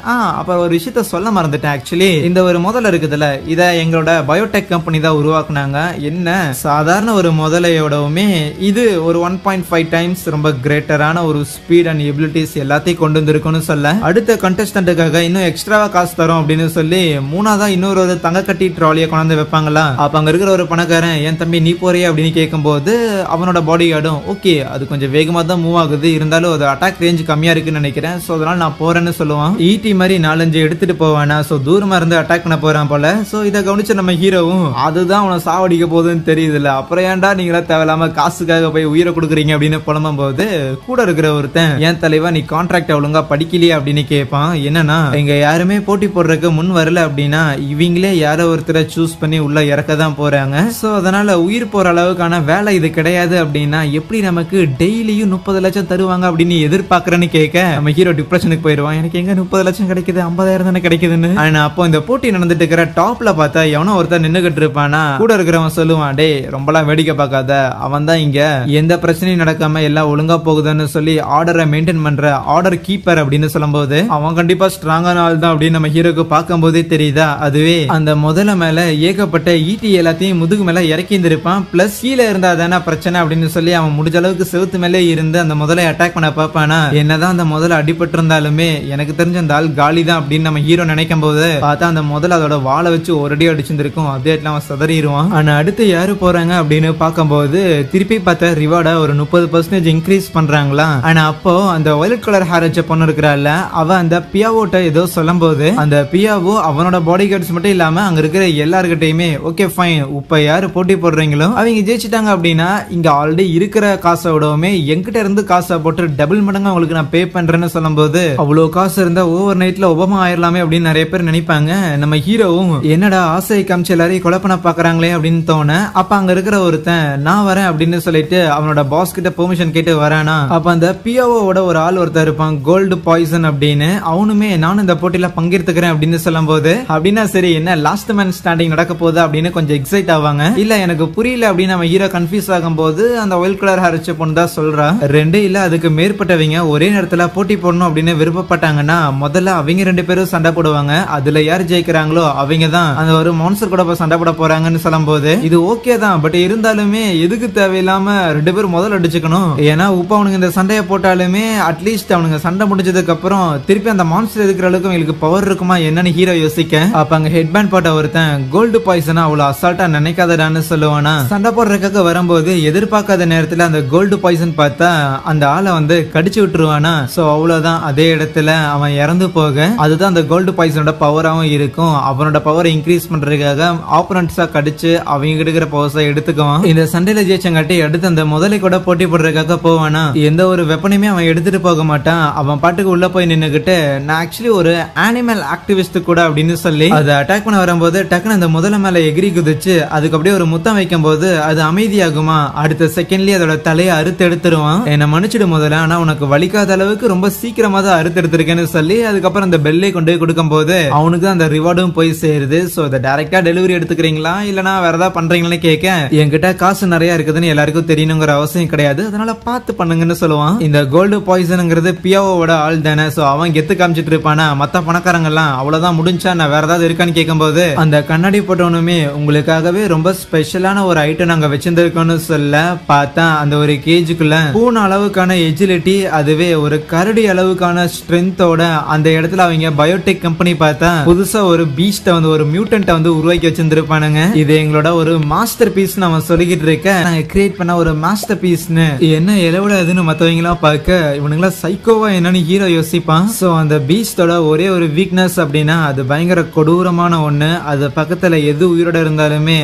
அப்ப ஒரு விஷயத்த சொல்ல மறந்துட்டேன். ஆக்சுவலி இந்த ஒரு முதல்ல இருக்குதுல்ல, இத எங்களோட பயோடெக் கம்பெனி தான் உருவாக்குனாங்க. என்ன சாதாரண ஒரு முதலையோடவுமே இது ஒரு 1.5 டைம்ஸ் ரொம்ப கிரேட்டரான ஒரு ஸ்பீட் அண்ட் எபிலிட்டிஸ் எல்லாத்தையும் கொண்டு வந்திருக்கும்னு சொல்ல, அடுத்த கண்டஸ்டன்ட்டுக்காக இன்னும் எக்ஸ்ட்ராவா காசு தரோம் அப்படின்னு சொல்லி மூணாவதா இன்னொரு தங்க கட்டி ட்ராலியை கொண்டாந்து வைப்பாங்களா. அப்ப அங்க இருக்கிற ஒரு பணக்காரன் என் தம்பி நீ போறியா அப்படின்னு கேட்கும்போது அவனோட பாடி கார்டும் ஓகே அது கொஞ்சம் வேகமா தான் மூவ் ஆகுது, இருந்தாலும் அது அட்டாக் ரேஞ்ச் கம்மியா இருக்குன்னு நினைக்கிறேன், சோ அதனால நான் போறேன்னு சொல்லுவான். ஈட்டி மாதிரி 4-5 எடுத்துட்டு போவானா, சோ தூரமா இருந்து அட்டாக் பண்ண போறான் போல. சோ இதை கவனிச்ச நம்ம ஹீரோவும் அதுதான் அவனை சாவடிக்க போகுதுன்னு தெரியுதுல்ல, அப்புறம் ஏன்டா நீங்களா தேவையில்லாம காசுக்காக போய் உயிரை கொடுக்குறீங்க அப்படின்னு புலம்பும் போது கூட இருக்கிற ஒருத்தன் ஏன் தலைவா நீ கான்ட்ராக்ட் ஒழுங்கா படிக்கலையா அப்படின்னு கேட்பான். என்னன்னா இங்க யாருமே போட்டி போடுறதுக்கு முன் வரல அப்படின்னா இவங்களே யாரோ ஒருத்தரை சூஸ் பண்ணி உள்ள இறக்க தான் போறாங்க. சோ அதனால உயிர் போற அளவுக்கான வேலை இது கிடையாது அப்படின்னா எப்படி நமக்கு டெய்லியும் 30 லட்சம் தருவாங்க அப்படின்னு எதிர்பார்க்கறேன்னு கேட்க நம்ம ஹீரோ டிப்ரெஷனுக்கு போயிருவான். எனக்கு எங்க 30 லட்சம் கிடைக்குது, 50,000 தானே கிடைக்குதுன்னு. ஆனா அப்போ இந்த போட்டி நடந்துட்டு இருக்கிற டாப்ல பார்த்தா எவனோ ஒருத்தர் நின்னுகிட்டு இருப்பானா, கூட இருக்கிறவன் சொல்லுவான் டே ரொம்பலாம் வேடிக்கை பார்க்காத, அவன் தான் இங்க எந்த பிரச்சனையும் நடக்காம எல்லாம் ஒழுங்கா போகுதுன்னு சொல்லி ஆர்டரை மெயின்டைன் பண்ற ஆர்டர் கீப்பர் அப்படின்னு சொல்லும்போது அவன் கண்டிப்பா ஸ்ட்ராங்கான ஆள் தான் அப்படின்னு நம்ம ஹீரோக்கு பார்க்கும் போதே தெரியுதா. அதுவே அந்த முதல்ல மேல ஏகப்பட்ட ஈட்டி எல்லாத்தையும் முதுகு மேல இறக்கி இருந்திருப்பான். பிளஸ் கீழே இருந்தா தானே பிரச்சனை அப்படின்னு சொல்லி அவன் முடிஞ்ச அளவுக்கு செவுத்து மேலே இருந்து அந்த முதலை அட்டாக் பண்ண பார்ப்பானா. என்னதான் அந்த முதல்ல அடிபட்டு இருந்தாலுமே எனக்கு தெரிஞ்ச அந்த ஆள் காலி தான் அப்படின்னு நம்ம ஹீரோ நினைக்கும் போது பார்த்தா அந்த முதல்ல அதோட வாழை வச்சு ஒரு அடி அடிச்சிருக்கும். அதே அவன் சதறிடுவான். ஆனா அடுத்து யாரு போறாங்க அப்படின்னு பார்க்கும்போது திருப்பி பார்த்த ரிவார்டா ஒரு 30% இன்க்ரீஸ் பண்றாங்களா. ஆனா அப்போ அந்த வயலட் கலர் ஹேர் வச்ச பொண்ணு இருக்கிறாள், அவ அந்த பியாவோட்ட ஏதோ சொல்லும் போது அந்த பியாவோ அவனோட பாடி கார்ட்ஸ் மட்டும் இல்லாம அங்க இருக்கிற எல்லார்கிட்டயுமே ஓகே ஃபைன் இப்ப யாரு போட்டி போடுறீங்களோ அவங்க ஜெயிச்சிட்டாங்க அப்படின்னா இங்க ஆல்ரெடி இருக்கிற காசை விடவுமே என்கிட்ட இருந்து காசை போட்டு டபுள் மடங்கு அவங்களுக்கு நான் பே பண்றேன்னு சொல்லும் போது அவ்வளவு காசு இருந்தா ஓவர் நைட்ல ஒபாமா ஆயிரலாமே அப்படின்னு நிறைய பேர் நினைப்பாங்க. நம்ம ஹீரோவும் என்னடா ஆசை காமிச்சு எல்லாரையும் கொலை பண்ண பாக்குறாங்களே அப்படின்னு தோண, அப்ப அங்க இருக்கிற ஒருத்தன் நான் வரேன் அப்படின்னு சொல்லிட்டு அவனோட பாஸ் கிட்ட பெர்மிஷன் கேட்டு வரானா. அப்ப அந்த பியோவோட ஒரு ஆள் ஒருத்தர் இருப்பான் கோல்டு பாய்சன் அப்படின்னு, அவனுமே நானும் இந்த போட்டியில பங்கெடுத்துக்கிறேன் அப்படின்னு சொல்லும் போது அப்படின்னா சரி என்ன லாஸ்ட் மேன் ஸ்டாண்டிங் நடக்க போகுது அப்படின்னு கொஞ்சம் எக்ஸைட் ஆவாங்க. இல்ல எனக்கு புரியல அப்படின்னு நம்ம ஹீரோ கன்ஃபியூஸ் ஆகும் போது அந்த ஒயிட் கலர் ஹேர் வச்ச பொண்ணு தான் சொல்றா, 2 இல்ல அதுக்கு மேற்பட்டவங்க ஒரே நேரத்துல போட்டி போடணும் அப்படின்னு விருப்பப்பட்டாங்கன்னா முதல்ல அவங்க 2 பேரும் சண்டை போடுவாங்க, அதுல யார் ஜெயிக்கிறாங்களோ அவங்க தான் அந்த ஒரு மான்ஸ்டர் கூட சண்டை போட போறாங்கன்னு சொல்லும் போது இது ஓகே தான், பட் இருந்தாலுமே எதுக்கு தேவையில்லாம 2 பேரும் முதல்ல அடிச்சுக்கணும், ஏன்னா இப்ப அவனுங்க இந்த சண்டையை போட்டாலுமே அட்லீஸ்ட் அவனுங்க சண்டை முடிஞ்சதுக்கு அப்புறம் திருப்பி அந்த மான்ஸ்டர் எதுக்குற அளவுக்கு அவங்களுக்கு பவர் இருக்குமா என்னன்னு ஹீரோ யோசிக்க, அப்ப அங்க ஹெட் பேண்ட் போட்ட ஒருத்தன் கோல்டு பாய்சனா அவ்வளவு அசால்ட்டா நினைக்காதடான்னு சொல்லுவானா. சண்டை போடுறதுக்காக வரும்போது எதிர்பார்க்காத நேரத்துல அந்த கோல்டு பாய்சன் பார்த்தா அந்த ஆளை வந்து கடிச்சு விட்டுருவானா. சோ அவ்வளவுதான், அதே இடத்துல அவன் இறந்து போக அதுதான் அந்த கோல்டு பாய்சனோட பவராவும் இருக்கும். அவனோட பவரை இன்க்ரீஸ் பண்றதுக்காக ஆப்போனன்ட்ஸா கடிச்சு அவங்க எடுக்கிற பவர்ஸை எடுத்துக்குவான். இந்த சண்டையில ஜெயிச்சங்காட்டி அடுத்து அந்த முதலை கூட போட்டி போடுறதுக்காக போவானா. எந்த ஒரு வெப்பனையுமே அவன் எடுத்துட்டு போக மாட்டான். அவன் பாட்டுக்கு உள்ள போய் நின்னுகிட்டு நான் ஆக்சுவலி ஒரு அனிமல் ஆக்டிவிஸ்ட் கூட அப்படின்னு சொல்லி அதை அட்டாக் பண்ண வரும்போது டக்குன்னு அந்த முதல மேல எகிரி குதிச்சு அதுக்கு அப்படியே ஒரு முத்தம் வைக்கும் போது அது அமைதியாகுமா. அடுத்த செகண்ட்லயே அதோட தலையை அறுத்து எடுத்துருவான். என்ன மன்னிச்சிடு முதல்ல, ஆனா உனக்கு வலிக்காத அளவுக்கு ரொம்ப சீக்கிரமா தான் அறுத்து எடுத்திருக்கேன்னு சொல்லி அதுக்கப்புறம் அந்த பெல்லை கொண்டு போய் கொடுக்கும் போது அவனுக்கு அந்த ரிவார்டும் போய் சேருது. சோ இதை டைரக்டா டெலிவரி எடுத்துக்கிறீங்களா இல்லனா வேற ஏதாவது பண்றீங்களான்னு கேட்க என்கிட்ட காசு நிறைய இருக்குதுன்னு எல்லாருக்கும் தெரியணுங்கிற அவசியம் கிடையாது, அதனால பார்த்து பண்ணுங்கன்னு சொல்லுவான். இந்த கோல்டு பாய்சன்ங்கிறது பியாவோட ஆள் தானே, சோ அவன் கெத்து காமிச்சிட்டு இருப்பானா. மத்த பணக்காரங்க எல்லாம் அவ்வளவுதான் முடிஞ்சா நான் வேற ஏதாவது இருக்கான்னு கேட்கும்போது அந்த கண்ணாடி போட்டவனுமே உங்களுக்காகவே ரொம்ப ஸ்பெஷலான ஒரு ஐட்டம் நாங்க வச்சிருந்திருக்கோம்னு சொல்ல பார்த்தா அந்த ஒரு கேஜுக்குள்ள பூன அளவுக்கான எஜிலிட்டி அதுவே ஒரு கரடி அளவுக்கான ஸ்ட்ரென்த்தோட அந்த இடத்துல அவங்க பயோடெக் கம்பெனி பார்த்தா புதுசா ஒரு பீஸ்ட வந்து ஒரு மியூட்டன்ட்ட வந்து உருவாக்கி வச்சிருந்திருப்பானுங்க. இது இது எங்களோட ஒரு மாஸ்டர் பீஸ் நம்ம சொல்லிக்கிட்டு இருக்க நாங்க கிரியேட் பண்ண ஒரு மாஸ்டர் பீஸ்னு என்ன எலவுடாதுன்னு மத்தவங்க எல்லாம் பார்க்க இவனுங்களா சைக்கோவா என்னன்னு ஹீரோ யோசிப்பான். சோ அந்த பீஸ்டோட ஒரே ஒரு வீக்னஸ் அப்படின்னா அது பயங்கர கொடூரமான ஒண்ணு. அது பக்கத்துல எது உயிரோட இருந்தாலுமே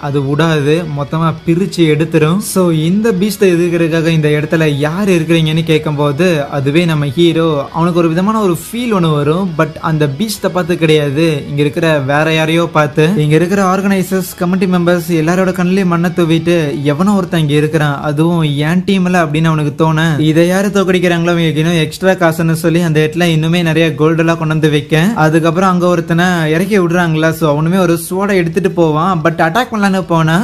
அது விடாது, மொத்தமா பிரிச்சு எடுத்துரும். சோ இந்த பீஸ்ட எதிர்க்கிறதுக்காக இந்த இடத்துல யார் இருக்கிறீங்கன்னு கேட்கும் போது அதுவே நம்ம ஹீரோ அவனுக்கு ஒரு விதமான ஒரு ஃபீல் ஒண்ணு வரும். பட் அந்த பீஸ்ட பார்த்து கிடையாது, இங்க இருக்கிற வேற யாரையோ பார்த்து. இங்க இருக்கிற ஆர்கனைசர்ஸ் கமிட்டி மெம்பர்ஸ் எல்லாரோட கண்ணிலையும் மண்ணை தூவிட்டு எவனோ ஒருத்தன் இங்க இருக்கிறான், அதுவும் என் டீம்ல அப்படின்னு அவனுக்கு தோண இதை யாரு தோக்கடிக்கிறாங்களோ இன்னும் எக்ஸ்ட்ரா காசுன்னு சொல்லி அந்த இடத்துல இன்னுமே நிறைய கோல்டு எல்லாம் கொண்டு வந்து வைக்க. அதுக்கப்புறம் அங்க ஒருத்தனை இறக்கி விடுறாங்களா. சோ அவனுமே ஒரு ஸ்வாட எடுத்துட்டு போவான். பட் அட்டாக் பண்ணலான்னு போனா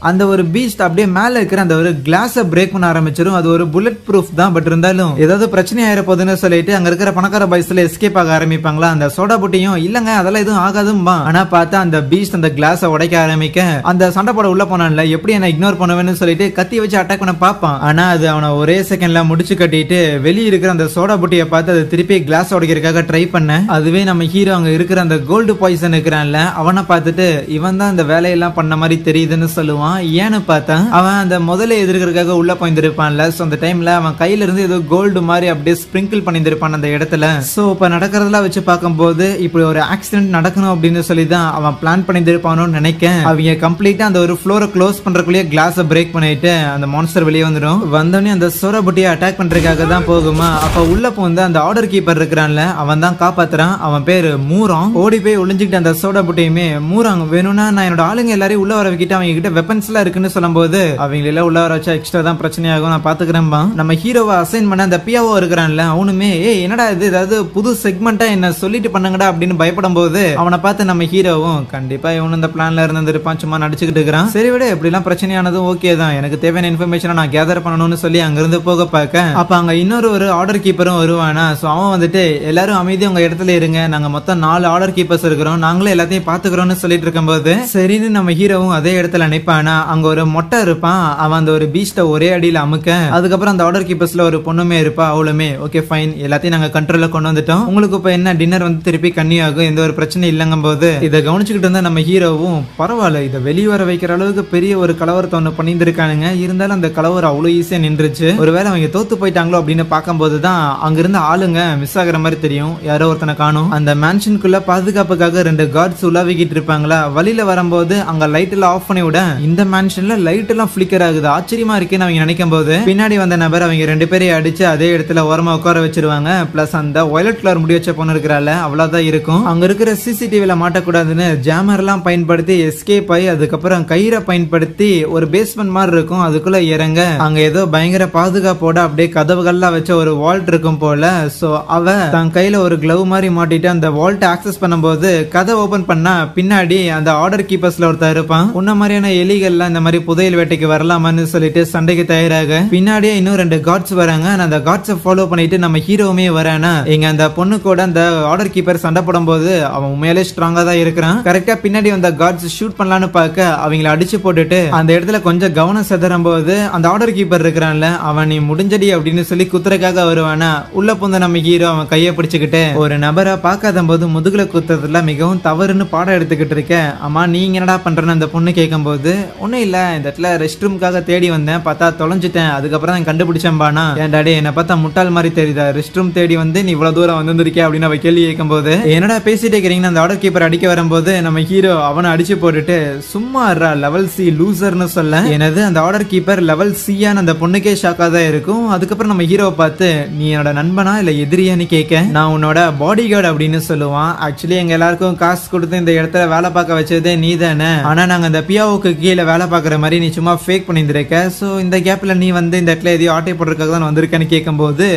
அந்த ஒரு பீஸ்ட் அப்படியே மேல இருக்கிற அந்த ஒரு கிளாஸ பிரேக் பண்ண ஆரம்பிச்சிடும். அது ஒரு புல்லட் ப்ரூஃப் தான். பட் இருந்தாலும் ஏதாவது பிரச்சனை ஆயிர போதுன்னு சொல்லிட்டு அங்க இருக்கிற பணக்கார பாய்ஸ்ல எஸ்கேப் ஆக ஆரம்பிப்பாங்களா. அந்த சோடா புட்டியும் இல்லங்க அதெல்லாம் எதுவும் ஆகாதும்பா. ஆனா பார்த்தா அந்த பீஸ்ட் அந்த கிளாஸ உடைக்க ஆரம்பிக்க அந்த சண்டை போட உள்ள போனான்ல எப்படி என்ன இக்னோர் பண்ணுவேன்னு சொல்லிட்டு கத்தி வச்சு அட்டாக் பண்ண பார்ப்பான். ஆனா அது அவனை ஒரே செகண்ட்ல முடிச்சு கட்டிட்டு வெளியே இருக்கிற அந்த சோடா புட்டியை பார்த்து அது திருப்பி கிளாஸ் உடைக்கிறதுக்காக ட்ரை பண்ண. அதுவே நம்ம ஹீரோ அங்க இருக்கிற அந்த கோல்டு பாய்சன் இருக்கிறான்ல அவனை பார்த்துட்டு இவன் தான் அந்த வேலையெல்லாம் பண்ண மாதிரி தெரியுதுன்னு சொல்லுவான். ஏன்னு பார்த்தா அவன் அந்த முதல்ல எதிர்க்கிறதுக்காக உள்ள போயிருப்பான்ல. சோ அந்த டைம்ல அவன் கையில இருந்து ஏதோ கோல்டு மாதிரி அப்படியே ஸ்பிரிங்கிள் பண்ணிருப்பான் அந்த இடத்துல. சோ இப்ப நடக்கிறதெல்லாம் வச்சு பார்க்கும்போது இப்படி ஒரு ஆக்சிடென்ட் நடக்கணும் அப்படின்னு சொல்லி தான் அவன் பிளான் பண்ணிருப்பானு நினைக்க. அவங்க கம்ப்ளீட்டா அந்த ஒரு ஃப்ளோரை க்ளோஸ் பண்றதுக்குள்ளேயே கிளாஸை பிரேக் பண்ணிட்டு அந்த மான்ஸ்டர் வெளியே வந்துடும். வந்தோடனே அந்த சோரா புட்டியை அட்டாக் பண்றதுக்காக தான் போகுமா. அப்ப உள்ள போந்து அந்த ஆர்டர் கீப்பர் இருக்கிறான்ல அவன் தான் காப்பாத்துறான். அவன் பேரு மூராங். ஓடி போய் ஒளிஞ்சுக்கிட்டு அந்த சோடா புட்டியுமே மூராங் வேணும்னா நான் என்னோட ஆளுங்க எல்லாரையும் உள்ள வர வைக்கிட்டு அவங்க கிட்ட வெப்பன்ஸ் எல்லாம் இருக்குன்னு சொல்லும் போது அவங்க எல்லாம் உள்ள வர வச்சா எக்ஸ்ட்ரா தான் பிரச்சனையாகும், நான் பாத்துக்கிறேன். நம்ம ஹீரோவை அசைன் பண்ண அந்த பியாவோ இருக்கிறான்ல அவனுமே என்னடா இது ஏதாவது புது செக்மெண்டா என்ன சொல்லிட்டு பண்ணுங்கடா அப்படின்னு பயப்படும் போது அவனை பார்த்து நம்ம ஹீரோவும் கண்டிப்பா இவனு இந்த பிளான்ல இருந்திருப்பான், சும்மா நடிச்சுக்கிட்டு இருக்கிறான். சரி விட எப்படி எல்லாம் பிரச்சனையானதும் ஓகே தான், எனக்கு தேவையான இன்ஃபர்மேஷன் நான் கேதர் பண்ணணும்னு சொல்லி அங்கிருந்து போக பார்க்க அப்ப அங்க இன்னொரு ஒரு ஆர்டர் கீப்பரும் வருவானா. சோ அவன் வந்துட்டு எல்லாரும் அமைதியா உங்க இடத்துல இருங்க, நாங்க மொத்தம் 4 ஆர்டர் கீப்பர்ஸ் இருக்கிறோம், நாங்களே எல்லாத்தையும் பாத்துக்கிறோம்னு சொல்லிட்டு இருக்கும் போது சரின்னு நம்ம ஹீரோவும் அதே இடத்துல நினைப்பானா. அங்க ஒரு மொட்டை இருப்பான், அவன் அந்த ஒரு பீஸ்ட ஒரே அடியில அமுக்க. அதுக்கப்புறம் அந்த ஆர்டர் கீப்பர்ஸ்ல ஒரு பொண்ணுமே இருப்பா. அவளுமே ஓகே ஃபைன் எல்லாத்தையும் நாங்க கண்ட்ரோல்ல கொண்டு வந்துட்டோம், உங்களுக்கு இப்ப என்ன டின்னர் வந்து திருப்பி கன்னியாகும், எந்த ஒரு பிரச்சனை இல்லங்கும் போது இதை கவனிச்சுக்கிட்டு இருந்தா நம்ம ஹீரோவும் பரவாயில்ல இதை வெளியே வர வைக்கிற அளவுக்கு பெரிய ஒரு கலவரத்தை ஒண்ணு பண்ணியிருக்கானுங்க. இருந்தாலும் அந்த கலவரம் அவ்வளவு ஈஸியா நின்றுச்சு. ஒருவேளை அவங்க தோத்து போயிட்டாங்களோ அப்படின்னு பார்க்கும்போது தான் அங்க இருந்த ஆளுங்க மிஸ் ஆகுற மாதிரி தெரியும். யாரோ ஒருத்தனை காணும். அந்த மேன்ஷனுக்குள்ள பாதுகாப்புக்காக 2 கார்ட்ஸ் உலாவிக்கிட்டு இருப்பாங்களா. வழியில வரும்போது அங்க லைட் எல்லாம் ஆஃப் பண்ணி விட இந்த மேன்ஷன்ல லைட் எல்லாம் ஃபிளிக்கர் ஆகுது. ஆச்சரியமா இருக்குன்னு அவங்க நினைக்கும் போது பின்னாடி வந்த நபர் அவங்க 2 பேரையும் அடிச்சு அதே இடத்துல ஓரமா உட்கார வச்சிருவாங்க. பிளஸ் அந்த வயலட் கலர் முடி வச்ச பொண்ணு இருக்கிறாள் அவ்வளவுதான் இருக்கும். அங்க இருக்கிற சிசிடிவில மாட்டக்கூடாதுன்னு ஜாமர் எல்லாம் பயன்படுத்தி எஸ்கேப் ஆகி அதுக்கப்புறம் கயிறை பயன்படுத்தி ஒரு பேஸ்மெண்ட் மாதிரி இருக்கும் அதுக்குள்ள இறங்க. அங்க ஏதோ பயங்கர பாதுகாப்போட அப்படியே கதவுகள்லாம் வச்ச ஒரு வால்ட் இருக்கும் போல. சோ அவ தன் கையில ஒரு கிளவ் மாதிரி மாட்டிட்டு அந்த வால்ட் ஆக்சஸ் பண்ணும்போது கதை ஓபன் பண்ணா பின்னாடி அந்த ஆர்டர் கீப்பர்ஸ்ல ஒருத்தர் இருப்பான். உன்ன மாதிரியான எலிகள்லாம் இந்த மாதிரி புதையல் வேட்டைக்கு வரலாமான்னு சொல்லிட்டு சண்டைக்கு தயாராக பின்னாடியே இன்னும் 2 கார்ட்ஸ் வராங்க. அந்த கார்ட்ஸை ஃபாலோ பண்ணிட்டு நம்ம ஹீரோவுமே வரானா. இங்க அந்த பொண்ணு கூட அந்த ஆர்டர் கீப்பர் சண்டை போடும் போது அவன் உண்மையிலே ஸ்ட்ராங்கா தான் இருக்கிறான். கரெக்டா பின்னாடி வந்த கார்ட்ஸ் ஷூட் பண்ணலான்னு பார்க்க அவங்களை அடிச்சு போட்டுட்டு அந்த இடத்துல கொஞ்சம் கவனம் செதறும் போது அந்த ஆர்டர் கீப்பர் இருக்கிறான்ல அவன் நீ முடிஞ்சடி அப்படின்னு சொல்லி குத்துறதுக்காக வருவானா. உள்ள போந்த நம்ம ஹீரோ அவன் கையை பிடிச்சுக்கிட்டு ஒரு நபரை பார்க்காத போது முதுகுல குத்துறதுல மிகவும் தவறுன்னு பாடம் எடுத்துக்கிட்டு இருக்க. அம்மா நீங்க என்னடா பண்றேன்னு அந்த பொண்ணு கேட்கும் போது ஒன்னும் இல்ல இந்த இடத்துல ரெஸ்ட் ரூம்காக தேடி வந்தேன், பார்த்தா தொலைஞ்சிட்டேன், அதுக்கப்புறம் தான் கண்டுபிடிச்சேன்பானா. ஏன் டாடி என்ன பார்த்தா முட்டாள் மாதிரி தெரியுதா, ரெஸ்ட் ரூம் தேடி வந்து நீ இவ்வளவு தூரம் வந்திருக்கே அப்படின்னு அவ கேள்வி கேட்கும் போது என்னடா பேசிட்டே இருக்கிறீங்கன்னு அந்த ஆர்டர் கீப்பர் அடிக்க வரும்போது நம்ம ஹீரோ அவனை அடிச்சு போட்டுட்டு சும்மா லெவல் சி லூசர்னு சொல்ல. எனது அந்த ஆர்டர் கீப்பர் லெவல் சியான்னு அந்த பொண்ணுக்கே ஷாக்கா தான் இருக்கும். அதுக்கப்புறம் நம்ம ஹீரோவை பார்த்து நீ என்னோட நண்பனா இல்ல எதிரியான்னு கேட்க நான் உன்னோட பாடி கார்டு அப்படின்னு சொல்லுவான். ஆக்சுவலி எங்க எல்லாருக்கும் காசு கொடுத்து இந்த இடத்துல வேலை பார்க்க வச்சதே நீ தானே, ஆனா நாங்க அந்த பியாவுக்கு கீழே வேலை பார்க்குற மாதிரி நீ சும்மா ஃபேக் பண்ணியிருக்க. ஸோ இந்த கேப்ல நீ வந்து இந்த இடத்துல எதையோ ஆட்டை போடுறதுக்காக தான் வந்திருக்கேன்னு கேட்கும்போது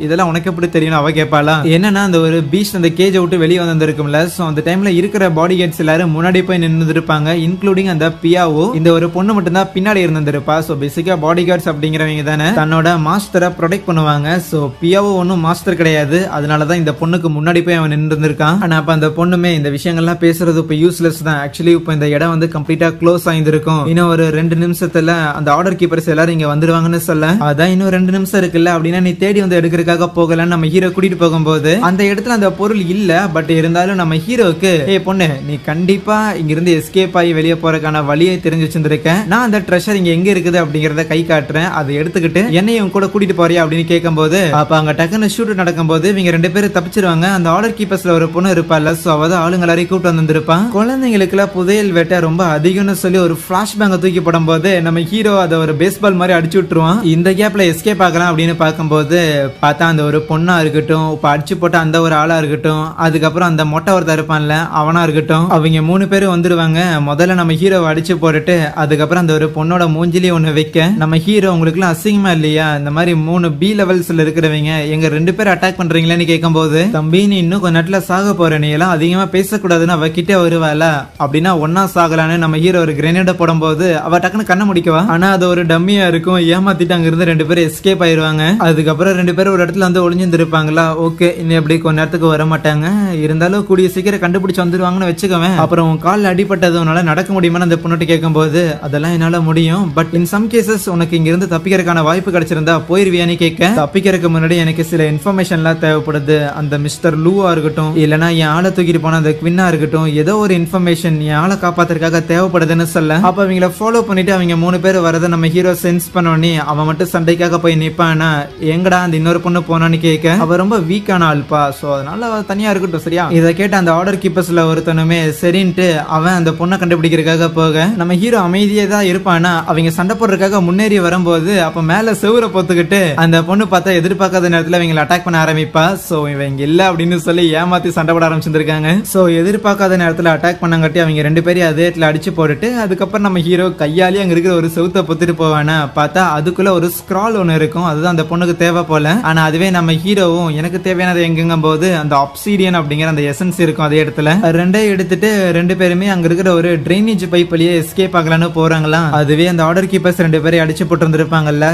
இதெல்லாம் உனக்கு எப்படி தெரியும் அவ கேட்பாளா. என்னன்னா அந்த ஒரு பீச் அந்த கேஜை விட்டு வெளியே வந்திருக்கும்ல. ஸோ அந்த டைம்ல இருக்கிற பாடி கார்ட்ஸ் எல்லாரும் முன்னாடி போய் நின்று இருப்பாங்க, இன்க்ளூடிங் அந்த பியாவோ. இந்த ஒரு பொண்ணு மட்டும் தான் பின்னாடி இருந்திருப்பா. ஸோ பேசிக்கா பாடி கார்ட்ஸ் அப்படிங்கிறவங்க தானே தன்னோட மாஸ்டரை ப்ரொடெக்ட் பண்ணுவாங்க. ஸோ பியாவோ ஒன்னும் மாஸ்டர் கிடையாது, அதனாலதான் இந்த பொண்ணுக்கு முன்னாடி போய் அவன் நின்று இருந்திருக்கான். ஆனா அப்ப அந்த பொண்ணுமே இந்த விஷயங்கள்லாம் பேசுறது இப்ப யூஸ்லெஸ் தான். ஆக்சுவலி இப்ப இந்த இடம் வந்து கம்ப்ளீட்டா க்ளோஸ் ஆயிருக்கும், இருக்கும், இன்னும் ஒரு 2 நிமிஷத்துல அந்த ஆர்டர் கீப்பர்ஸ் எல்லாரும் இங்க வந்துருவாங்கன்னு சொல்ல, அதான் இன்னும் 2 நிமிஷம் இருக்குல்ல அப்படின்னா நீ தேடி வந்து எடுக்கிறதுக்காக போகலன்னு நம்ம ஹீரோ கூட்டிட்டு போகும்போது அந்த இடத்துல அந்த பொருள் இல்ல. பட் இருந்தாலும் நம்ம ஹீரோக்கு பொண்ணு நீ கண்டிப்பா இங்க இருந்து எஸ்கேப் ஆகி வெளியே போறதுக்கான வழியை தெரிஞ்சு வச்சிருக்கேன், நான் அந்த ட்ரெஷர் இங்க எங்க இருக்குது அப்படிங்கறத கை காட்டுறேன், அதை எடுத்துக்கிட்டு என்னையும் கூட கூட்டிட்டு போறியா அப்படின்னு கேட்கும்போது அப்ப அங்க டக்குன்னு ஷூட் நடக்கும்போது இவங்க 2 பேரும் தப்பிச்சிருவாங்க. அந்த ஆர்டர் கீப்பர்ஸ்ல ஒரு பொண்ணு இருப்பாள், சோ அவ ஆளுங்க எல்லாரையும் கூப்பிட்டு வந்திருப்பான். குழந்தைங்களுக்கு புதையல் வேட்டை ரொம்ப அதிகம்னு சொல்லி ஒரு பிளாஷ் பேங்க தூக்கி போடும் போது நம்ம ஹீரோ அதை ஒரு பேஸ்பால் மாதிரி அடிச்சு விட்டுருவான். இந்த கேப்ல எஸ்கேப் ஆகலாம் அப்படின்னு பார்க்கும்போது பார்த்தா அந்த ஒரு பொண்ணா இருக்கட்டும், இப்ப அடிச்சு போட்ட அந்த ஒரு ஆளா இருக்கட்டும், அதுக்கப்புறம் அந்த மொட்டை ஒருத்தர் இருப்பான்ல அவனா இருக்கட்டும், அவங்க 3 பேரும் வந்துருவாங்க. முதல்ல நம்ம ஹீரோவை அடிச்சு போட்டுட்டு அதுக்கப்புறம் அந்த ஒரு பொண்ணோட மூஞ்சிலே ஒண்ணு வைக்க நம்ம ஹீரோ உங்களுக்கு எல்லாம் அசிங்கமா இல்லையா, இந்த மாதிரி 3 B லெவல்ஸ்ல இருக்கிறவங்க எங்க 2 பேரும் அட்டாக் பண்றீங்களேன்னு கேட்கும்போது தம்பி நீ இன்னும் கொஞ்ச நேரத்துல சாக போற, நீ எல்லாம் அதிகமா பேசக்கூடாதுன்னு அவ கிட்டே வருவாள, அப்படின்னா ஒன்னா சாகலான்னு நம்ம ஹீரோ ஒரு கிரேனேட போடும்போது அவ டக்குன்னு கண்ண முடிக்கவா, ஆனா அது ஒரு டம்மியா இருக்கும், ஏமாத்திட்டு அங்க இருந்து 2 பேரும் எஸ்கேப் ஆயிருவாங்க. அதுக்கப்புறம் 2 பேரும் ஒரு இடத்துல வந்து ஒளிஞ்சிருப்பாங்களா, ஓகே இன்னும் எப்படி கொஞ்ச நேரத்துக்கு வர மாட்டாங்க, இருந்தாலும் கூடிய சீக்கிரம் கண்டுபிடிச்சு வந்துருவாங்கன்னு வச்சுக்கவேன். அப்புறம் கால் அடிபட்டதுனால நடக்க முடியுமான்னு அந்த பொண்ணுட்டு கேட்கும்போது அதெல்லாம் என்னால முடியும், பட் இன் சம் கேசஸ் உனக்கு இங்க இருந்து தப்பிக்கிறதுக்கான வாய்ப்பு கிடைச்சிருந்தா போயிருவியான்னு கேட்க, தப்பிக்கிறதுக்கு முன்னாடி எனக்கு சில இன்ஃபர்மேஷன் எல்லாம் தேவைப்படுது, அந்த மிஸ்டர் லூவா இருக்கட்டும் இல்லனா என் ஆளை தூக்கிட்டு போன அந்த குவின்னா இருக்கட்டும், ஏதோ ஒரு இன்ஃபர்மேஷன் என் ஆளை காப்பாத்துறதுக்காக தேவைப்படுதுன்னு சொல்ல, அப்ப அவங்கள ஃபாலோ பண்ணிட்டு அவங்க 3 பேர் வரத நம்ம ஹீரோ சென்ஸ் பண்ணி அவன் மட்டும் சண்டைக்காக போய் நிப்பானா, எங்கடா அந்த இன்னொரு பொண்ணு போனான்னு கேட்க அவ ரொம்ப வீக்கான ஆள்பா, சோ அதனால அவ தனியா இருக்கட்டும் சரியா. இதை கேட்ட அந்த ஆர்டர் கீப்பர்ஸ்ல ஒருத்தனுமே சரின்ட்டு அவன் அந்த பொண்ணை கண்டுபிடிக்கிறதுக்காக போக நம்ம ஹீரோ அமைதியே தான் இருப்பானா, அவங்க சண்டை போடுறதுக்காக முன்னேறி வரும்போது அப்ப மேல செவுரை பொத்துக்கிட்டு அந்த பொண்ணு பார்த்தா எதிர்பார்க்காத நேரத்துல இவங்களை அட்டாக் பண்ண ஆரம்பிப்பா. சோ இவங்க இல்ல அப்படின்னு சொல்லி ஏமாத்தி சண்டை போட ஆரம்பிச்சிருக்காங்க. சோ எதிர்பார்க்காத நேரத்துல அட்டாக் பண்ணங்காட்டி அவங்க 2 பேரையும் அதே இடத்துல அடிச்சு போட்டுட்டு அதுக்கப்புறம் நம்ம ஹீரோ கையாலே அங்க இருக்கிற ஒரு செவுத்தை பொத்துட்டு போவானா, பார்த்தா அதுக்குள்ள ஒரு ஸ்க்ரால் ஒன்னு இருக்கும், அதுதான் அந்த பொண்ணுக்கு தேவை போல. ஆனா அதுவே நம்ம ஹீரோவும் எனக்கு தேவையானது எங்கங்கும் போது அந்த ஆப்சிடியன் அப்படிங்கிற அந்த எசன்ஸ் இருக்கும் அதே இடத்துல 2 எடுத்துட்டு 2 பேருமே அங்க இருக்கிற ஒரு ட்ரைனேஜ் பைப் வழியே எஸ்கேப் ஆகலான்னு போறாங்களா. அதுவே அந்த ஆர்டர் கீப்பர்ஸ் 2 பேரை அடிச்சு போட்டு இருந்திருப்பாங்கல்ல,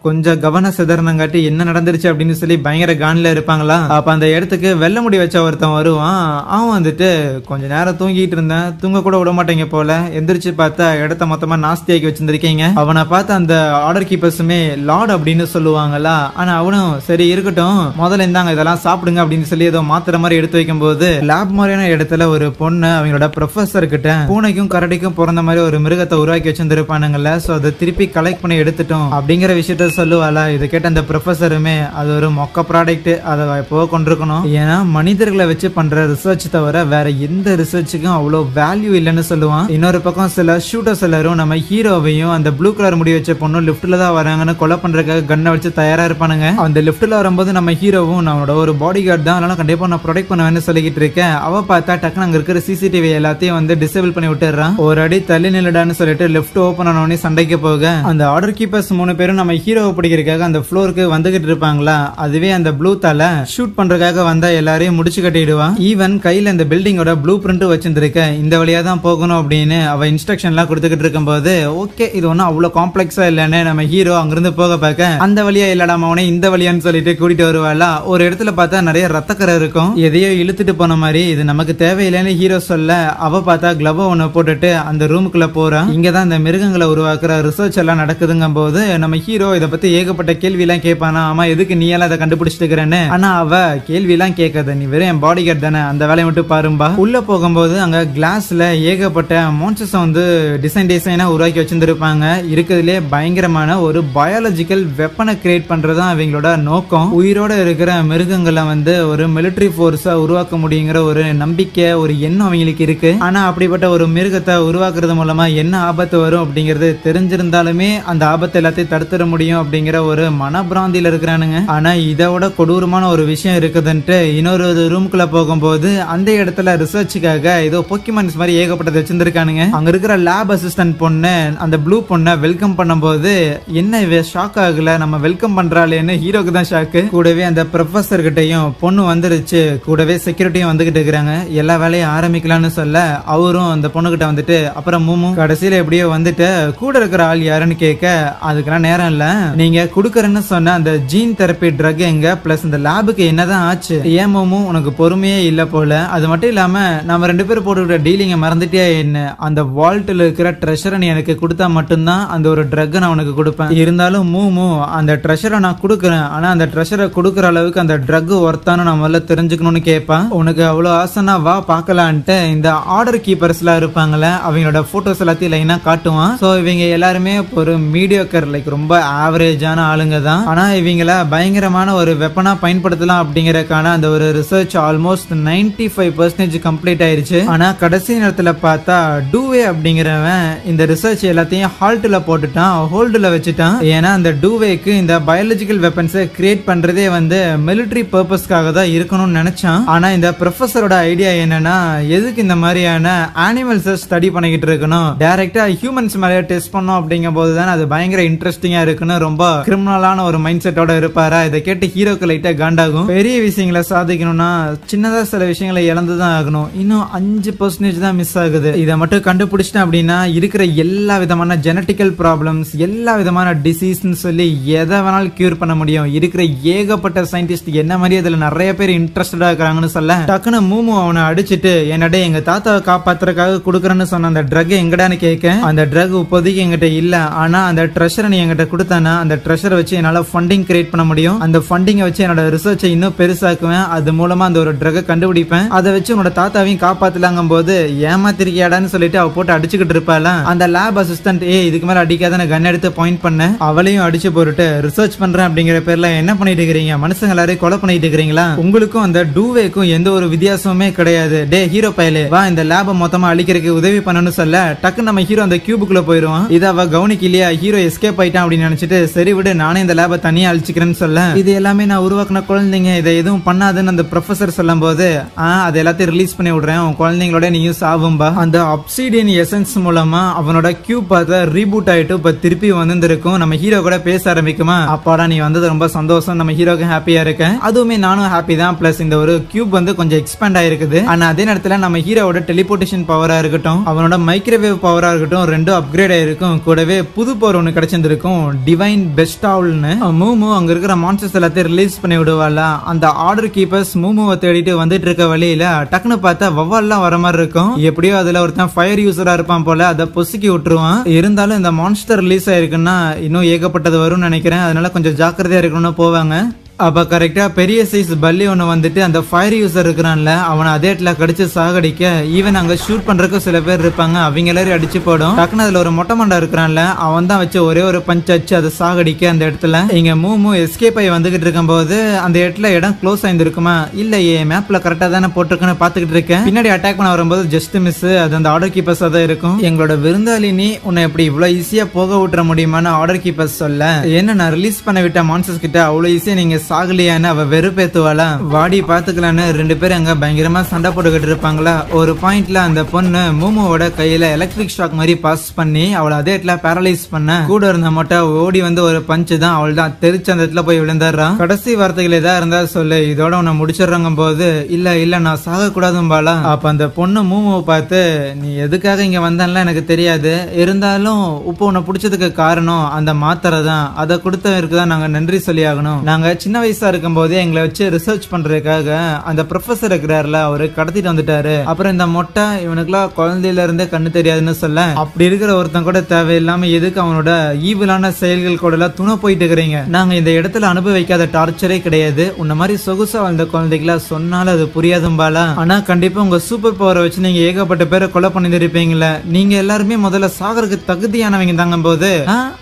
கொஞ்சம் கவனம் சிதறனங்காட்டி என்ன நடந்துருச்சு அப்படின்னு சொல்லி பயங்கர கான்ல இருப்பாங்களா. அப்ப அந்த இடத்துக்கு வெள்ள முடி வச்ச ஒருத்தன் வருவான், அவன் வந்துட்டு கொஞ்ச நேரம் தூங்கிட்டு இருந்தேன், தூங்க கூட விட மாட்டேங்க போல, எந்திரிச்சு பார்த்தா இடத்த மொத்தமா நாஸ்தியாக்கி வச்சிருந்திருக்கீங்க. அவனை பார்த்து அந்த ஆர்டர் கீப்பர்ஸுமே லார்ட் அப்படின்னு சொல்லுவாங்களா, ஆனா அவனும் சரி இருக்கட்டும் முதல்ல இந்தாங்க இதெல்லாம் சாப்பிடுங்க அப்படின்னு சொல்லி ஏதோ மாத்திர மாதிரி எடுத்து வைக்கும் போது லேப் மாதிரியான இடத்துல ஒரு பொண்ணு அவங்களோட ப்ரொஃபசர் கிட்ட பூனைக்கும் கரடிக்கும் பிறந்த மாதிரி ஒரு மிருகத்தை உருவாக்கி வச்சிருந்திருப்பானுங்கல்ல, சோ அதை திருப்பி கலெக்ட் பண்ணி எடுத்துட்டோம் அப்படிங்கிற விஷயத்த சொல்லுவாளா. இதை கேட்ட அந்த ப்ரொஃபசருமே அது ஒரு மொக்க ப்ராடக்ட், அதை எப்போ கொண்டிருக்கணும், ஏன்னா மனிதர்களை வச்சு பண்ற ரிசர்ச் தவிர வேற எந்த ரிசர்ச்சுக்கும் அவ்வளவு வேல்யூ இல்லைன்னு சொல்லுவான். இன்னொரு பக்கம் சில ஷூட்டர்ஸ் எல்லாரும் நம்ம ஹீரோவையும் அந்த ப்ளூ கலர் முடி வச்ச பொண்ணும் லிப்ட்ல தான் வராங்கன்னு கொலை பண்றதுக்காக கண்ணை வச்சு தயாரா இருப்பானுங்க. அந்த லிப்ட்ல வரும்போது நம்ம ஹீரோவும் நம்மளோட ஒரு பாடி கார்டு தான், அதனால கண்டிப்பா நான் ப்ரொடெக்ட் பண்ணுவேன்னு சொல்லிக்கிட்டு இருக்கேன். அவ பார்த்தா டக்குனு அங்க இருக்கிற சிசிடிவி எல்லாத்தையும் வந்து டிசேபிள் பண்ணி விட்டுறான். ஒரு அடி தள்ளி நில்லுடான்னு சொல்லிட்டு லெஃப்ட் ஓபன் ஆனோடனே சண்டைக்கு போக அந்த ஆர்டர் கீப்பர்ஸ் 3 பேரும் நம்ம ஹீரோவை பிடிக்கிறதுக்காக அந்த ஃப்ளோருக்கு வந்துகிட்டு இருப்பாங்களா. அதுவே அந்த ப்ளூ தால ஷூட் பண்றதுக்காக வந்தா எல்லாரையும் முடிச்சு கட்டிடுவான். ஈவன் கையில இந்த பில்டிங்கோட ப்ளூ பிரிண்ட் வச்சிருக்க இந்த வழியா தான் போகணும் அப்படின்னு அவ இன்ஸ்ட்ரக்ஷன் எல்லாம் கொடுத்துக்கிட்டு இருக்கும் போது ஓகே இது ஒன்னும் அவ்வளவு காம்ப்ளெக்ஸா இல்லன்னு நம்ம ஹீரோ அங்கிருந்து போக பார்க்க அந்த வழியா இல்லடா அவனே இந்த வழியான்னு சொல்லிட்டு கூட்டிட்டு வருவாளா. ஒரு இடத்துல பார்த்தா நிறைய ரத்தக்கரை இருக்கும், எதையோ இழுத்துட்டு போன மாதிரி, இது நமக்கு தேவையில்லைன்னு ஹீரோ சொல்ல அவ பார்த்தா கிளவ் ஒன்னு போட்டுட்டு அந்த ரூமுக்குள்ள போறான். இங்கதான் இந்த மிருகங்களை உருவாக்குற ரிசர்ச் எல்லாம் நடக்குதுங்கும் போது நம்ம ஹீரோ இதை பத்தி ஏகப்பட்ட கேள்வி எல்லாம் கேட்பானா. ஆமா எதுக்கு நீ எல்லாம் அதை கண்டுபிடிச்சிட்டுக்கிறேன்னு. ஆனா அவ கேள்வி எல்லாம் கேட்காத, நீ வெறும் என் பாடி கார்டு தானே, அந்த வேலையை மட்டும் பாரும்பா. உள்ள போகும்போது அங்க கிளாஸ்ல ஏகப்பட்ட மான்ஸ்டர்ஸ் வந்து டிசைனா உருவாக்கி வச்சிருந்திருப்பாங்க. இருக்கிறதுலே பயங்கரமான ஒரு பயாலஜிக்கல் வெப்பனை கிரியேட் பண்றதுதான் அவங்களோட நோக்கம். உயிரோட இருக்கிற மிருகங்களை வந்து ஒரு மிலிட்டரி போர்ஸா உருவாக்க முடியுங்கிற ஒரு நம்பிக்கை ஒரு எண்ணம் அவங்களுக்கு இருக்கு. ஆனா அப்படிப்பட்ட ஒரு மிருகத்தை உருவாக்குறது மூலமா என்ன ஆபத்து வரும் அப்படிங்கிறது தெரிஞ்சிருந்தாலுமே அந்த ஆபத்தை எல்லாத்தையும் தடுத்துட முடியும் அப்படிங்கிற ஒரு மனப்பிராந்தியில இருக்கிறானுங்க. ஆனா இதோட கொடூரமான ஒரு விஷயம் இருக்குதுன்ட்டு இன்னொரு ரூமுக்குள்ள போகும்போது அந்த இடத்துல ரிசர்ச்சுக்காக ஏதோ போக்கிமான்ஸ் மாதிரி ஏகப்பட்டது வச்சிருந்திருக்கானுங்க. அங்க இருக்கிற லேப் அசிஸ்டன்ட் பொண்ணு அந்த ப்ளூ பொண்ணை வெல்கம் பண்ணும்போது என்ன ஷாக் ஆகல, நம்ம வெல்கம் பண்றாளேன்னு ஹீரோக்கு தான் ஷாக்கு. கூடவே அந்த ப்ரொஃபசர் கிட்டையும் பொண்ணு வந்துருச்சு, கூடவே செக்யூரிட்டியும் வந்துகிட்டு இருக்கிறாங்க, எல்லா வேலையும் ஆரம்பிக்கலாம்னு சொல்ல அவரும் அந்த பொண்ணு கிட்ட வந்துட்டு அப்புறம் மூமு கடைசியில எப்படியோ வந்துட்டு கூட இருக்கிற ஆள் யாருன்னு கேட்க அதுக்கெல்லாம் நேரம் இல்ல, நீங்க குடுக்கறன்னு சொன்ன அந்த ஜீன் தெரப்பி ட்ரக் எங்க, பிளஸ் இந்த லேபுக்கு என்னதான் ஆச்சு, ஏன் மூமு உனக்கு பொறுமையே இல்ல போல, அது மட்டும் இல்லாம நம்ம 2 பேரும் போட்டு டீலிங்க மறந்துட்டே என்ன, அந்த வால்ட்ல இருக்கிற ட்ரெஷரை நீ எனக்கு கொடுத்தா மட்டும்தான் அந்த ஒரு ட்ரக் நான் உனக்கு கொடுப்பேன். இருந்தாலும் மூமு அந்த ட்ரெஷரை நான் கொடுக்குறேன், ஆனா அந்த ட்ரெஷரை கொடுக்குற அளவுக்கு அந்த ட்ரக் ஒர்த்தானு நான் முதல்ல தெரிஞ்சுக்கணும்னு கேட்பான். உனக்கு அவ்வளவு ஆசைனா வா பாக்கலான்ட்டு இந்த ஆர்டர் கீப்பர்ஸ் எல்லாம் இருப்பாங்கல்ல அவங்களோட போட்டோஸ் எல்லாத்தையும் லைனா காட்டுவான். சோ இவங்க எல்லாருமே ஒரு மீடியோக்கர் லைக் ரொம்ப ஆவரேஜான ஆளுங்க தான். ஆனா இவங்கள பயங்கரமான ஒரு வெப்பனா பயன்படுத்தலாம் அப்படிங்கறதுக்கான அந்த ஒரு ரிசர்ச் ஆல்மோஸ்ட் 95% கம்ப்ளீட் ஆயிருச்சு. ஆனா கடைசி நேரத்துல பார்த்தா டூவே அப்படிங்கிறவன் இந்த ரிசர்ச் எல்லாத்தையும் ஹால்ட்ல போட்டுட்டான், ஹோல்டுல வச்சுட்டான். ஏன்னா அந்த டூவேக்கு இந்த பயாலஜிக்கல் வெப்பன்ஸை கிரியேட் பண்றதே வந்து மிலிட்டரி பர்பஸ்க்காக தான் இருக்கணும்னு நினைச்சான். ஆனா இந்த ப்ரொஃபஸரோட ஐடியா என்னன்னா எதுக்கு இந்த மாதிரியான அனிமல்ஸ் ஸ்டடி பண்ணிக்கிட்டு இருக்கணும், டைரக்டா ஹியூமன்ஸ் மேலே டெஸ்ட் பண்ணோம் அப்படிங்கும் போது தான் அது பயங்கர இன்ட்ரெஸ்டிங்கா இருக்குன்னு ரொம்ப கிரிமினலான ஒரு மைண்ட் செட்டோட இருப்பாரா. இதை கேட்டு ஹீரோக்கு லைட்டா காண்டாகும். பெரிய விஷயங்களை சாதிக்கணும்னா சின்னதா சில விஷயங்களை இழந்துதான் ஆகணும், இன்னும் 5% தான் மிஸ் ஆகுது. இதை மட்டும் கண்டுபிடிச்சிட்டேன் அப்படின்னா இருக்கிற எல்லா விதமான ஜெனட்டிக்கல் ப்ராப்ளம்ஸ் எல்லா விதமான டிசீஸ்ன்னு சொல்லி எதை வேணாலும் கியூர் பண்ண முடியும். இருக்கிற ஏகப்பட்ட சயின்டிஸ்ட் என்ன மாதிரி அதுல நிறைய பேர் இன்ட்ரெஸ்டடா இருக்காங்கன்னு சொல்ல டக்குன்னு மூமு அவனை அடிச்சுட்டு என்னடே எங்க தாத்தாவை காப்பாத்துறதுக்காக கொடுக்குறேன்னு சொன்ன அந்த ட்ரக் எங்கடான்னு கேட்க அந்த ட்ரக் இப்போதைக்கு எங்கிட்ட இல்ல, ஆனா அந்த ட்ரெஷரை நீ எங்கிட்ட கொடுத்தானா அந்த ட்ரெஷரை வச்சு என்னால ஃபண்டிங் கிரியேட் பண்ண முடியும், அந்த ஃபண்டிங்கை வச்சு என்னோட ரிசர்ச்சை இன்னும் பெருசாக்குவேன், அது மூலமா அந்த ஒரு ட்ரக்கை கண்டுபிடிப்பேன், அதை வச்சு உன்னோட தாத்தாவையும் காப்பாத்தலாங்கும் போது ஏமாத்திருக்கியாடான்னு சொல்லிட்டு அவ போட்டு அடிச்சுக்கிட்டு இருப்பாள. அந்த லேப் அசிஸ்டன்ட் இதுக்கு மேல அடிக்காத கன் எடுத்து பாயிண்ட் பண்ண அவளையும் அடிச்சு போட்டுட்டு ரிசர்ச் பண்றேன் அப்படிங்கிற பேர்ல என்ன பண்ணிட்டு இருக்கிறீங்க, மனுஷங்க எல்லாரையும் கொலை பண்ணிட்டு இருக்கிறீங்களா, உங்களுக்கும் அந்த டூவேக்கும் எந்த ஒரு வித்தியாசமுமே கிடையாது, டே ஹீரோ பயலே வா இந்த லேபை மொத்தமா அழிக்கிறதுக்கு உதவி பண்ணணும்னு சொல்ல டக்கு நம்ம ஹீரோ அந்த கியூபுக்குள்ள போயிருவான். இதை அவ கவனிக்க இல்லையா, ஹீரோ எஸ்கேப் ஆயிட்டான் அப்படின்னு நினைச்சிட்டு சரி விடு நானே இந்த லேபை தனியா அழிச்சுக்கிறேன்னு சொல்ல இது எல்லாமே நான் உருவாக்குன குழந்தைங்க இதை எதுவும் பண்ணாதுன்னு அந்த ப்ரொஃபசர் சொல்லும் போது அது எல்லாத்தையும் ரிலீஸ் பண்ணி விடுறேன், உன் குழந்தைங்களோட நீயும் சாவும்பா. அந்த அப்சிடியன் எசன்ஸ் மூலமா அவனோட கியூப் பார்த்த ரீபூட் ஆயிட்டு இப்ப திருப்பி வந்திருக்கும். நம்ம ஹீரோ கூட பேச ஆரம்பிக்குமா, அப்பாடா நீ வந்தது ரொம்ப சந்தோஷம், நம்ம ஹீரோக்கு ஹாப்பியா இருக்கேன், அதுவுமே நானும் ஹாப்பி தான், பிளஸ் இந்த ஒரு கியூப் வந்து கொஞ்சம் எக்ஸ்பேண்ட் ஆயிருக்குது, ஆனா அதே நேரத்துல நம்ம ஹீரோவோட டெலிபோர்டேஷன் பவரா இருக்கட்டும் அவனோட மைக்ரோவேவ் பவரா இருக்கட்டும் ரெண்டும் அப்கிரேட் ஆயிருக்கும், கூடவே புது பவர் ஒன்னு கிடைச்சிருக்கும் டிவைன் பெஸ்ட் ஆல்னு. மூமு அங்க இருக்கிற மான்ஸ்டர்ஸ் எல்லாத்தையும் ரிலீஸ் பண்ணி விடுவாள. அந்த ஆர்டர் கீப்பர்ஸ் மூமுவை தேடிட்டு வந்துட்டு இருக்க வழியில டக்குன்னு பார்த்தா வவ்வால்லாம் வர மாதிரி இருக்கும், எப்படியோ அதுல ஒருத்தன் ஃபயர் யூசரா இருப்பான் போல, அதை பொசுக்கி விட்டுருவான். இருந்தாலும் இந்த மான்ஸ்டர் ரிலீஸ் ஆயிருக்குன்னா இன்னும் ஏகப்பட்டது வரும்னு நினைக்கிறேன், அதனால கொஞ்சம் ஜாக்கிரதையா இருக்கணும்னு போவாங்க. அப்ப கரெக்டா பெரிய சைஸ் பல்லி ஒண்ணு வந்துட்டு அந்த ஃபயர் யூசர் இருக்கிறான்ல அவனை அதே இடத்துல கடிச்சு சாகடிக்க ஈவன் அங்க ஷூட் பண்றதுக்கு சில பேர் இருப்பாங்க, அவங்க எல்லாரும் அடிச்சு போடும். டக்குன்னு அதுல ஒரு மொட்டை மண்டா இருக்கிறான்ல அவன் தான் வச்சு ஒரே ஒரு பஞ்ச் அடிச்சு அதை சாகடிக்க அந்த இடத்துல இங்க மூமு எஸ்கேப் ஆகி வந்துகிட்டு இருக்கும் போது அந்த இடத்துல இடம் க்ளோஸ் ஆயிருக்குமா, இல்ல மேப்ல கரெக்டா தானே போட்டிருக்குன்னு பாத்துக்கிட்டு இருக்கேன், பின்னாடி அட்டாக் பண்ண வரும்போது ஜஸ்ட் மிஸ் அது அந்த ஆர்டர் கீப்பர்ஸ் தான் இருக்கும். எங்களோட விருந்தாளி நீ உன்னை எப்படி இவ்வளவு ஈஸியா போக விட்டுற முடியுமான்னு ஆர்டர் கீப்பர்ஸ் சொல்ல என்ன நான் ரிலீஸ் பண்ண விட்ட மான்ஸ்டர்ஸ் கிட்ட அவ்வளவு ஈஸியா நீங்க சாகலையான்னு அவ வெறுப்பேத்துவாளா, வாடி பாத்துக்கலான்னு ரெண்டு பேரும் அங்க பயங்கரமா சண்டை போட்டுக்கிட்டு இருப்பாங்களா. ஒரு பாயிண்ட்ல அந்த பொண்ணு மூமோவோட கையில எலக்ட்ரிக் ஷாக் மாதிரி பாஸ் பண்ணி அவளை அதே இடத்துல பேரலைஸ் பண்ண கூட இருந்த மட்டும் ஓடி வந்து ஒரு பஞ்சு தான் அவள் தான் தெரிச்சு அந்த இடத்துல போய் விழுந்துடுறான். கடைசி வார்த்தைகள் ஏதா இருந்தா சொல்லு இதோட உன்னை முடிச்சிடுறாங்க போது இல்ல நான் சாக கூடாதும்பாளா. அப்ப அந்த பொண்ணு மூமோவை பார்த்து நீ எதுக்காக இங்க வந்தான்ல எனக்கு தெரியாது, இருந்தாலும் இப்போ உன்னை பிடிச்சதுக்கு காரணம் அந்த மாத்திரை தான், அதை கொடுத்தவருக்கு தான் நாங்க நன்றி சொல்லி ஆகணும், நாங்க சின்ன வயசா இருக்கும் போதே எங்களை வச்சு ரிசர்ச் பண்றதுக்காக அந்த ப்ரொஃபசர் இருக்கிறாருல அவரு கடத்திட்டு வந்துட்டாரு, அப்புறம் இந்த மொட்டை இவனுக்குலாம் குழந்தையில இருந்தே கண்ணு தெரியாதுன்னு சொல்ல அப்படி இருக்கிற ஒருத்தன் கூட தேவையில்லாம எதுக்கு அவனோட ஈவிலான செயல்கள் கூட எல்லாம் துணை போயிட்டு இருக்கிறீங்க, நாங்க இந்த இடத்துல அனுபவிக்காத டார்ச்சரே கிடையாது, உன்ன மாதிரி சொகுசா வாழ்ந்த குழந்தைகளா சொன்னாலும் அது புரியாதும்பாலா. ஆனா கண்டிப்பா உங்க சூப்பர் பவரை வச்சு நீங்க ஏகப்பட்ட பேரை கொலை பண்ணிருப்பீங்களா, நீங்க எல்லாருமே முதல்ல சாகருக்கு தகுதியானவங்க தாங்க போது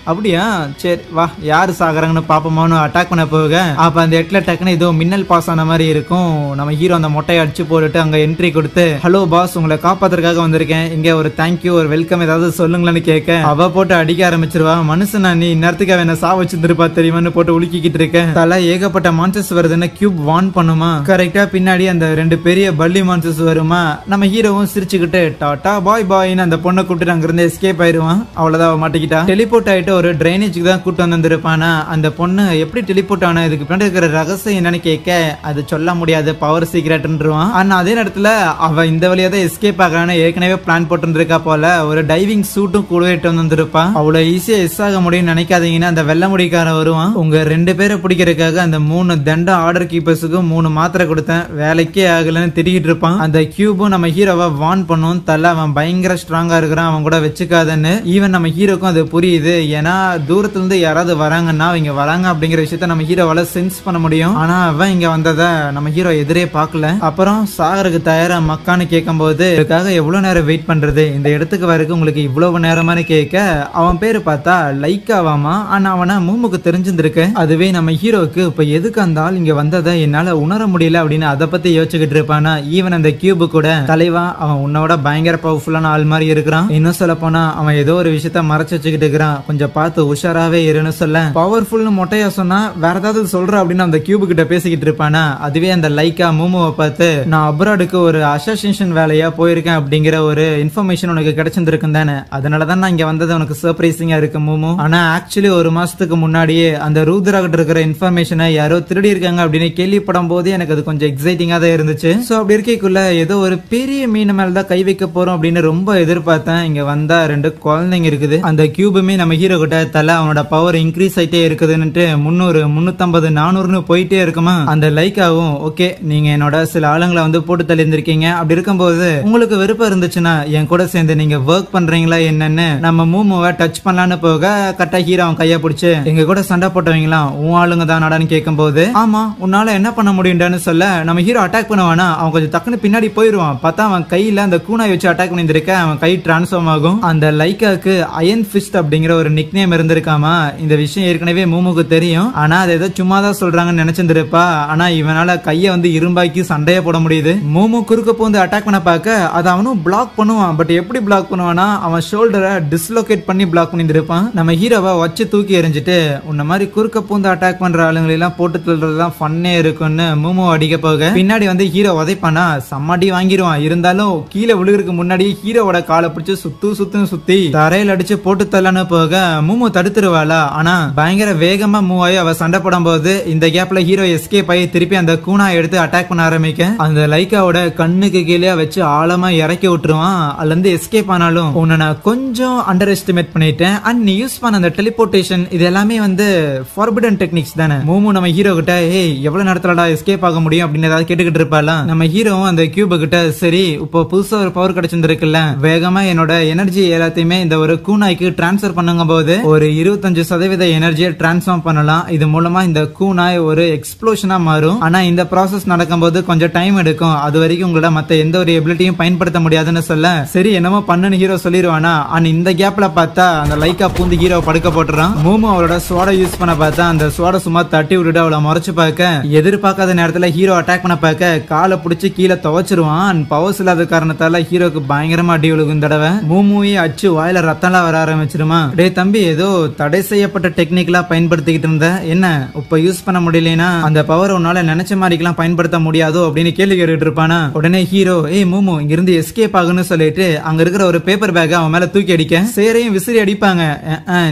அப்படியா சரி வா யாரு சாகறாங்கன்னு பாப்போமான்னு அட்டாக் பண்ண போக அப்ப அந்த இடத்துல டக்குன்னு ஏதோ மின்னல் பாஸ் ஆன மாதிரி இருக்கும். நம்ம ஹீரோ அந்த மொட்டையை அடிச்சு போட்டுட்டு அங்க என்ட்ரி கொடுத்து ஹலோ பாஸ் உங்களை காப்பாத்துறதுக்காக வந்திருக்கேன், இங்க ஒரு தேங்க்யூ ஒரு வெல்கம் ஏதாவது சொல்லுங்களேன்னு கேட்க அவ போட்டு அடிக்க ஆரம்பிச்சிருவா. மனுஷனா நீ இந்நேரத்துக்கு என்ன சா வச்சிருப்பா தெரியுமான்னு போட்டு உலுக்கிட்டு இருக்கேன். தலை ஏகப்பட்ட மான்சஸ் வருதுன்னு கியூப் வான் பண்ணுமா, கரெக்டா பின்னாடி அந்த ரெண்டு பெரிய பல்லி மான்சஸ் வருமா. நம்ம ஹீரோவும் சிரிச்சுக்கிட்டு டாடா பாய் பாய்னு அந்த பொண்ணை கூப்பிட்டு அங்க இருந்து எஸ்கேப் ஆயிருவான். அவ்வளவுதான் மாட்டிக்கிட்டா. டெலிபோர்ட் ஆயிட்டு ஒரு டிரைனேஜுக்கு தான் கூட்டு வந்திருப்பானா. அந்த பொண்ணு எப்படி டெலிபோர்ட் ஆனா இதுக்கு பின்னாடி இருக்கிற ரகசியம் என்னன்னு கேட்க அது சொல்ல முடியாது, பவர் சீக்ரெட்ன்றான். ஆனா அதே நேரத்துல அவ இந்த வழியா தான் எஸ்கேப் ஆகலான்னு ஏற்கனவே பிளான் போட்டுருக்கா போல. ஒரு டைவிங் சூட்டும் கூடவே வந்திருப்பான். அவ்வளவு ஈஸியா எஸ் ஆக முடியும் நினைக்காதீங்கன்னா அந்த வெள்ள முடிக்காரன் வருவான். உங்க 2 பேரை பிடிக்கிறதுக்காக அந்த 3 தண்ட ஆர்டர் கீப்பர்ஸுக்கு 3 மாத்திரை கொடுத்தேன், வேலைக்கே ஆகலன்னு திட்டிகிட்டு இருப்பான். அந்த கியூபும் நம்ம ஹீரோவை வார்ன் பண்ணும், தல அவன் பயங்கர ஸ்ட்ராங்கா இருக்கிறான், அவன் கூட வச்சுக்காதன்னு. ஈவன் நம்ம ஹீரோக்கும் அது புரியுது. ஏன்னா தூரத்துல இருந்து யாராவது வராங்கன்னா இங்க வராங்க அப்படிங்கிற விஷயத்த நம்ம ஹீரோவால சென்ஸ் பண்ண முடியும். ஆனா அவன் இங்க வந்ததை நம்ம ஹீரோ எதிரே பார்க்கல. அப்புறம் சாகருக்கு தயாரா மக்கான்னு கேட்கும் போது இதுக்காக எவ்வளவு நேரம் வெயிட் பண்றது, இந்த இடத்துக்கு வரைக்கும் உங்களுக்கு இவ்வளவு நேரமானு கேட்க அவன் பேரு பார்த்தா லைக்காவாமா. ஆனா அவனை மூமுக்கு தெரிஞ்சிருக்கு. அதுவே நம்ம ஹீரோக்கு இப்ப எதுக்கு அந்த ஆள் இங்க வந்ததை என்னால உணர முடியல அப்படின்னு அதை பத்தி யோசிச்சுக்கிட்டு இருப்பானா. ஈவன் அந்த கியூபு கூட தலைவா அவன் உன்னோட பயங்கர பவர்ஃபுல்லான ஆள் மாதிரி இருக்கிறான், இன்னும் சொல்ல போனா அவன் ஏதோ ஒரு விஷயத்த மறைச்சு வச்சுக்கிட்டு இருக்கிறான், கொஞ்சம் பார்த்து உஷாராவே இருன்னு சொல்ல. பவர்ஃபுல்னு மொட்டையா சொன்னா வேற ஏதாவது சொல்ற அப்படின்னு அந்த கியூபு கிட்ட பேசிக்கிட்டு இருப்பானா. அதுவே அந்த லைக்கா மூமுவை பார்த்து நான் அப்ராடுக்கு ஒரு அசோசியேஷன் வேலையா போயிருக்கேன் அப்படிங்கிற ஒரு இன்ஃபர்மேஷன் உனக்கு கிடைச்சிருக்கும் தானே, அதனாலதான் நான் இங்க வந்தது உனக்கு சர்ப்ரைசிங்கா இருக்கு மூமு. ஆனா ஆக்சுவலி 1 மாசத்துக்கு முன்னாடியே அந்த ரூத்ரா கிட்ட இருக்கிற இன்ஃபர்மேஷனை யாரோ திருடி இருக்காங்க அப்படின்னு கேள்விப்படும் போது எனக்கு அது கொஞ்சம் எக்ஸைட்டிங்கா தான் இருந்துச்சு. சோ அப்படி இருக்கக்குள்ள ஏதோ ஒரு பெரிய மீன் மேலதான் கை வைக்க போறோம் அப்படின்னு ரொம்ப எதிர்பார்த்தேன். இங்க வந்தா 2 குழந்தைங்க இருக்குது. அந்த கியூபுமே நம்ம ஹீரோ கிட்ட தலை அவனோட பவர் இன்க்ரீஸ் ஆயிட்டே இருக்குதுன்னு 300 350 400ன்னு போயிட்டே இருக்குமா. அந்த லைக்காவும் ஓகே நீங்க என்னோட சில ஆளுங்களை வந்து போட்டு தள்ளி இருந்திருக்கீங்க, அப்படி இருக்கும்போது உங்களுக்கு விருப்பம் இருந்துச்சுன்னா என் கூட சேர்ந்து நீங்க ஒர்க் பண்றீங்களா என்னன்னு நம்ம மூமுவை டச் பண்ணலான்னு போக கரெக்டா ஹீரோ அவன் கைய பிடிச்சு எங்க கூட சண்டை போட்டவங்களாம் உன் ஆளுங்க தான் நாடான்னு கேட்கும் போது ஆமா உன்னால என்ன பண்ண முடியும்னு சொல்ல நம்ம ஹீரோ அட்டாக் பண்ணுவானா. அவன் கொஞ்சம் டக்குன்னு பின்னாடி போயிருவான். பார்த்தா அவன் கையில அந்த கூனாய் வச்சு அட்டாக் பண்ணிருக்க அவன் கை டிரான்ஸ்ஃபார்ம் ஆகும். அந்த லைக்காக்கு அயன் ஃபிஸ்ட் அப்படிங்கிற ஒரு நிக் நேம் இருந்திருக்காமா. இந்த விஷயம் ஏற்கனவே மூமுக்கு தெரியும். ஆனா அது ஏதோ சும்மா தான் சொல்றாங்கன்னு நினைச்சிருப்பா. ஆனா இவனால கைய வந்து இரும்பாக்கி சண்டைய போட முடியுது. மூமு குறுக்க போந்து அட்டாக் பண்ண பார்க்க அதை அவனும் பிளாக் பண்ணுவான். பட் எப்படி பிளாக் பண்ணுவானா அவன் ஷோல்டரை டிஸ்லோகேட் பண்ணி பிளாக் பண்ணிருப்பான். நம்ம ஹீரோவை வச்சு தூக்கி எறிஞ்சிட்டு உன்ன மாதிரி குறுக்க பூந்து அட்டாக் பண்ற ஆளுங்களை எல்லாம் போட்டு தள்ளுறதுதான் ஃபன்னே இருக்கும்னு மூமு அடிக்க போக பின்னாடி வந்து ஹீரோ உதைப்பானா சம்மடி வாங்கிடுவான். இருந்தாலும் கீழே விழுகிறதுக்கு முன்னாடி ஹீரோவோட காலை பிடிச்சு சுத்தி தரையில் அடிச்சு போட்டு தள்ளன்னு போக மூமு தடுத்துருவாளா. ஆனா பயங்கர வேகமா மூவ் ஆகி அவ சண்டை போடும் போது இந்த கேப்ல ஹீரோ எஸ்கேப் ஆகி திருப்பி அந்த கூனா எடுத்து அட்டாக் பண்ண ஆரம்பிக்க அந்த லைக்காவோட கண்ணுக்கு கீழே வச்சு ஆழமா இறக்கி விட்டுருவான். அதுல இருந்து எஸ்கேப் ஆனாலும் உன்னை நான் கொஞ்சம் அண்டர் எஸ்டிமேட் பண்ணிட்டேன். அண்ட் நீ யூஸ் பண்ண அந்த டெலிபோர்டேஷன் இது எல்லாமே வந்து ஃபார்பிடன் டெக்னிக்ஸ் தானே. மூமு நம்ம ஹீரோ கிட்ட ஏய் எவ்வளவு நேரத்துலடா எஸ்கேப் ஆக முடியும் அப்படின்னு ஏதாவது கேட்டுக்கிட்டு இருப்பாலாம். நம்ம ஹீரோவும் அந்த கியூபு கிட்ட சரி இப்போ புதுசா ஒரு பவர் கிடைச்சிருக்குல்ல, வேகமா என்னோட எனர்ஜி எல்லாத்தையுமே இந்த ஒரு கூனாய்க்கு டிரான்ஸ்பர் பண்ணுங்க போது ஒரு 25% எனர்ஜியை டிரான்ஸ்ஃபார்ம் பண்ணலாம். இது மூலமா இந்த கூனாய் ஒரு எக்ஸ்ப்ளோஷனா மாறும். ஆனா இந்த ப்ராசஸ் நடக்கும்போது கொஞ்சம் டைம் எடுக்கும். அது வரைக்கும் உங்களோட மத்த எந்த ஒரு எபிலிட்டியும் பயன்படுத்த முடியாதுன்னு சொல்ல சரி என்னமோ பண்ணுன்னு ஹீரோ சொல்லிடுவானா. ஆனா இந்த கேப்ல பார்த்தா அந்த லைக்கா பூந்து ஹீரோ படுக்க போட்டுறான். மூமு அவளோட ஸ்வாட யூஸ் பண்ண பார்த்தா அந்த ஸ்வாட சும்மா தட்டி விட்டுட்டு அவளை மறைச்சு பார்க்க எதிர்பார்க்காத நேரத்துல ஹீரோ அட்டாக் பண்ண பார்க்க காலை பிடிச்சி கீழே துவச்சிருவான். பவர்ஸ் இல்லாத காரணத்தால ஹீரோக்கு பயங்கரமா அடி விழுகும். தடவை மூமுவே அச்சு வாயில ரத்தம்லாம் வர ஆரம்பிச்சிருமா. டே தம்பி ஏதோ தடை செய்யப்பட்ட டெக்னிக்லா பயன்படுத்திக்கிட்டு இருந்த என்ன இப்ப யூஸ் பண்ண முடியலனா அந்த பவர் உன்னால நினைச்ச மாதிரிலாம் பயன்படுத்த முடியாதோ அப்படின்னு கேள்வி கேட்டுட்டு இருப்பானா. உடனே ஹீரோ ஏய் மூமு இங்கிருந்து எஸ்கேப் ஆகுன்னு சொல்லிட்டு அங்க இருக்கிற ஒரு பேப்பர் பேக் அவன் மேல தூக்கி அடிக்க சேரையும் விசிறி அடிப்பாங்க.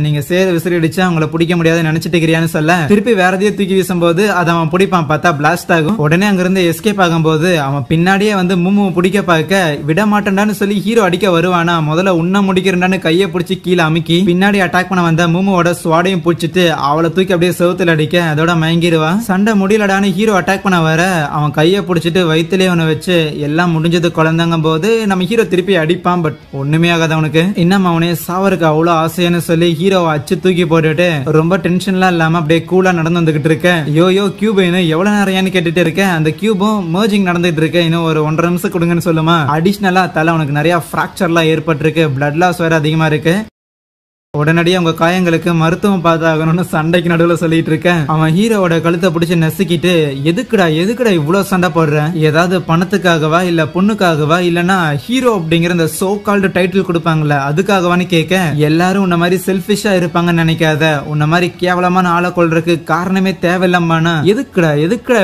நீங்க சேர விசிறி அடிச்சா அவங்கள பிடிக்க முடியாதுன்னு நினைச்சிட்டு இருக்கிறியான்னு சொல்ல திருப்பி வேற எதையும் தூக்கி வீசும்போது அதை அவன் பிடிப்பான். பார்த்தா பிளாஸ்ட் ஆகும். உடனே அங்கிருந்து எஸ்கேப் ஆகும்போது அவன் பின்னாடியே வந்து மூமு பிடிக்க பார்க்க விட மாட்டேன்டான்னு சொல்லி ஹீரோ அடிக்க வருவானா. முதல்ல உன்ன முடிக்கிறேன்னு கையை பிடிச்சி கீழே அமுக்கி பின்னாடி அட்டாக் பண்ண வந்த மூமுவோட ஸ்வாடையும் பிடிச்சிட்டு அவளை தூக்கி அப்படியே செவுத்துல அடிக்க அதோட மயங்கிடுவா. சண்டை முடியலடான்னு ஹீரோ அட்டாக் பண்ண வர அவன் கையை பிடிச்சிட்டு வயிற்றுலேயே அவனை வச்சு எல்லாம் முடிஞ்சது குழந்தைங்க போது நம்ம ஹீரோ திருப்பி அடிப்பான். பட் ஒண்ணுமே ஆகாது அவனுக்கு. இன்னும் அவனே சாவருக்கு அவ்வளவு ஆசைன்னு சொல்லி ஹீரோவை அச்சு தூக்கி போட்டுட்டு ரொம்ப டென்ஷன்லாம் இல்லாம அப்படியே கூலா நடந்து வந்துகிட்டு இருக்க. யோ கியூப் இன்னும் எவ்வளவு நேரம் கேட்டுட்டு இருக்கேன். அந்த கியூபும் மர்ஜிங் நடந்துட்டு இருக்கு. இன்னும் ஒரு 1.5 நிமிஷம் கொடுங்கன்னு சொல்லுமா. அடிஷனலா தலை அவனுக்கு நிறைய பிராக்சர்லாம் ஏற்பட்டிருக்கு. பிளட் லாஸ் வேற அதிகமா இருக்கு. உடனடியே அவங்க காயங்களுக்கு மருத்துவம் பார்த்தாகணும்னு சண்டைக்கு நடுவில் சொல்லிட்டு இருக்கேன். அவன் ஹீரோவோட கழுத்தை பிடிச்சி நசுக்கிட்டு எதுக்குடா இவ்வளவு சண்டை போடுறேன், ஏதாவது பணத்துக்காகவா இல்ல பொண்ணுக்காகவா இல்லனா ஹீரோ அப்படிங்கிற இந்த சோ கால்டு டைட்டில் கொடுப்பாங்கல்ல அதுக்காகவான்னு கேட்க எல்லாரும் உன்ன மாதிரி செல்ஃபிஷா இருப்பாங்கன்னு நினைக்காத, உன்ன மாதிரி கேவலமான ஆளை கொள்றதுக்கு காரணமே தேவையில்லாமனா எதுக்குடா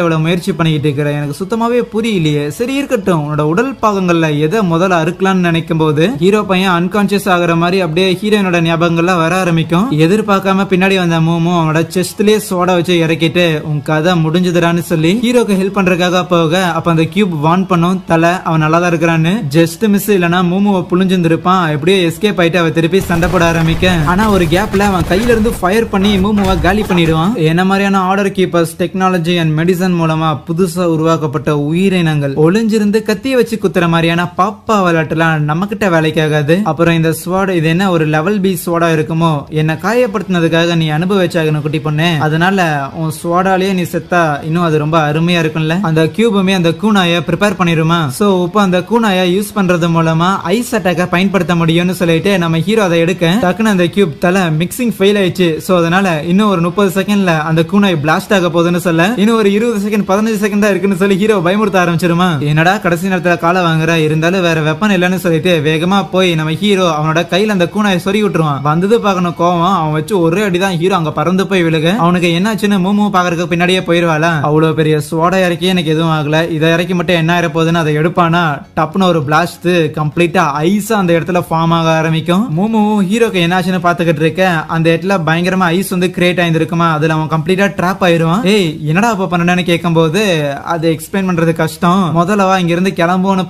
இவ்வளவு முயற்சி பண்ணிக்கிட்டு இருக்கிற, எனக்கு சுத்தமாவே புரியலையே. சரி இருக்கட்டும், உன்னோட உடல் பாகங்கள்ல எதை முதல்ல அறுக்கலாம்னு நினைக்கும் போது ஹீரோ பையன் அன்கான்சியஸ் ஆகுற மாதிரி அப்படியே ஹீரோயினோட ஞாபகம் அங்கெல்லாம் வர ஆரம்பிக்கும். எதிர்பார்க்காம பின்னாடி வந்த மூமு அவனோட செஸ்ட்லயே சோடா வச்சு இறக்கிட்டு உன் கதை முடிஞ்சதுடான்னு சொல்லி ஹீரோக்கு ஹெல்ப் பண்றதுக்காக போக, அப்ப அந்த கியூப் வான் பண்ணும் தலை அவன் நல்லா தான் இருக்கிறான்னு. ஜஸ்ட் மிஸ் இல்லனா மூமுவை புளிஞ்சிருப்பான். எப்படியோ எஸ்கேப் ஆயிட்டு அவ திருப்பி சண்டை போட ஆரம்பிக்க, ஆனா ஒரு கேப்ல அவன் கையில இருந்து ஃபயர் பண்ணி மூமுவை காலி பண்ணிடுவான். என்ன மாதிரியான order keepers technology and medicine மூலமா புதுசா உருவாக்கப்பட்ட உயிரினங்கள் ஒளிஞ்சிருந்து கத்திய வச்சு குத்துற மாதிரியான பாப்பா விளையாட்டுலாம் நம்ம கிட்ட வேலைக்கு ஆகாது. அப்புறம் இந்த ஸ்வாட் இது என்ன ஒரு லெவல் பி ஸ்வாடா இருக்குமோ, என்ன காயப்படுத்தினதுக்காக நீ அனுபவிச்சாகணும் குட்டி பொண்ணு, அதனால உன் ஸ்வாடாலேயே நீ செத்தா இன்னும் அது ரொம்ப அருமையா இருக்கும்ல. அந்த கியூபுமே அந்த கூனாய ப்ரிப்பேர் பண்ணிருமா. சோ இப்போ அந்த கூனாய யூஸ் பண்றது மூலமா ஐஸ் அட்டாக்க பயன்படுத்த முடியும்னு சொல்லிட்டு நம்ம ஹீரோ அதை எடுக்க, டக்குன்னு அந்த கியூப் தலை மிக்சிங் ஃபெயில் ஆயிடுச்சு. சோ அதனால இன்னும் ஒரு 30 செகண்ட்ல அந்த கூனாய் பிளாஸ்ட் ஆக போகுதுன்னு சொல்ல, இன்னும் ஒரு 20 செகண்ட் 15 செகண்ட் தான் இருக்குன்னு சொல்லி ஹீரோ பயமுறுத்த ஆரம்பிச்சிருமா. என்னடா கடைசி நேரத்துல காலை வாங்குற, இருந்தாலும் வேற வெப்பன் இல்லன்னு சொல்லிட்டு வேகமா போய் நம்ம ஹீரோ அவனோட கையில அந்த கூனாயை சொறி விட்டுருவான். வந்தது பார்க்கணும் கோவம், அவன் வச்சு ஒரே அடிதான் ஹீரோ அங்க பறந்து போய் விழுக. அவனுக்கு என்னாச்சுன்னு மூமு பாக்குறதுக்கு பின்னாடியே போயிருவாளா. அவ்வளவு பெரிய சோடா இறக்கி எனக்கு எதுவும் ஆகல, இதை இறக்கி மட்டும் என்ன ஆயிர போகுதுன்னு அதை எடுப்பானா, டப்புன்னு ஒரு பிளாஸ்ட் கம்ப்ளீட்டா ஐஸா அந்த இடத்துல ஃபார்ம் ஆக ஆரம்பிக்கும். மூமு ஹீரோக்கு என்னாச்சுன்னு பாத்துக்கிட்டு இருக்க, அந்த இடத்துல பயங்கரமா ஐஸ் வந்து கிரியேட் ஆயிருக்குமா, அதுல அவன் கம்ப்ளீட்டா ட்ராப் ஆயிருவான். ஏய் என்னடா அப்ப பண்ணனு கேட்கும் போது அதை எக்ஸ்பிளைன் பண்றது கஷ்டம், முதல்லவா இங்க இருந்து கிளம்புவோன்னு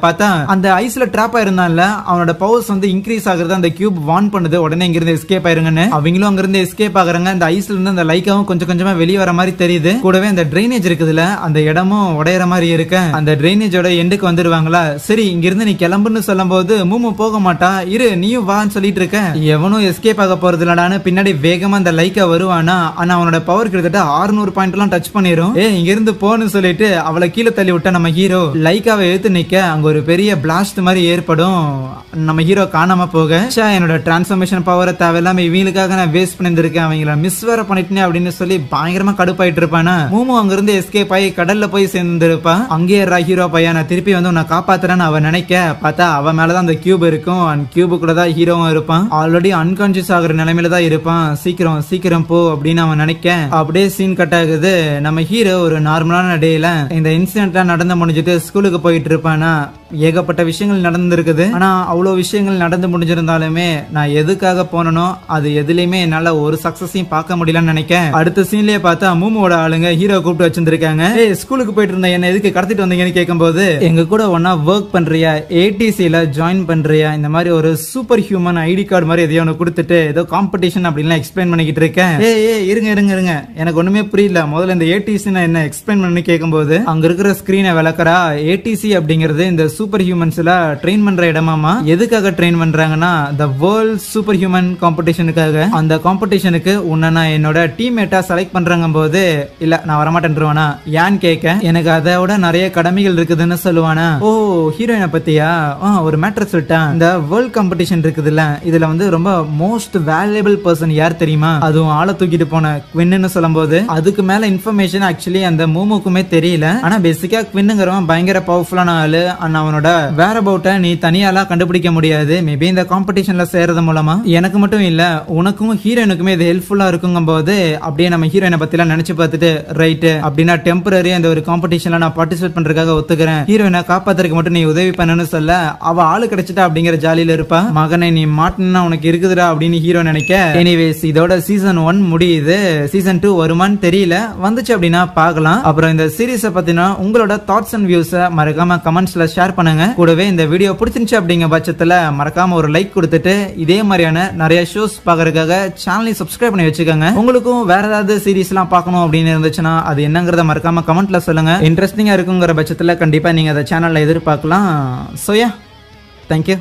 பார்த்தா அந்த ஐஸ்ல ட்ராப் ஆயிருந்தான்ல, அவனோட பவர்ஸ் வந்து இன்க்ரீஸ் ஆகுறது அந்த கியூப் வார்ன் பண்ணுது, உடனே இங்க இருந்து எஸ்கேப் ஆயிருங்கன்னு. அவங்களும் அங்க இருந்து எஸ்கேப் ஆகுறாங்க. அந்த ஐஸ்ல இருந்து அந்த லைக்காவும் கொஞ்சம் கொஞ்சமா வெளியே வர மாதிரி தெரியுது. கூடவே அந்த ட்ரைனேஜ் இருக்குதுல, அந்த இடமும் உடையற மாதிரி இருக்கு. அந்த ட்ரைனேஜோட எண்டுக்கு வந்துருவாங்களா. சரி இங்க இருந்து நீ கிளம்புன்னு சொல்லும் போது மூமு போக மாட்டா, இரு நீயும் வான்னு சொல்லிட்டு இருக்க. எவனும் எஸ்கேப் ஆக போறது இல்லடான்னு பின்னாடி வேகமா அந்த லைக்கா வருவானா. ஆனா அவனோட பவர் கிட்டத்தட்ட 600 பாயிண்ட் எல்லாம் டச் பண்ணிரும். இங்க இருந்து போன்னு சொல்லிட்டு அவளை கீழே தள்ளி விட்டா நம்ம ஹீரோ லைக்காவை எடுத்து நிக்க, அங்க ஒரு பெரிய பிளாஸ்ட் மாதிரி ஏற்படும். நம்ம ஹீரோ காணாம போக, என்னோட டிரான்ஸ்ஃபர்மேஷன் பவரை தேவையில்லாம இவங்களுக்காக நான் வேஸ்ட் பண்ணிருக்கேன், அவங்கள மிஸ் வேற பண்ணிட்டேன் அப்படின்னு சொல்லி பயங்கரமா கடுப்பாயிட்டு இருப்பானா. மூமு அங்க இருந்து எஸ்கேப் ஆகி கடல்ல போய் சேர்ந்துருப்பா. அங்கே ஹீரோ பையன் நான் திருப்பி வந்து உன்னை காப்பாத்துறேன்னு அவன் நினைக்க, பார்த்தா அவன் மேலதான் அந்த கியூப் இருக்கும். அந்த கியூபு கூட தான் ஹீரோவும் இருப்பான். ஆல்ரெடி அன்கான்சியஸ் ஆகுற நிலைமையில தான் இருப்பான். சீக்கிரம் சீக்கிரம் போ அப்படின்னு அவன் நினைக்க, அப்படியே சீன் கட் ஆகுது. நம்ம ஹீரோ ஒரு நார்மலான டேல இந்த இன்சிடென்ட்லாம் நடந்து முடிஞ்சிட்டு ஸ்கூலுக்கு போயிட்டு இருப்பானா. ஏகப்பட்ட விஷயங்கள் நடந்திருக்குது. ஆனா அவ்வளவு விஷயங்கள் நடந்து முடிஞ்சிருந்தாலுமே நான் எதுக்காக போனனோ அது எதுலயுமே என்னால ஒரு சக்சஸையும் பார்க்க முடியலன்னு நினைக்கிறேன். அடுத்த சீன்லயே பார்த்தா மூமோட ஆளுங்க ஹீரோ கூப்பிட்டு வச்சிருந்திருக்காங்க. ஸ்கூலுக்கு போயிட்டு இருந்த என்ன எதுக்கு கடத்திட்டு வந்தீங்கன்னு கேட்கும்போது, எங்க கூட ஒன்னா ஒர்க் பண்றியா, ஏடிசில ஜாயின் பண்றியா, இந்த மாதிரி ஒரு சூப்பர் ஹியூமன் ஐடி கார்டு மாதிரி எதையோ ஒன்று கொடுத்துட்டு ஏதோ காம்படிஷன் அப்படின்லாம் எக்ஸ்பிளைன் பண்ணிக்கிட்டு இருக்கேன். இருங்க இருங்க இருங்க எனக்கு ஒண்ணுமே புரியல, முதல்ல இந்த ஏடிசி என்ன எக்ஸ்பிளைன் பண்ணி கேட்கும்போது அங்க இருக்கிற ஸ்கிரீனை விளக்குறா. ஏடிசி அப்படிங்கிறது இந்த சூப்பர் ஹியூமன்ஸ்ல ட்ரெயின் பண்ற இடமாமா. எதுக்காக ட்ரெயின் பண்றாங்கன்னா தி வேர்ல்ட் சூப்பர் ஹியூமன் காம்படிஷனுக்காக. அந்த காம்படிஷனுக்கு உன்னை நான் என்னோட டீம்மேட்டா செலக்ட் பண்றாங்க போது, இல்ல நான் வரமாட்டேன்ருவானா ஏன்னு கேட்க, எனக்கு அதோட நிறைய கடமைகள் இருக்குதுன்னு சொல்லுவானா. ஓ ஹீரோயினை பத்தியா, ஒரு மேட்டர் சொல்லிட்டான். இந்த வேர்ல்ட் காம்படிஷன் இருக்குதுல்ல, இதுல வந்து ரொம்ப மோஸ்ட் வேல்யூபிள் பர்சன் யார் தெரியுமா, அதுவும் ஆளை தூக்கிட்டு போன குவின்னு சொல்லும் போது அதுக்கு மேல இன்ஃபர்மேஷன் ஆக்சுவலி அந்த மூமுக்குமே தெரியல. ஆனா பேசிக்கா குவின்னுங்கிறவன் பயங்கர பவர்ஃபுல்லான ஆளு. அவனோட வேற அபவுட்ட நீ தனியாலாம் கண்டுபிடிக்க முடியாது. மேபி இந்த காம்படிஷன்ல சேர்றது மூலமா எனக்கு மட்டும் இல்ல உனக்கும் ஹீரோயினுக்குமே இது ஹெல்ப்ஃபுல்லா இருக்குங்கும் போது அப்படியே நம்ம ஹீரோயினை பத்தி எல்லாம் நினைச்சு பார்த்துட்டு, ரைட் அப்படின்னா டெம்பரரி அந்த ஒரு காம்படிஷன்ல நான் பார்ட்டிசிபேட் பண்றதுக்காக ஒத்துக்கிறேன், ஹீரோயினை காப்பாத்துறதுக்கு மட்டும் நீ உதவி பண்ணணும்னு சொல்ல, அவ ஆளு கிடைச்சிட்டா அப்படிங்கிற ஜாலியில இருப்பா. மகனை நீ மாட்டினா உனக்கு இருக்குதுடா அப்படின்னு ஹீரோ நினைக்க. எனிவேஸ் இதோட சீசன் 1 முடியுது. சீசன் 2 வருமான்னு தெரியல, வந்துச்சு அப்படின்னா பார்க்கலாம். அப்புறம் இந்த சீரிஸை பத்தினா உங்களோட தாட்ஸ் அண்ட் வியூஸை மறக்காம கமெண்ட்ஸ்ல ஷேர் பண்ணுங்க. கூடவே இந்த வீடியோ பிடிச்சிருந்துச்சு அப்படிங்கிற பட்சத்துல மறக்காம ஒரு லைக் கொடுத்துட்டு இதே மாதிரியான நிறைய ஷோஸ் பாக்குறதுக்காக சேனலை சப்ஸ்கிரைப் பண்ணி வச்சுக்கோங்க. உங்களுக்கும் வேற ஏதாவது சீரிஸ் எல்லாம் பார்க்கணும் அப்படின்னு இருந்துச்சுன்னா அது என்னங்கறத மறக்காம கமெண்ட்ல சொல்லுங்க. இன்ட்ரெஸ்டிங்கா இருக்குங்கிற பட்சத்துல கண்டிப்பா நீங்க அந்த சேனல்ல எதிர்பார்க்கலாம். So yeah, thank you.